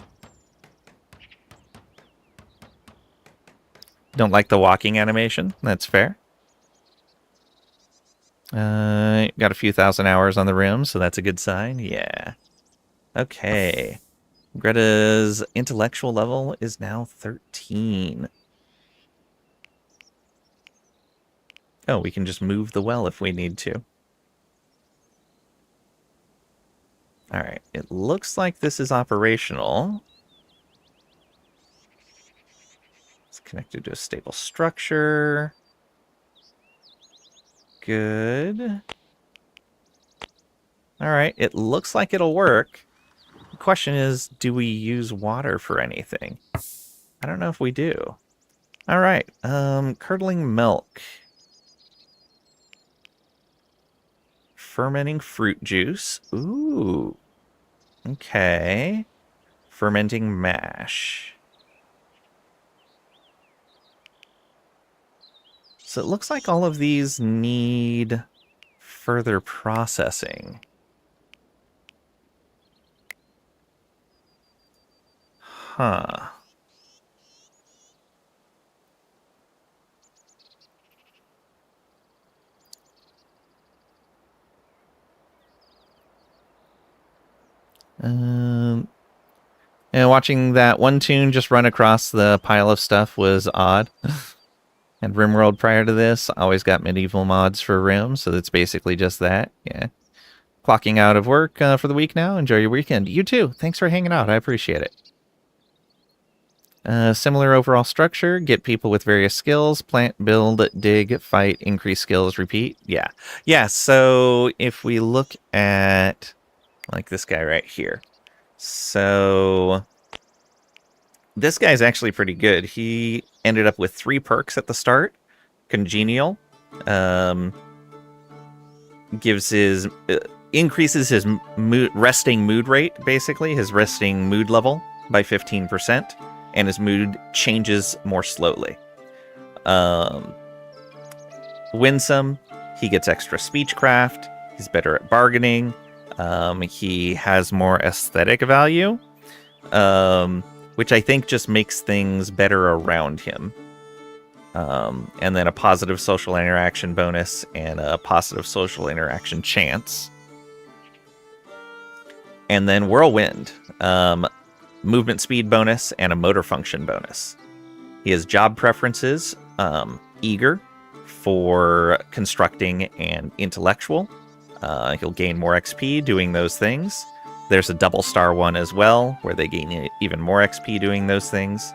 Don't like the walking animation? That's fair. Got a few thousand hours on the rim, so that's a good sign. Yeah. Okay. Greta's intellectual level is now 13. Oh, we can just move the well if we need to. Alright, it looks like this is operational. It's connected to a stable structure. Good. Alright, it looks like it'll work. The question is, do we use water for anything? I don't know if we do. Alright, curdling milk. Fermenting fruit juice. Ooh. Okay. Fermenting mash. So it looks like all of these need further processing. Huh. And watching that one toon just run across the pile of stuff was odd. And RimWorld prior to this always got medieval mods for Rim, so it's basically just that. Yeah. Clocking out of work for the week now. Enjoy your weekend. You too. Thanks for hanging out. I appreciate it. Similar overall structure. Get people with various skills. Plant, build, dig, fight, increase skills, repeat. Yeah. Yeah, so if we look at like this guy right here. So this guy's actually pretty good. He ended up with 3 perks at the start. Congenial. Gives his... increases his resting mood rate, basically. His resting mood level by 15%. And his mood changes more slowly. Winsome. He gets extra speechcraft. He's better at bargaining. He has more aesthetic value. Which I think just makes things better around him. And then a positive social interaction bonus and a positive social interaction chance. And then Whirlwind. Movement speed bonus and a motor function bonus. He has job preferences. Eager for constructing and intellectual. He'll gain more XP doing those things. There's a double star one as well, where they gain even more XP doing those things.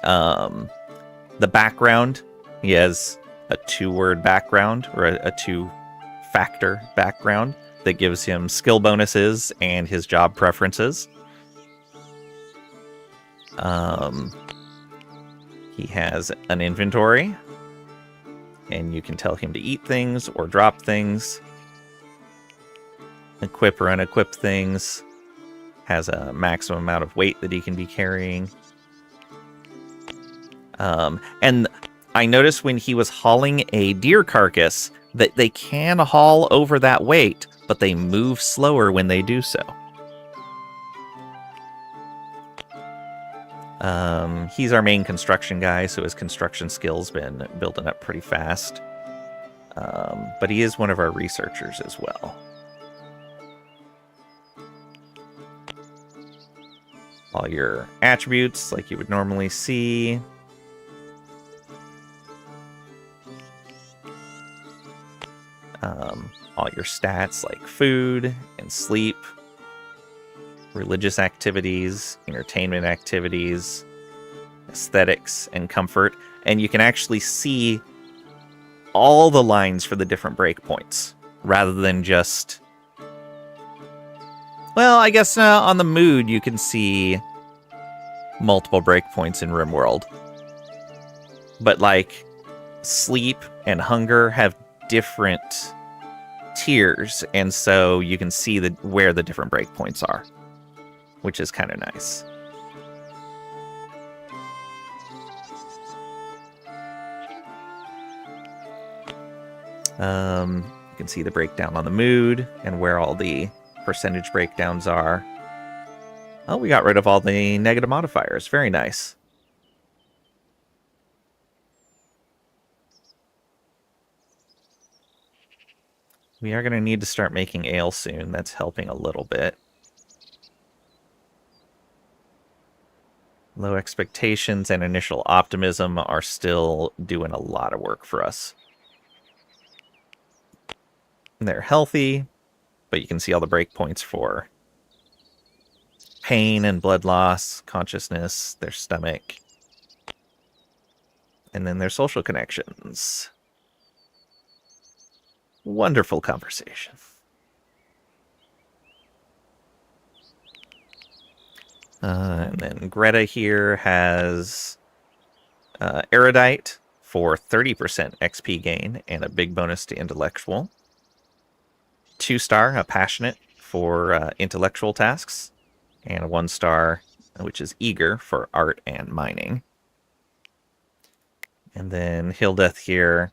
The background, he has a 2-word background, or a 2-factor background that gives him skill bonuses and his job preferences. He has an inventory, and you can tell him to eat things or drop things. Equip or unequip things. Has a maximum amount of weight that he can be carrying. And I noticed when he was hauling a deer carcass that they can haul over that weight, but they move slower when they do so. He's our main construction guy, so his construction skill's been building up pretty fast. But he is one of our researchers as well. All your attributes, like you would normally see. All your stats, like food and sleep, religious activities, entertainment activities, aesthetics, and comfort. And you can actually see all the lines for the different breakpoints, rather than just... Well, I guess on the mood you can see multiple breakpoints in RimWorld. But like sleep and hunger have different tiers, and so you can see where the different breakpoints are, which is kind of nice. You can see the breakdown on the mood and where all the percentage breakdowns are. Oh, we got rid of all the negative modifiers. Very nice. We are going to need to start making ale soon. That's helping a little bit. Low expectations and initial optimism are still doing a lot of work for us. They're healthy, but you can see all the breakpoints for pain and blood loss, consciousness, their stomach, and then their social connections. Wonderful conversation. And then Greta here has Erudite for 30% XP gain and a big bonus to intellectual. 2-star, a passionate for intellectual tasks, and a 1-star, which is eager for art and mining. And then Hildeth here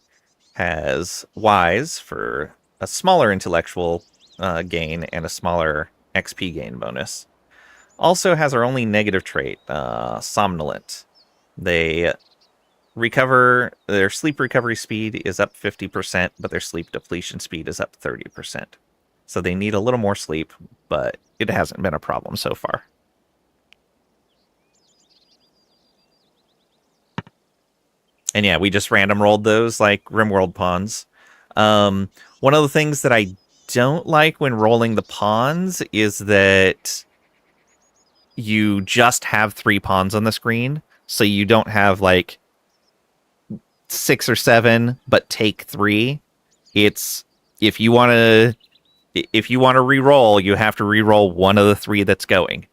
has wise for a smaller intellectual gain and a smaller XP gain bonus. Also has our only negative trait, somnolent. They recover, their sleep recovery speed is up 50%, but their sleep depletion speed is up 30%. So they need a little more sleep, but it hasn't been a problem so far. And yeah, we just random rolled those like RimWorld pawns. One of the things that I don't like when rolling the pawns is that you just have 3 pawns on the screen, so you don't have like 6 or 7, but take 3. It's if you want to re-roll, you have to re-roll one of the 3 that's going,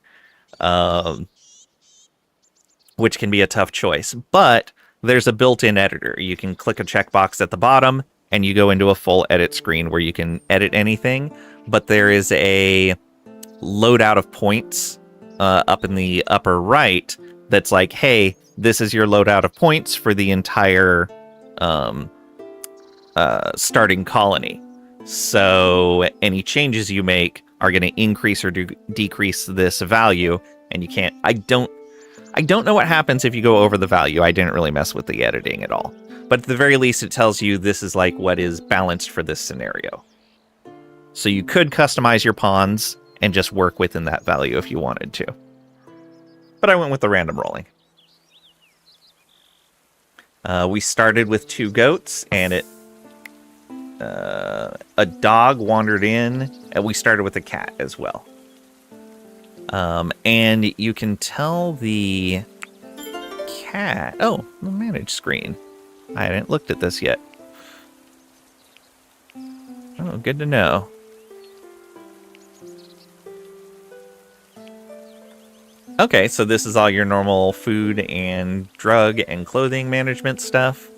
which can be a tough choice. But there's a built-in editor. You can click a checkbox at the bottom, and you go into a full edit screen where you can edit anything. But there is a loadout of points up in the upper right that's like, hey, this is your loadout of points for the entire starting colony. So any changes you make are going to increase or decrease this value, and you can't. I don't know what happens if you go over the value. I didn't really mess with the editing at all. But at the very least, it tells you this is like what is balanced for this scenario. So you could customize your pawns and just work within that value if you wanted to. But I went with the random rolling. We started with 2 goats, and a dog wandered in, and we started with a cat as well. And you can tell the cat... Oh, the manage screen. I hadn't looked at this yet. Oh, good to know. Okay, so this is all your normal food and drug and clothing management stuff.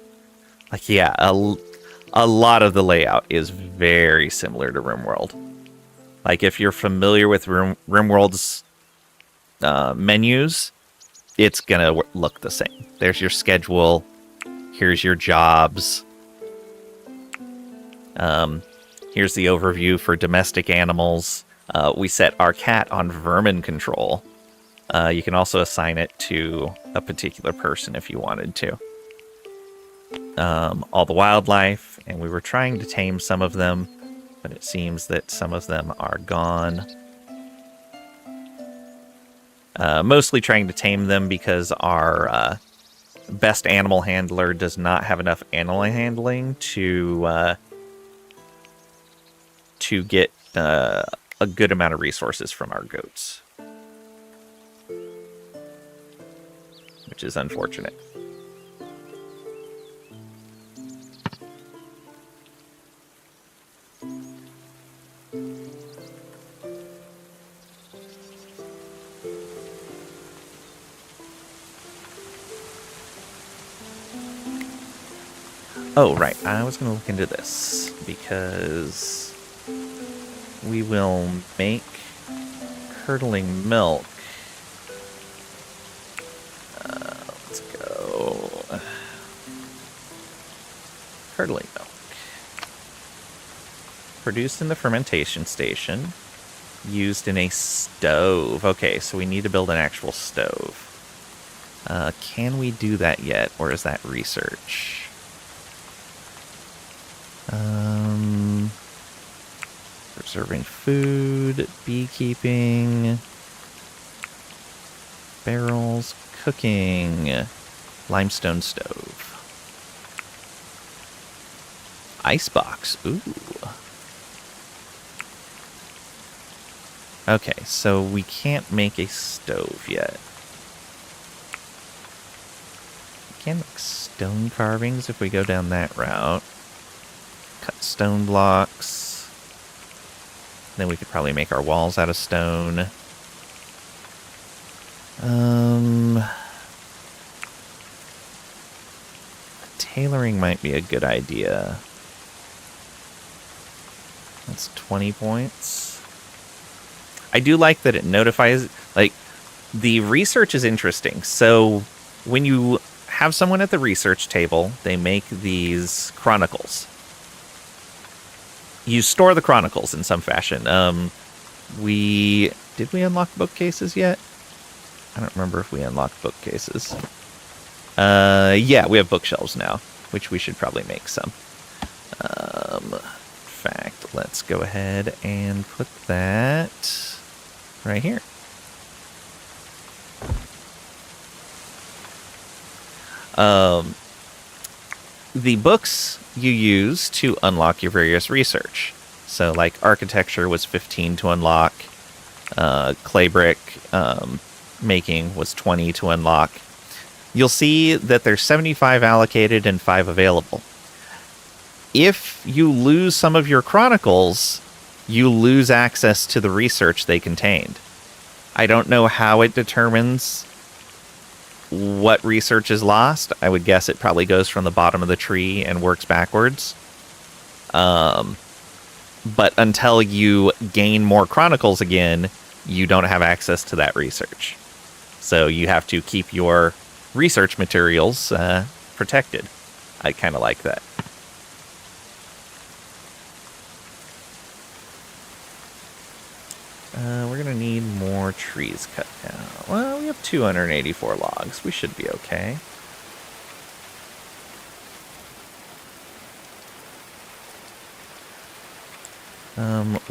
Like, yeah, a lot of the layout is very similar to RimWorld. Like, if you're familiar with RimWorld's menus, it's gonna look the same. There's your schedule. Here's your jobs. Here's the overview for domestic animals. We set our cat on vermin control. You can also assign it to a particular person if you wanted to. All the wildlife, and we were trying to tame some of them, but it seems that some of them are gone. Mostly trying to tame them because our best animal handler does not have enough animal handling to get a good amount of resources from our goats. Which is unfortunate. Oh, right. I was going to look into this because we will make curdling milk. Let's go. Curdling milk. Produced in the fermentation station. Used in a stove. Okay, so we need to build an actual stove. Can we do that yet, or is that research? Preserving food, beekeeping. barrels, cooking, limestone stove. Icebox, ooh. Okay, so we can't make a stove yet. We can make stone carvings if we go down that route. Cut stone blocks. Then we could probably make our walls out of stone. Tailoring might be a good idea. That's 20 points. I do like that it notifies, like, the research is interesting. So when you have someone at the research table, they make these chronicles. You store the chronicles in some fashion. Did we unlock bookcases yet? I don't remember if we unlocked bookcases. Yeah, we have bookshelves now, which we should probably make some. In fact, let's go ahead and put that right here. The books you use to unlock your various research. So, like, architecture was 15 to unlock. Clay brick making was 20 to unlock. You'll see that there's 75 allocated and 5 available. If you lose some of your chronicles, you lose access to the research they contained. I don't know how it determines what research is lost. I would guess it probably goes from the bottom of the tree and works backwards. But until you gain more chronicles again, you don't have access to that research. So you have to keep your research materials protected. I kind of like that. We're going to need more trees cut down. Well, we have 284 logs. We should be okay.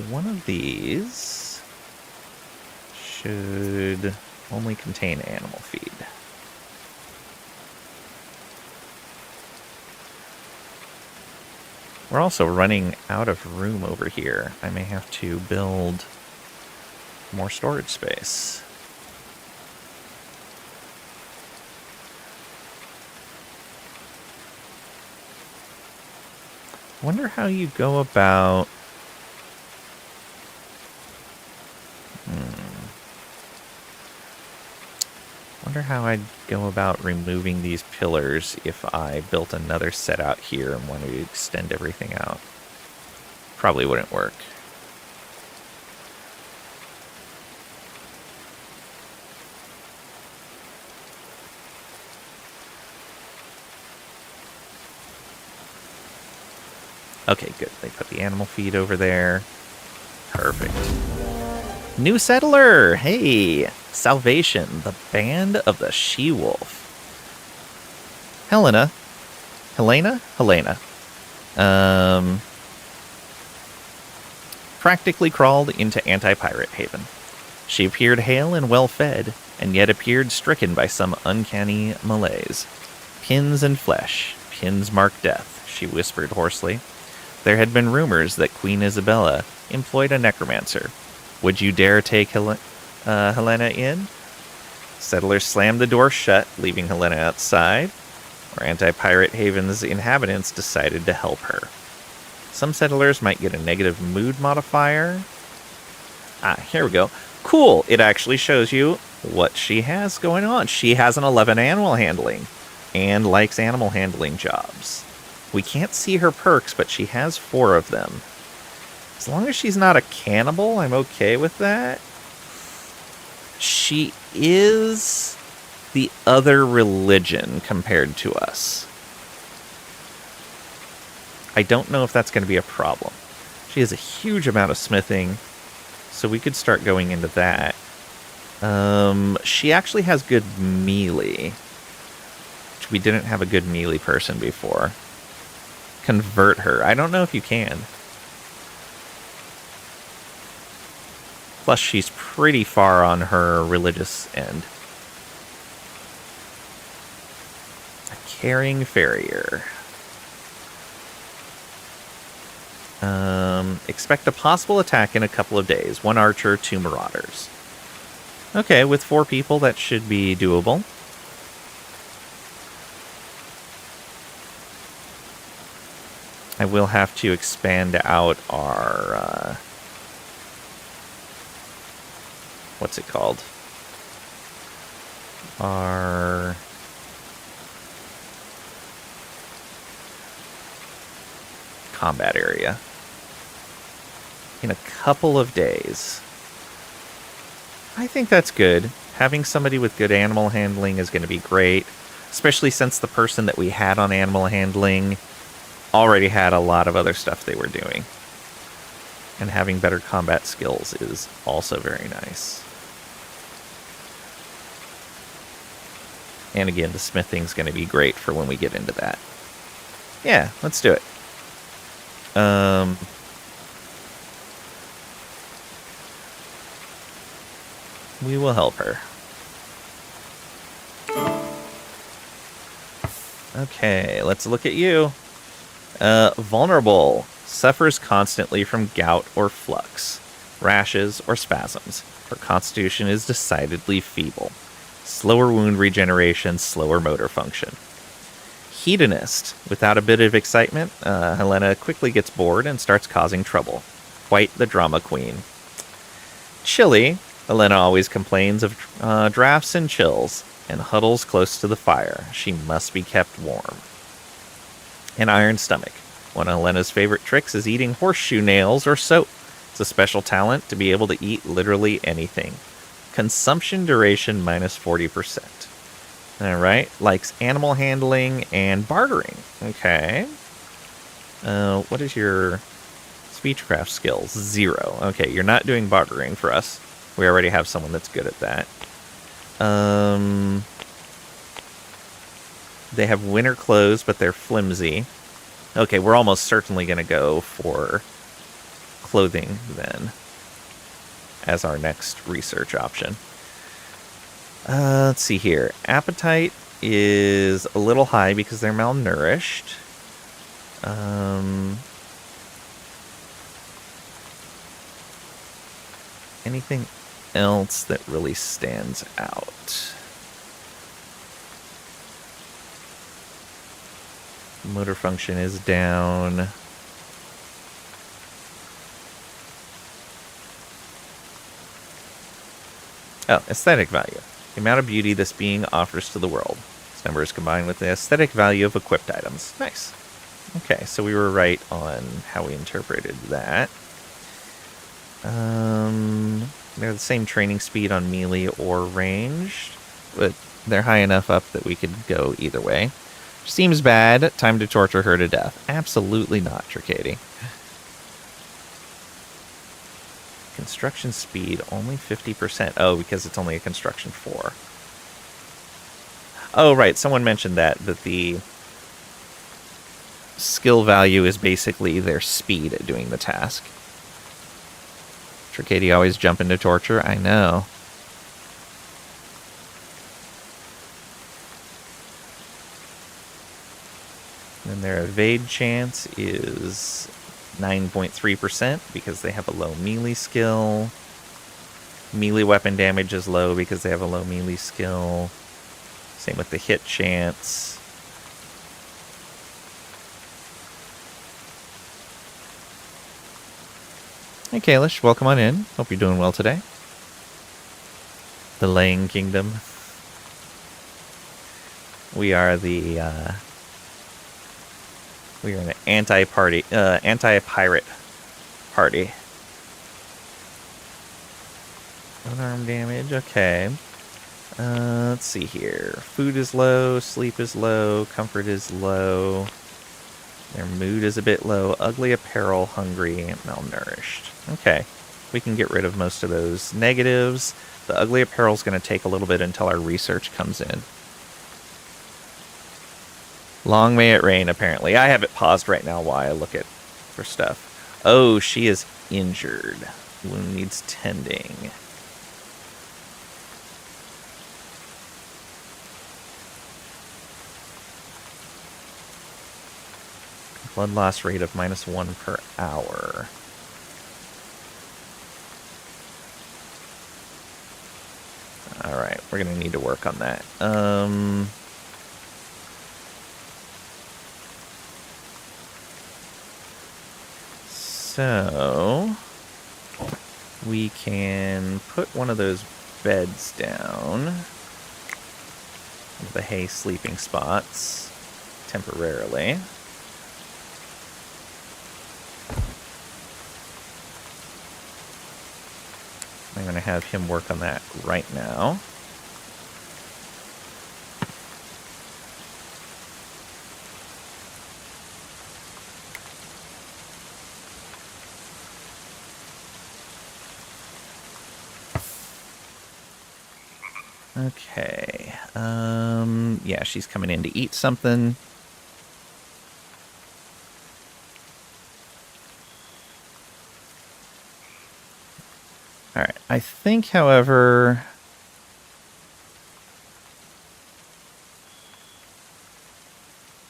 One of these should only contain animal feed. We're also running out of room over here. I may have to build more storage space. Wonder how you go about... Wonder how I'd go about removing these pillars if I built another set out here and wanted to extend everything out. Probably wouldn't work. Okay, good. They put the animal feed over there. Perfect. New settler! Hey! Salvation, the band of the She-Wolf. Helena. Practically crawled into Anti-Pirate Haven. She appeared hale and well-fed, and yet appeared stricken by some uncanny malaise. Pins and flesh, pins mark death, she whispered hoarsely. There had been rumors that Queen Isabella employed a necromancer. Would you dare take Helena in? Settlers slammed the door shut, leaving Helena outside, where Anti-Pirate Haven's inhabitants decided to help her. Some settlers might get a negative mood modifier. Here we go. Cool, it actually shows you what she has going on. She has an 11 animal handling, and likes animal handling jobs. We can't see her perks, but she has 4 of them. As long as she's not a cannibal, I'm okay with that. She is the other religion compared to us. I don't know if that's going to be a problem. She has a huge amount of smithing, so we could start going into that. She actually has good melee, which we didn't have a good melee person before. Convert her. I don't know if you can. Plus, she's pretty far on her religious end. Carrying Farrier. Expect a possible attack in a couple of days. 1 archer, 2 marauders. Okay, with 4 people, that should be doable. I will have to expand out our... what's it called? Our... combat area. In a couple of days. I think that's good. Having somebody with good animal handling is going to be great, especially since the person that we had on animal handling already had a lot of other stuff they were doing. And having better combat skills is also very nice. And again, the smithing's going to be great for when we get into that. Yeah, let's do it. We will help her. Okay, let's look at you. Vulnerable. Suffers constantly from gout or flux, rashes, or spasms. Her constitution is decidedly feeble. Slower wound regeneration, slower motor function. Hedonist. Without a bit of excitement, Helena quickly gets bored and starts causing trouble. Quite the drama queen. Chilly. Helena always complains of drafts and chills, and huddles close to the fire. She must be kept warm. An iron stomach. One of Helena's favorite tricks is eating horseshoe nails or soap. It's a special talent to be able to eat literally anything. Consumption duration minus 40%. Alright, likes animal handling and bartering. Okay. What is your speechcraft skills? 0. Okay, you're not doing bartering for us. We already have someone that's good at that. They have winter clothes, but they're flimsy. Okay, we're almost certainly going to go for clothing then as our next research option. Let's see here. Appetite is a little high because they're malnourished. Anything else that really stands out? Motor function is down. Oh, aesthetic value. The amount of beauty this being offers to the world. This number is combined with the aesthetic value of equipped items. Nice. Okay, so we were right on how we interpreted that. They're the same training speed on melee or ranged, but they're high enough up that we could go either way. Seems bad. Time to torture her to death. Absolutely not, Tricady. Construction speed, only 50%. Oh, because it's only a construction 4. Oh, right. Someone mentioned that the skill value is basically their speed at doing the task. Tricady always jump into torture. I know. And their evade chance is 9.3% because they have a low melee skill. Melee weapon damage is low because they have a low melee skill. Same with the hit chance. Hey Kalish, welcome on in. Hope you're doing well today. The Laying Kingdom. We are an anti-pirate party. Unarmed damage, okay. Let's see here. Food is low, sleep is low, comfort is low. Their mood is a bit low. Ugly apparel, hungry, malnourished. Okay, we can get rid of most of those negatives. The ugly apparel is going to take a little bit until our research comes in. Long may it rain, apparently. I have it paused right now while I look for stuff. Oh, she is injured. Wound needs tending. Blood loss rate of -1 per hour. Alright, we're going to need to work on that. So, we can put one of those beds down. The hay sleeping spots temporarily. I'm going to have him work on that right now. Okay. Yeah, she's coming in to eat something. All right. I think, however,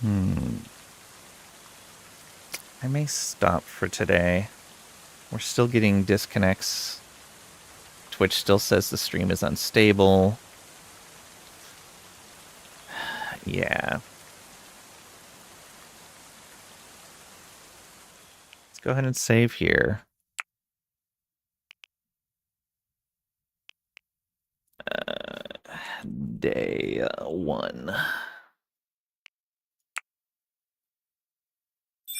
I may stop for today. We're still getting disconnects. Twitch still says the stream is unstable. Yeah. Let's go ahead and save here. Day 1.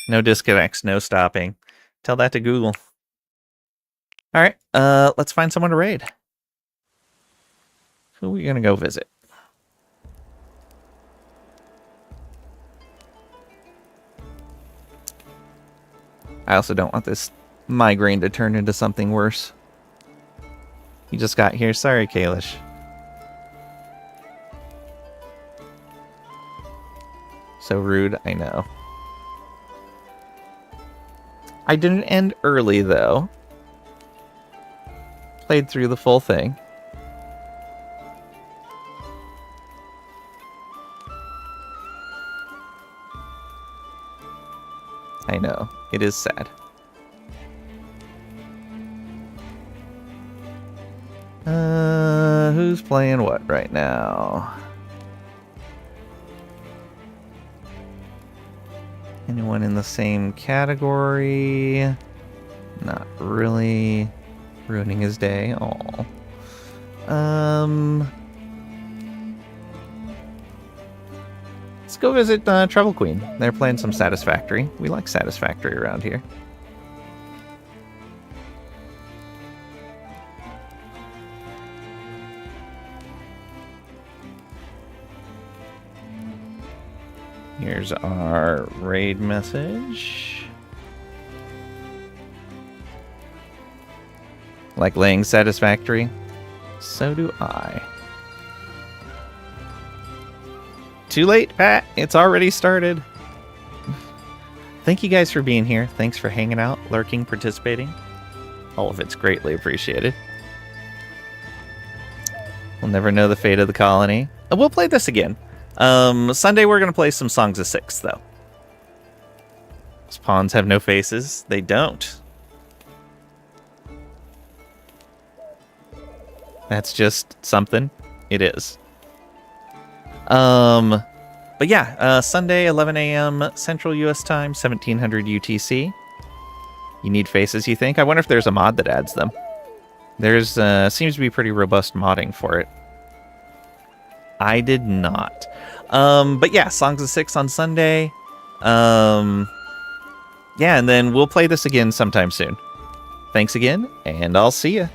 No disconnects, no stopping. Tell that to Google. All right, let's find someone to raid. Who are we gonna go visit? I also don't want this migraine to turn into something worse. You just got here. Sorry, Kalish. So rude, I know. I didn't end early, though. Played through the full thing. I know. It is sad. Who's playing what right now? Anyone in the same category? Not really. Ruining his day. Aw. Let's go visit Trouble Queen. They're playing some Satisfactory. We like Satisfactory around here. Here's our raid message. Like laying Satisfactory? So do I. Too late, Pat. It's already started. Thank you guys for being here. Thanks for hanging out, lurking, participating. All of it's greatly appreciated. We'll never know the fate of the colony. We'll play this again. Sunday we're going to play some Songs of Six, though. Those pawns have no faces. They don't. That's just something. It is. But yeah, Sunday, 11 a.m. Central U.S. Time, 1700 UTC. You need faces, you think? I wonder if there's a mod that adds them. There's, seems to be pretty robust modding for it. I did not. But yeah, Songs of Six on Sunday. Yeah, and then we'll play this again sometime soon. Thanks again, and I'll see ya.